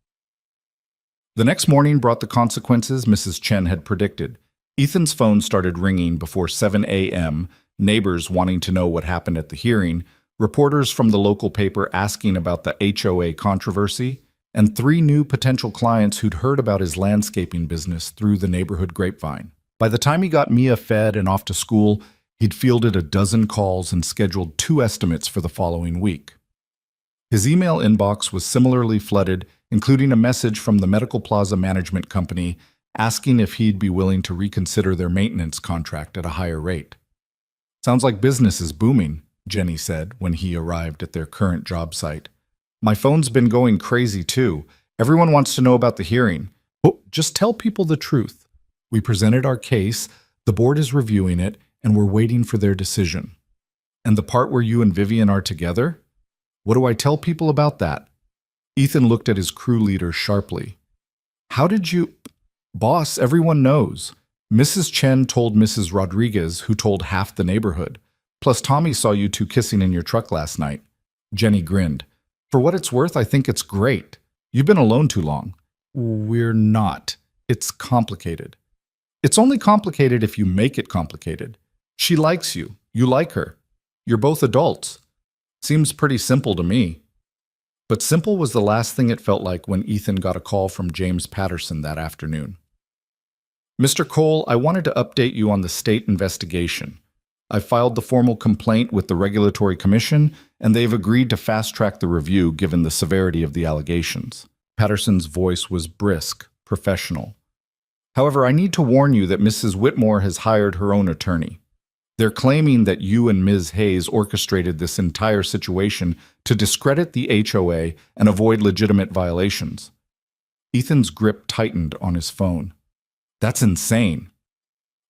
The next morning brought the consequences Mrs. Chen had predicted. Ethan's phone started ringing before 7 a.m., neighbors wanting to know what happened at the hearing, reporters from the local paper asking about the HOA controversy, and 3 new potential clients who'd heard about his landscaping business through the neighborhood grapevine. By the time he got Mia fed and off to school, he'd fielded a dozen calls and scheduled 2 estimates for the following week. His email inbox was similarly flooded, including a message from the Medical Plaza Management Company asking if he'd be willing to reconsider their maintenance contract at a higher rate. Sounds like business is booming, Jenny said when he arrived at their current job site. My phone's been going crazy too. Everyone wants to know about the hearing. Oh, just tell people the truth. We presented our case, the board is reviewing it, and we're waiting for their decision. And the part where you and Vivian are together? What do I tell people about that? Ethan looked at his crew leader sharply. How did you... Boss, everyone knows. Mrs. Chen told Mrs. Rodriguez, who told half the neighborhood. Plus Tommy saw you 2 kissing in your truck last night. Jenny grinned. For what it's worth, I think it's great. You've been alone too long. We're not. It's complicated. It's only complicated if you make it complicated. She likes you. You like her. You're both adults. Seems pretty simple to me. But simple was the last thing it felt like when Ethan got a call from James Patterson that afternoon. Mr. Cole, I wanted to update you on the state investigation. I filed the formal complaint with the Regulatory Commission, and they've agreed to fast-track the review given the severity of the allegations. Patterson's voice was brisk, professional. However, I need to warn you that Mrs. Whitmore has hired her own attorney. They're claiming that you and Ms. Hayes orchestrated this entire situation to discredit the HOA and avoid legitimate violations. Ethan's grip tightened on his phone. That's insane.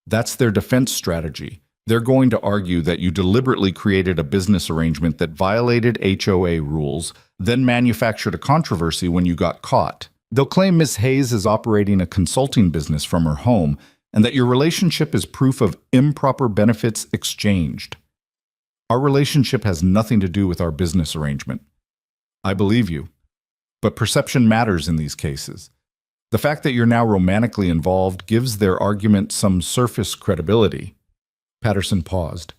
That's their defense strategy. They're going to argue that you deliberately created a business arrangement that violated HOA rules, then manufactured a controversy when you got caught. They'll claim Ms. Hayes is operating a consulting business from her home, and that your relationship is proof of improper benefits exchanged. Our relationship has nothing to do with our business arrangement. I believe you. But perception matters in these cases. The fact that you're now romantically involved gives their argument some surface credibility. Patterson paused.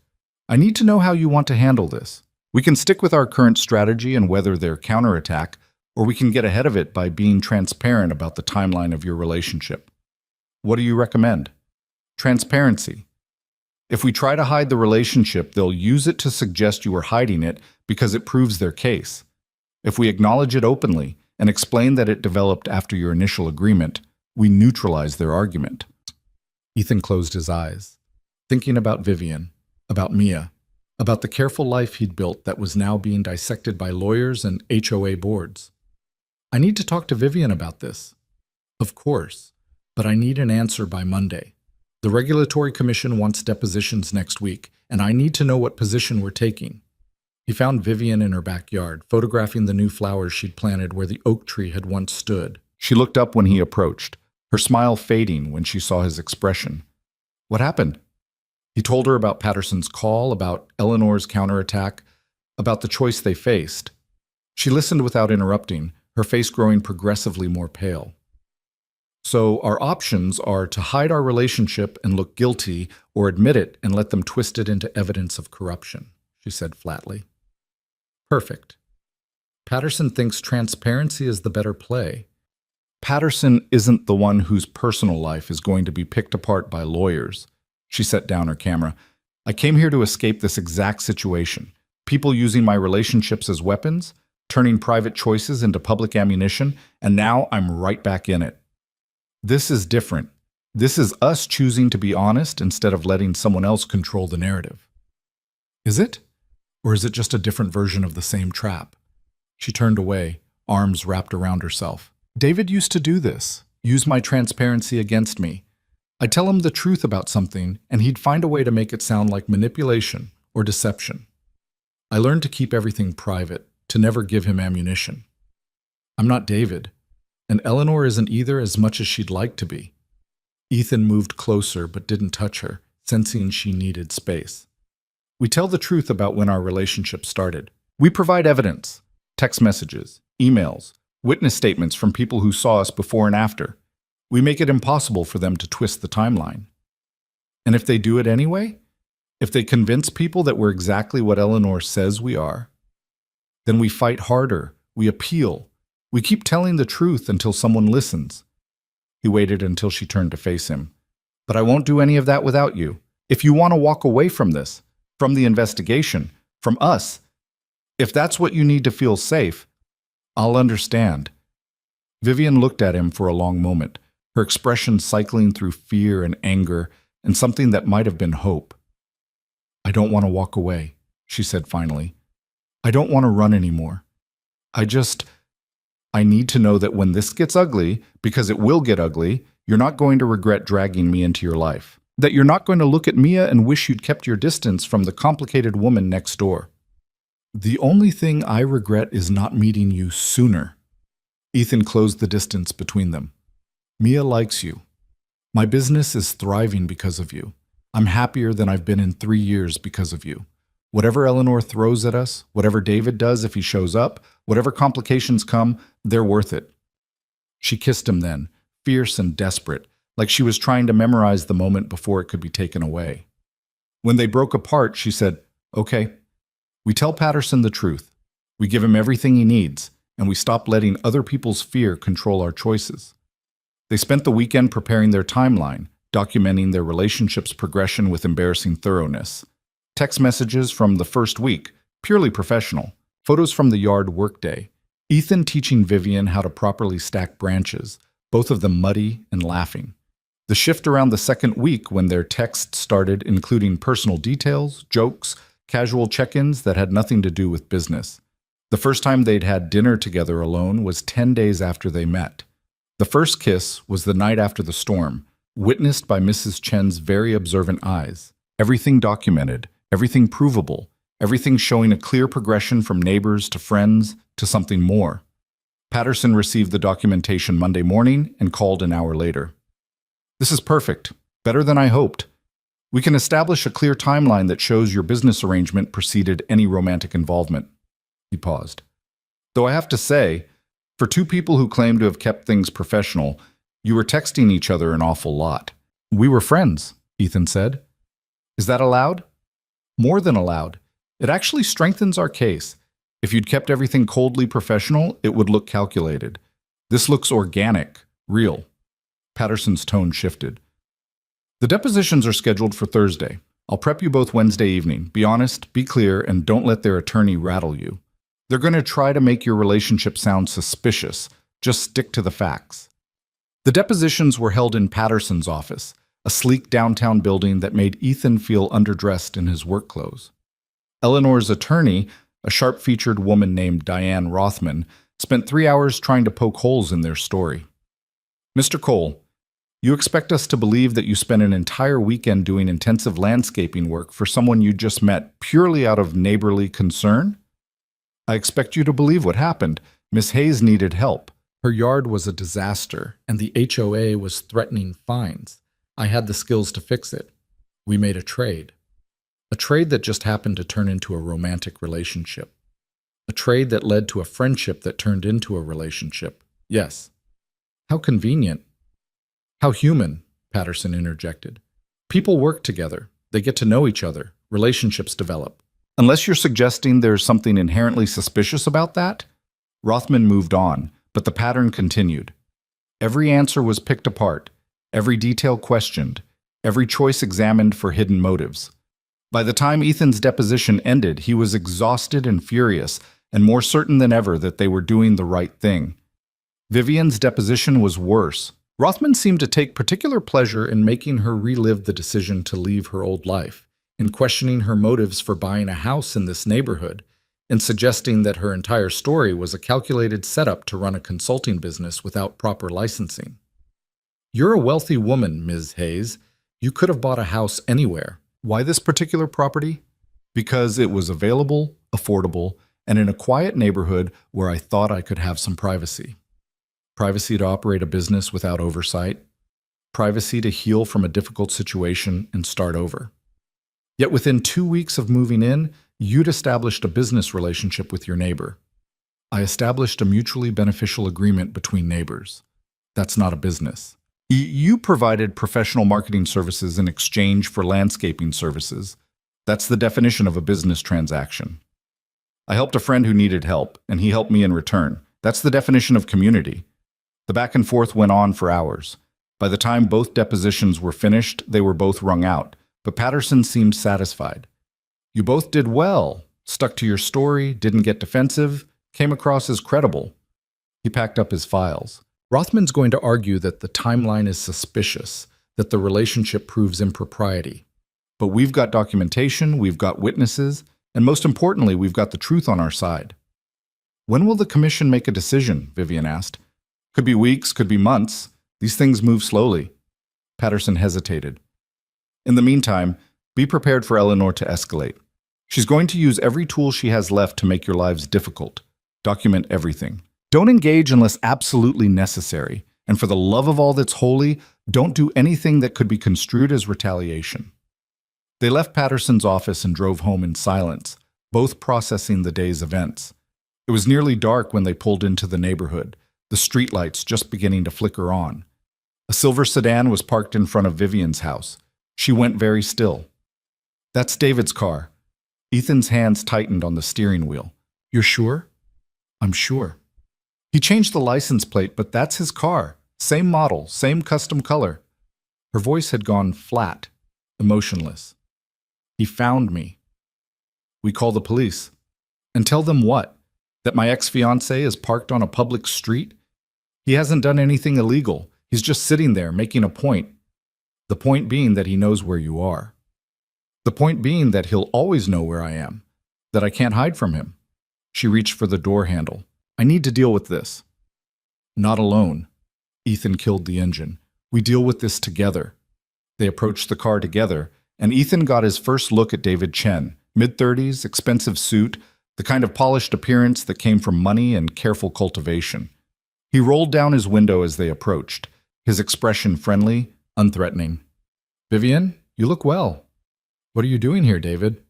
I need to know how you want to handle this. We can stick with our current strategy and weather their counterattack, or we can get ahead of it by being transparent about the timeline of your relationship. What do you recommend? Transparency. If we try to hide the relationship, they'll use it to suggest you were hiding it because it proves their case. If we acknowledge it openly and explain that it developed after your initial agreement, we neutralize their argument. Ethan closed his eyes, thinking about Vivian, about Mia, about the careful life he'd built that was now being dissected by lawyers and HOA boards. I need to talk to Vivian about this. Of course. But I need an answer by Monday. The Regulatory Commission wants depositions next week, and I need to know what position we're taking. He found Vivian in her backyard, photographing the new flowers she'd planted where the oak tree had once stood. She looked up when he approached, her smile fading when she saw his expression. What happened? He told her about Patterson's call, about Eleanor's counterattack, about the choice they faced. She listened without interrupting, her face growing progressively more pale. So our options are to hide our relationship and look guilty, or admit it and let them twist it into evidence of corruption, she said flatly. Perfect. Patterson thinks transparency is the better play. Patterson isn't the one whose personal life is going to be picked apart by lawyers. She set down her camera. I came here to escape this exact situation. People using my relationships as weapons, turning private choices into public ammunition, and now I'm right back in it. This is different. This is us choosing to be honest instead of letting someone else control the narrative. Is it? Or is it just a different version of the same trap? She turned away, arms wrapped around herself. David used to do this, use my transparency against me. I'd tell him the truth about something, and he'd find a way to make it sound like manipulation or deception. I learned to keep everything private, to never give him ammunition. I'm not David, and Eleanor isn't either as much as she'd like to be. Ethan moved closer but didn't touch her, sensing she needed space. We tell the truth about when our relationship started. We provide evidence, text messages, emails, witness statements from people who saw us before and after. We make it impossible for them to twist the timeline. And if they do it anyway, if they convince people that we're exactly what Eleanor says we are, then we fight harder, we appeal, we keep telling the truth until someone listens. He waited until she turned to face him. But I won't do any of that without you. If you want to walk away from this, from the investigation, from us, if that's what you need to feel safe, I'll understand. Vivian looked at him for a long moment, her expression cycling through fear and anger and something that might have been hope. I don't want to walk away, she said finally. I don't want to run anymore. I need to know that when this gets ugly, because it will get ugly, you're not going to regret dragging me into your life. That you're not going to look at Mia and wish you'd kept your distance from the complicated woman next door. The only thing I regret is not meeting you sooner. Ethan closed the distance between them. Mia likes you. My business is thriving because of you. I'm happier than I've been in 3 years because of you. Whatever Eleanor throws at us, whatever David does if he shows up, whatever complications come, they're worth it. She kissed him then, fierce and desperate, like she was trying to memorize the moment before it could be taken away. When they broke apart, she said, "Okay, we tell Patterson the truth. We give him everything he needs, and we stop letting other people's fear control our choices." They spent the weekend preparing their timeline, documenting their relationship's progression with embarrassing thoroughness. Text messages from the first week, purely professional. Photos from the yard workday. Ethan teaching Vivian how to properly stack branches, both of them muddy and laughing. The shift around the second week when their texts started including personal details, jokes, casual check-ins that had nothing to do with business. The first time they'd had dinner together alone was 10 days after they met. The first kiss was the night after the storm, witnessed by Mrs. Chen's very observant eyes. Everything documented, everything provable, everything showing a clear progression from neighbors to friends to something more. Patterson received the documentation Monday morning and called an hour later. "This is perfect. Better than I hoped. We can establish a clear timeline that shows your business arrangement preceded any romantic involvement." He paused. "Though I have to say, for two people who claim to have kept things professional, you were texting each other an awful lot." "We were friends," Ethan said. "Is that allowed?" "More than allowed. It actually strengthens our case. If you'd kept everything coldly professional, it would look calculated. This looks organic, real." Patterson's tone shifted. "The depositions are scheduled for Thursday. I'll prep you both Wednesday evening. Be honest, be clear, and don't let their attorney rattle you. They're going to try to make your relationship sound suspicious. Just stick to the facts." The depositions were held in Patterson's office, a sleek downtown building that made Ethan feel underdressed in his work clothes. Eleanor's attorney, a sharp-featured woman named Diane Rothman, spent 3 hours trying to poke holes in their story. "Mr. Cole, you expect us to believe that you spent an entire weekend doing intensive landscaping work for someone you just met purely out of neighborly concern? I expect you to believe what happened. Miss Hayes needed help. Her yard was a disaster, and the HOA was threatening fines. I had the skills to fix it. We made a trade. A trade that just happened to turn into a romantic relationship. A trade that led to a friendship that turned into a relationship. Yes. How convenient. How human, Patterson interjected. People work together. They get to know each other. Relationships develop. Unless you're suggesting there's something inherently suspicious about that? Rothman moved on, but the pattern continued. Every answer was picked apart, every detail questioned, every choice examined for hidden motives. By the time Ethan's deposition ended, he was exhausted and furious, and more certain than ever that they were doing the right thing. Vivian's deposition was worse. Rothman seemed to take particular pleasure in making her relive the decision to leave her old life, in questioning her motives for buying a house in this neighborhood, in suggesting that her entire story was a calculated setup to run a consulting business without proper licensing. You're a wealthy woman, Ms. Hayes. You could have bought a house anywhere. Why this particular property? Because it was available, affordable, and in a quiet neighborhood where I thought I could have some privacy. Privacy to operate a business without oversight. Privacy to heal from a difficult situation and start over. Yet within 2 weeks of moving in, you'd established a business relationship with your neighbor. I established a mutually beneficial agreement between neighbors. That's not a business. You provided professional marketing services in exchange for landscaping services. That's the definition of a business transaction. I helped a friend who needed help, and he helped me in return. That's the definition of community. The back and forth went on for hours. By the time both depositions were finished, they were both wrung out, but Patterson seemed satisfied. You both did well, stuck to your story, didn't get defensive, came across as credible. He packed up his files. Rothman's going to argue that the timeline is suspicious, that the relationship proves impropriety. But we've got documentation, we've got witnesses, and most importantly, we've got the truth on our side. When will the commission make a decision? Vivian asked. Could be weeks, could be months. These things move slowly. Patterson hesitated. In the meantime, be prepared for Eleanor to escalate. She's going to use every tool she has left to make your lives difficult. Document everything. Don't engage unless absolutely necessary. And for the love of all that's holy, don't do anything that could be construed as retaliation. They left Patterson's office and drove home in silence, both processing the day's events. It was nearly dark when they pulled into the neighborhood, the streetlights just beginning to flicker on. A silver sedan was parked in front of Vivian's house. She went very still. That's David's car. Ethan's hands tightened on the steering wheel. You're sure? I'm sure. He changed the license plate, but that's his car. Same model, same custom color. Her voice had gone flat, emotionless. He found me. We call the police. And tell them what? That my ex-fiancé is parked on a public street? He hasn't done anything illegal. He's just sitting there making a point. The point being that he knows where you are. The point being that he'll always know where I am. That I can't hide from him. She reached for the door handle. I need to deal with this. Not alone. Ethan killed the engine. We deal with this together. They approached the car together, and Ethan got his first look at David Chen, mid-30s, expensive suit, the kind of polished appearance that came from money and careful cultivation. He rolled down his window as they approached, his expression friendly, unthreatening. Vivian, you look well. What are you doing here, David?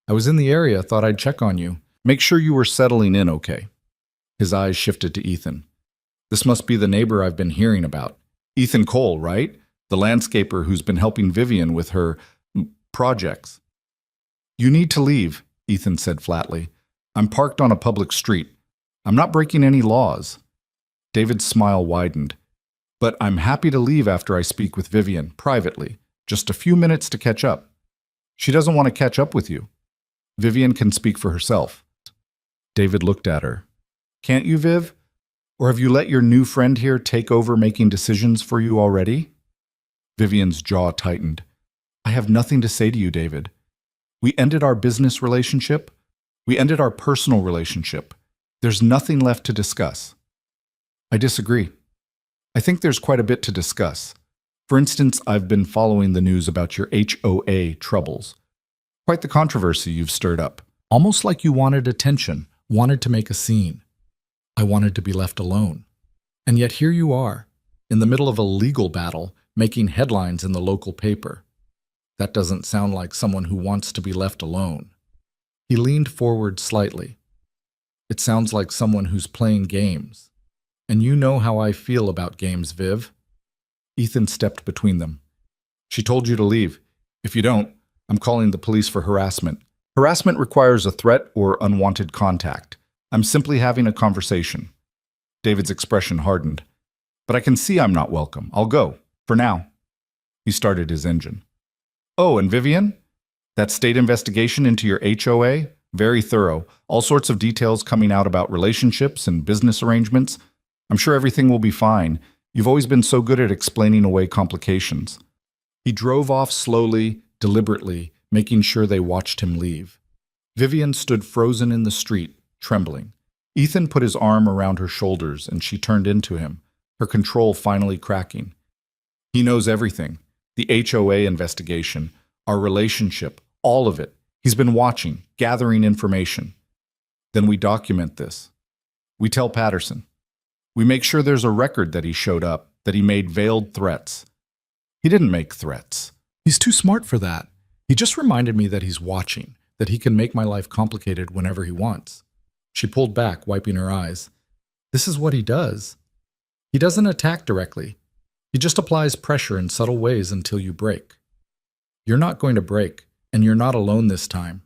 I was in the area, thought I'd check on you. Make sure you were settling in okay. His eyes shifted to Ethan. This must be the neighbor I've been hearing about. Ethan Cole, right? The landscaper who's been helping Vivian with her projects. You need to leave, Ethan said flatly. I'm parked on a public street. I'm not breaking any laws. David's smile widened. But I'm happy to leave after I speak with Vivian, privately. Just a few minutes to catch up. She doesn't want to catch up with you. Vivian can speak for herself. David looked at her. Can't you, Viv? Or have you let your new friend here take over making decisions for you already? Vivian's jaw tightened. I have nothing to say to you, David. We ended our business relationship. We ended our personal relationship. There's nothing left to discuss. I disagree. I think there's quite a bit to discuss. For instance, I've been following the news about your HOA troubles. Quite the controversy you've stirred up. Almost like you wanted attention, wanted to make a scene. I wanted to be left alone. And yet here you are, in the middle of a legal battle, making headlines in the local paper. That doesn't sound like someone who wants to be left alone. He leaned forward slightly. It sounds like someone who's playing games. And you know how I feel about games, Viv. Ethan stepped between them. She told you to leave. If you don't, I'm calling the police for harassment. Harassment requires a threat or unwanted contact. I'm simply having a conversation. David's expression hardened. But I can see I'm not welcome. I'll go. For now. He started his engine. Oh, and Vivian? That state investigation into your HOA? Very thorough. All sorts of details coming out about relationships and business arrangements. I'm sure everything will be fine. You've always been so good at explaining away complications. He drove off slowly, deliberately, making sure they watched him leave. Vivian stood frozen in the street, trembling. Ethan put his arm around her shoulders and she turned into him, her control finally cracking. He knows everything. The HOA investigation, our relationship, all of it. He's been watching, gathering information. Then we document this. We tell Patterson. We make sure there's a record that he showed up, that he made veiled threats. He didn't make threats. He's too smart for that. He just reminded me that he's watching, that he can make my life complicated whenever he wants. She pulled back, wiping her eyes. This is what he does. He doesn't attack directly. He just applies pressure in subtle ways until you break. You're not going to break, and you're not alone this time.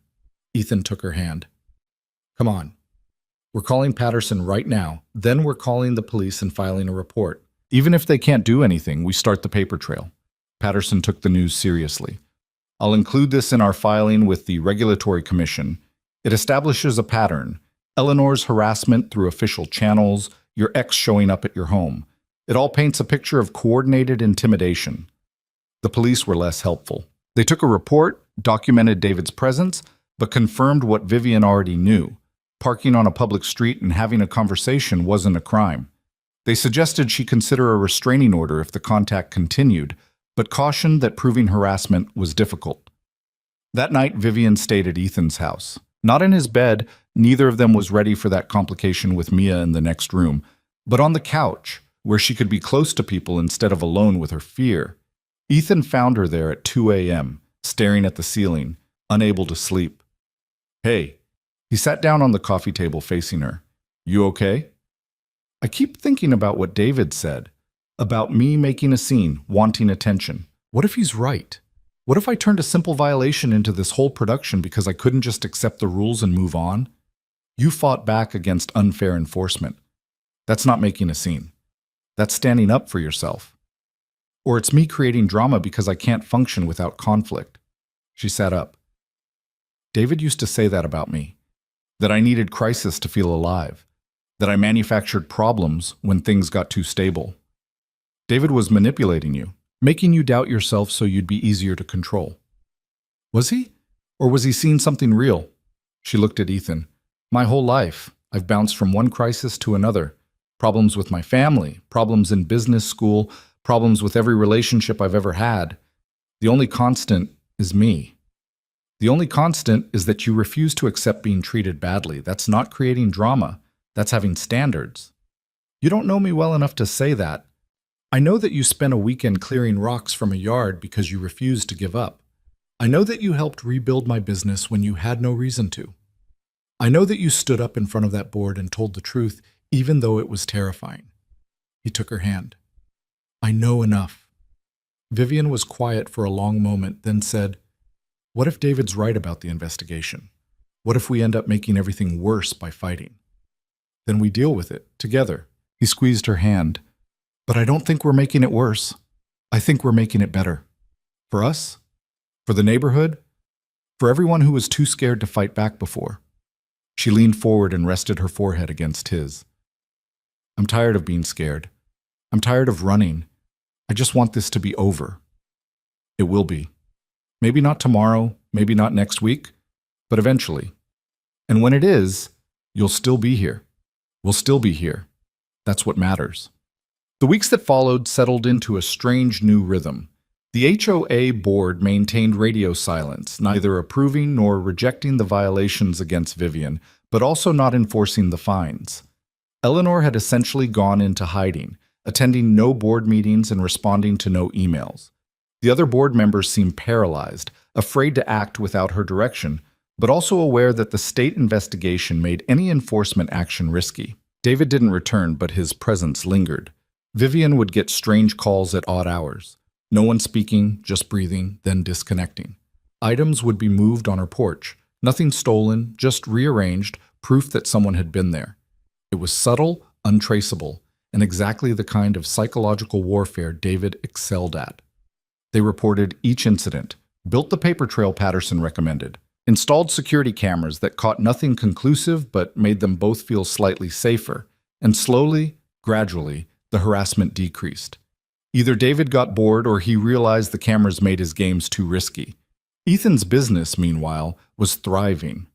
Ethan took her hand. Come on. We're calling Patterson right now, then we're calling the police and filing a report. Even if they can't do anything, we start the paper trail. Patterson took the news seriously. I'll include this in our filing with the Regulatory Commission. It establishes a pattern. Eleanor's harassment through official channels, your ex showing up at your home. It all paints a picture of coordinated intimidation. The police were less helpful. They took a report, documented David's presence, but confirmed what Vivian already knew. Parking on a public street and having a conversation wasn't a crime. They suggested she consider a restraining order if the contact continued, but cautioned that proving harassment was difficult. That night, Vivian stayed at Ethan's house. Not in his bed, neither of them was ready for that complication with Mia in the next room, but on the couch, where she could be close to people instead of alone with her fear. Ethan found her there at 2 a.m., staring at the ceiling, unable to sleep. Hey. He sat down on the coffee table facing her. You okay? I keep thinking about what David said, about me making a scene, wanting attention. What if he's right? What if I turned a simple violation into this whole production because I couldn't just accept the rules and move on? You fought back against unfair enforcement. That's not making a scene. That's standing up for yourself. Or it's me creating drama because I can't function without conflict. She sat up. David used to say that about me. That I needed crisis to feel alive. That I manufactured problems when things got too stable. David was manipulating you, making you doubt yourself so you'd be easier to control. Was he? Or was he seeing something real? She looked at Ethan. My whole life, I've bounced from one crisis to another. Problems with my family, problems in business school, problems with every relationship I've ever had. The only constant is me. The only constant is that you refuse to accept being treated badly. That's not creating drama. That's having standards. You don't know me well enough to say that. I know that you spent a weekend clearing rocks from a yard because you refused to give up. I know that you helped rebuild my business when you had no reason to. I know that you stood up in front of that board and told the truth, even though it was terrifying. He took her hand. I know enough. Vivian was quiet for a long moment, then said, what if David's right about the investigation? What if we end up making everything worse by fighting? Then we deal with it, together. He squeezed her hand. But I don't think we're making it worse. I think we're making it better. For us? For the neighborhood? For everyone who was too scared to fight back before. She leaned forward and rested her forehead against his. I'm tired of being scared. I'm tired of running. I just want this to be over. It will be. Maybe not tomorrow, maybe not next week, but eventually. And when it is, you'll still be here. We'll still be here. That's what matters. The weeks that followed settled into a strange new rhythm. The HOA board maintained radio silence, neither approving nor rejecting the violations against Vivian, but also not enforcing the fines. Eleanor had essentially gone into hiding, attending no board meetings and responding to no emails. The other board members seemed paralyzed, afraid to act without her direction, but also aware that the state investigation made any enforcement action risky. David didn't return, but his presence lingered. Vivian would get strange calls at odd hours. No one speaking, just breathing, then disconnecting. Items would be moved on her porch. Nothing stolen, just rearranged, proof that someone had been there. It was subtle, untraceable, and exactly the kind of psychological warfare David excelled at. They reported each incident, built the paper trail Patterson recommended, installed security cameras that caught nothing conclusive but made them both feel slightly safer, and slowly, gradually, the harassment decreased. Either David got bored or he realized the cameras made his games too risky. Ethan's business, meanwhile, was thriving.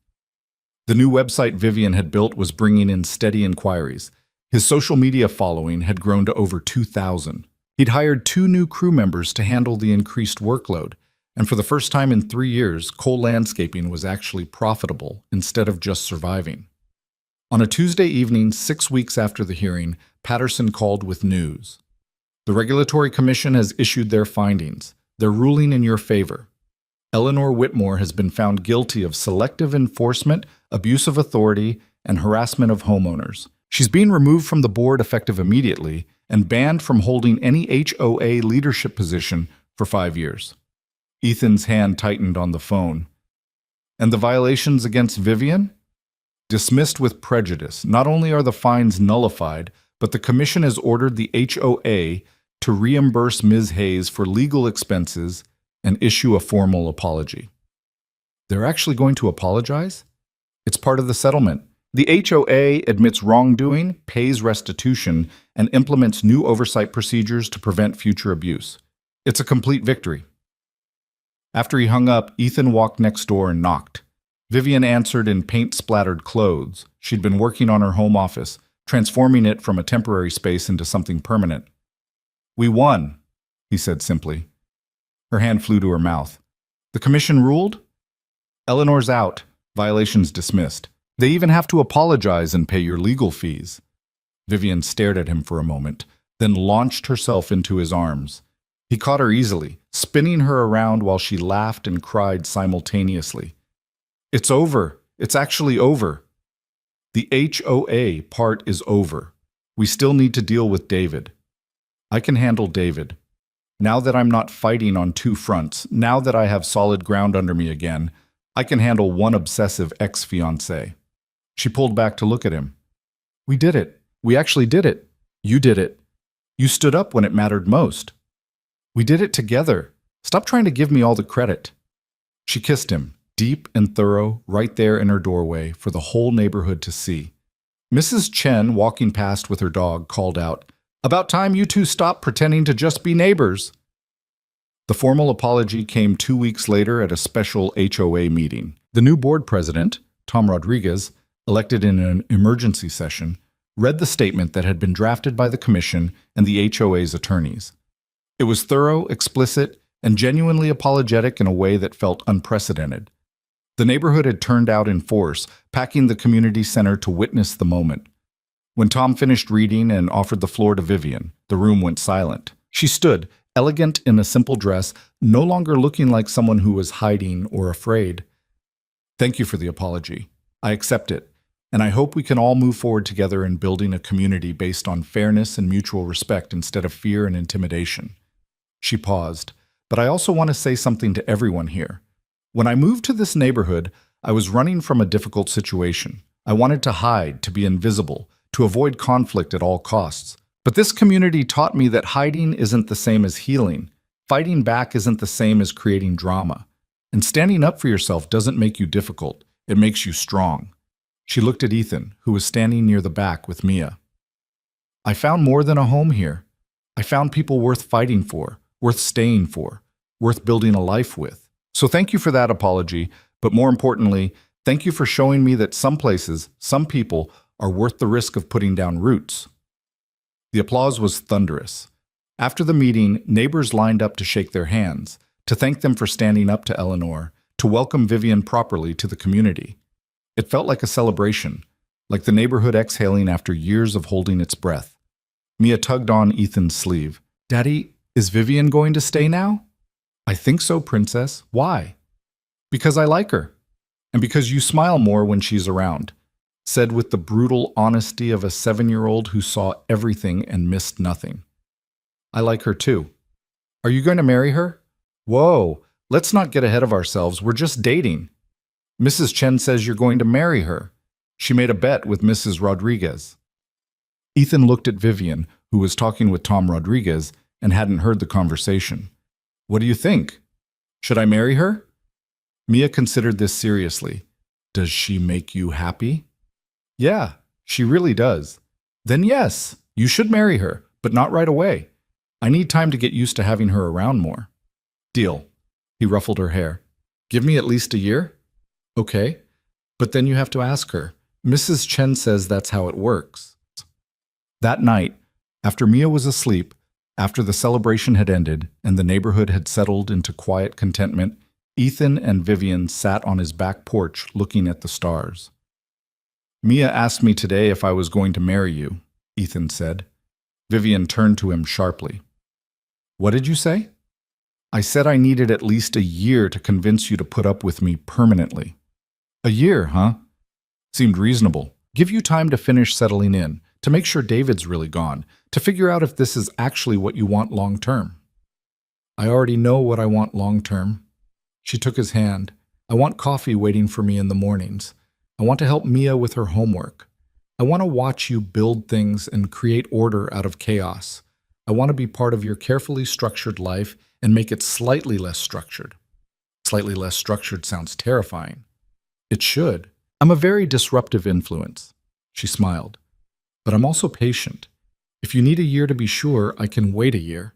The new website Vivian had built was bringing in steady inquiries. His social media following had grown to over 2,000. He'd hired 2 new crew members to handle the increased workload, and for the first time in 3 years, Cole Landscaping was actually profitable instead of just surviving. On a Tuesday evening, 6 weeks after the hearing, Patterson called with news. The Regulatory Commission has issued their findings. They're ruling in your favor. Eleanor Whitmore has been found guilty of selective enforcement, abuse of authority, and harassment of homeowners. She's being removed from the board effective immediately and banned from holding any HOA leadership position for 5 years. Ethan's hand tightened on the phone. And the violations against Vivian? Dismissed with prejudice. Not only are the fines nullified, but the commission has ordered the HOA to reimburse Ms. Hayes for legal expenses and issue a formal apology. They're actually going to apologize? It's part of the settlement. The HOA admits wrongdoing, pays restitution, and implements new oversight procedures to prevent future abuse. It's a complete victory. After he hung up, Ethan walked next door and knocked. Vivian answered in paint-splattered clothes. She'd been working on her home office, transforming it from a temporary space into something permanent. "We won," he said simply. Her hand flew to her mouth. "The commission ruled? Eleanor's out. Violations dismissed. They even have to apologize and pay your legal fees." Vivian stared at him for a moment, then launched herself into his arms. He caught her easily, spinning her around while she laughed and cried simultaneously. "It's over. It's actually over. The HOA part is over. We still need to deal with David. I can handle David. Now that I'm not fighting on 2 fronts, now that I have solid ground under me again, I can handle one obsessive ex-fiancé." She pulled back to look at him. "We did it. We actually did it. You did it. You stood up when it mattered most. We did it together. Stop trying to give me all the credit." She kissed him, deep and thorough, right there in her doorway for the whole neighborhood to see. Mrs. Chen, walking past with her dog, called out, "About time you two stopped pretending to just be neighbors." The formal apology came 2 weeks later at a special HOA meeting. The new board president, Tom Rodriguez, elected in an emergency session, read the statement that had been drafted by the commission and the HOA's attorneys. It was thorough, explicit, and genuinely apologetic in a way that felt unprecedented. The neighborhood had turned out in force, packing the community center to witness the moment. When Tom finished reading and offered the floor to Vivian, the room went silent. She stood, elegant in a simple dress, no longer looking like someone who was hiding or afraid. "Thank you for the apology. I accept it, and I hope we can all move forward together in building a community based on fairness and mutual respect instead of fear and intimidation." She paused, "But I also want to say something to everyone here. When I moved to this neighborhood, I was running from a difficult situation. I wanted to hide, to be invisible, to avoid conflict at all costs. But this community taught me that hiding isn't the same as healing. Fighting back isn't the same as creating drama. And standing up for yourself doesn't make you difficult. It makes you strong." She looked at Ethan, who was standing near the back with Mia. "I found more than a home here. I found people worth fighting for, worth staying for, worth building a life with. So thank you for that apology, but more importantly, thank you for showing me that some places, some people, are worth the risk of putting down roots." The applause was thunderous. After the meeting, neighbors lined up to shake their hands, to thank them for standing up to Eleanor, to welcome Vivian properly to the community. It felt like a celebration, like the neighborhood exhaling after years of holding its breath. Mia tugged on Ethan's sleeve. "Daddy, is Vivian going to stay now?" I think so, princess. Why? Because I like her. And because you smile more when she's around, said with the brutal honesty of a 7-year-old who saw everything and missed nothing. I like her too. Are you going to marry her? Whoa, let's not get ahead of ourselves. We're just dating. Mrs. Chen says you're going to marry her. She made a bet with Mrs. Rodriguez. Ethan looked at Vivian, who was talking with Tom Rodriguez and hadn't heard the conversation. What do you think? Should I marry her? Mia considered this seriously. Does she make you happy? Yeah, she really does. Then yes, you should marry her, but not right away. I need time to get used to having her around more. Deal. He ruffled her hair. Give me at least a year? Okay, but then you have to ask her. Mrs. Chen says that's how it works. That night, after Mia was asleep, after the celebration had ended and the neighborhood had settled into quiet contentment, Ethan and Vivian sat on his back porch looking at the stars. Mia asked me today if I was going to marry you, Ethan said. Vivian turned to him sharply. What did you say? I said I needed at least a year to convince you to put up with me permanently. A year, huh? Seemed reasonable. Give you time to finish settling in, to make sure David's really gone, to figure out if this is actually what you want long term. I already know what I want long term. She took his hand. I want coffee waiting for me in the mornings. I want to help Mia with her homework. I want to watch you build things and create order out of chaos. I want to be part of your carefully structured life and make it slightly less structured. Slightly less structured sounds terrifying. It should. I'm a very disruptive influence. She smiled. But I'm also patient. If you need a year to be sure, I can wait a year.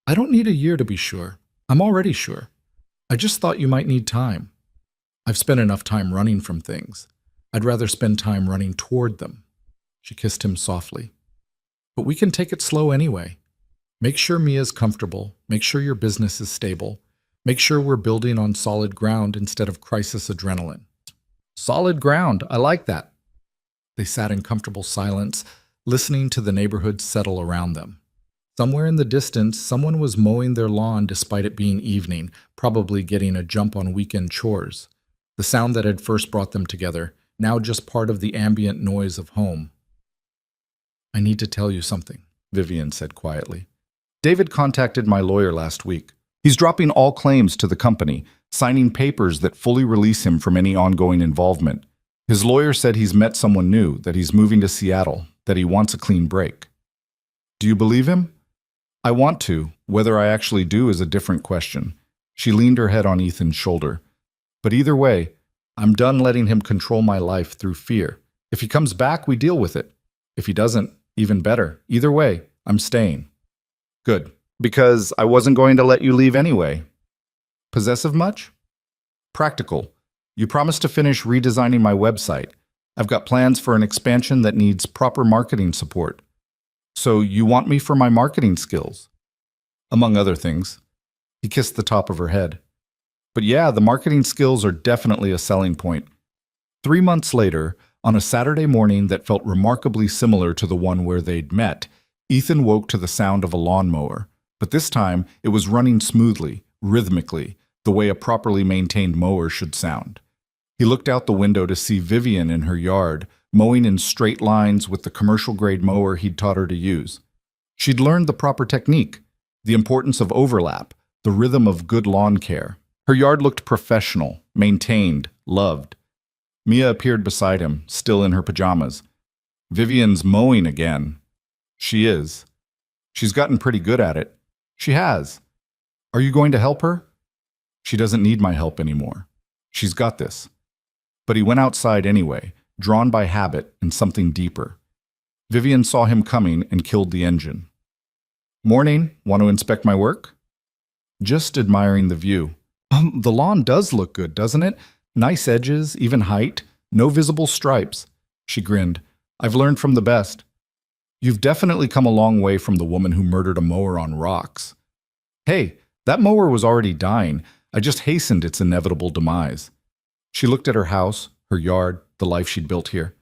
I don't need a year to be sure. I'm already sure. I just thought you might need time. I've spent enough time running from things. I'd rather spend time running toward them. She kissed him softly. But we can take it slow anyway. Make sure Mia's comfortable. Make sure your business is stable. Make sure we're building on solid ground instead of crisis adrenaline. Solid ground. I like that. They sat in comfortable silence, listening to the neighborhood settle around them. Somewhere in the distance, someone was mowing their lawn despite it being evening, probably getting a jump on weekend chores. The sound that had first brought them together, now just part of the ambient noise of home. I need to tell you something, Vivian said quietly. David contacted my lawyer last week. He's dropping all claims to the company, signing papers that fully release him from any ongoing involvement. His lawyer said he's met someone new, that he's moving to Seattle, that he wants a clean break. Do you believe him? I want to. Whether I actually do is a different question. She leaned her head on Ethan's shoulder. But either way, I'm done letting him control my life through fear. If he comes back, we deal with it. If he doesn't, even better. Either way, I'm staying. Good. Because I wasn't going to let you leave anyway. Possessive much? Practical. You promised to finish redesigning my website. I've got plans for an expansion that needs proper marketing support. So you want me for my marketing skills? Among other things. He kissed the top of her head. But yeah, the marketing skills are definitely a selling point. 3 months later, on a Saturday morning that felt remarkably similar to the one where they'd met, Ethan woke to the sound of a lawnmower. But this time, it was running smoothly, rhythmically, the way a properly maintained mower should sound. He looked out the window to see Vivian in her yard, mowing in straight lines with the commercial-grade mower he'd taught her to use. She'd learned the proper technique, the importance of overlap, the rhythm of good lawn care. Her yard looked professional, maintained, loved. Mia appeared beside him, still in her pajamas. Vivian's mowing again. She is. She's gotten pretty good at it. She has. Are you going to help her? She doesn't need my help anymore. She's got this. But he went outside anyway, drawn by habit and something deeper. Vivian saw him coming and killed the engine. Morning, want to inspect my work? Just admiring the view. The lawn does look good, doesn't it? Nice edges, even height, no visible stripes. She grinned. I've learned from the best. You've definitely come a long way from the woman who murdered a mower on rocks. Hey, that mower was already dying. I just hastened its inevitable demise. She looked at her house, her yard, the life she'd built here.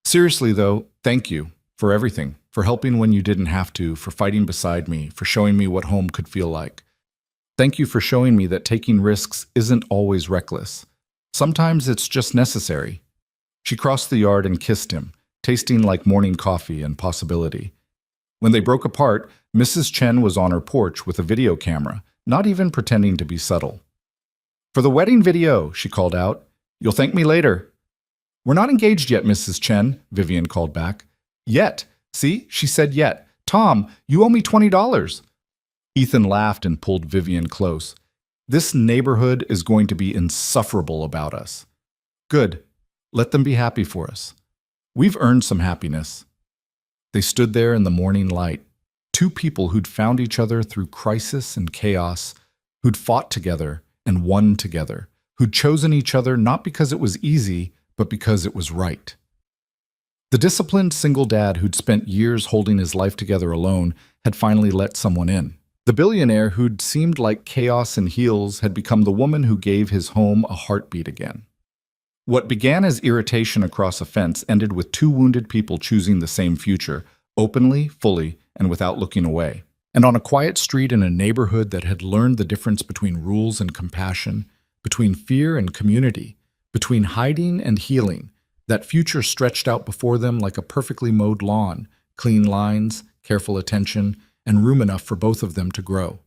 Seriously, though, thank you for everything, for helping when you didn't have to, for fighting beside me, for showing me what home could feel like. Thank you for showing me that taking risks isn't always reckless. Sometimes it's just necessary. She crossed the yard and kissed him, tasting like morning coffee and possibility. When they broke apart, Mrs. Chen was on her porch with a video camera, not even pretending to be subtle. "For the wedding video," she called out. "You'll thank me later." "We're not engaged yet, Mrs. Chen," Vivian called back. "Yet. See, she said yet. Tom, you owe me $20. Ethan laughed and pulled Vivian close. "This neighborhood is going to be insufferable about us." "Good. Let them be happy for us. We've earned some happiness." They stood there in the morning light, two people who'd found each other through crisis and chaos, who'd fought together and won together, who'd chosen each other not because it was easy, but because it was right. The disciplined single dad who'd spent years holding his life together alone had finally let someone in. The billionaire who'd seemed like chaos in heels had become the woman who gave his home a heartbeat again. What began as irritation across a fence ended with two wounded people choosing the same future, openly, fully, and without looking away. And on a quiet street in a neighborhood that had learned the difference between rules and compassion, between fear and community, between hiding and healing, that future stretched out before them like a perfectly mowed lawn, clean lines, careful attention, and room enough for both of them to grow.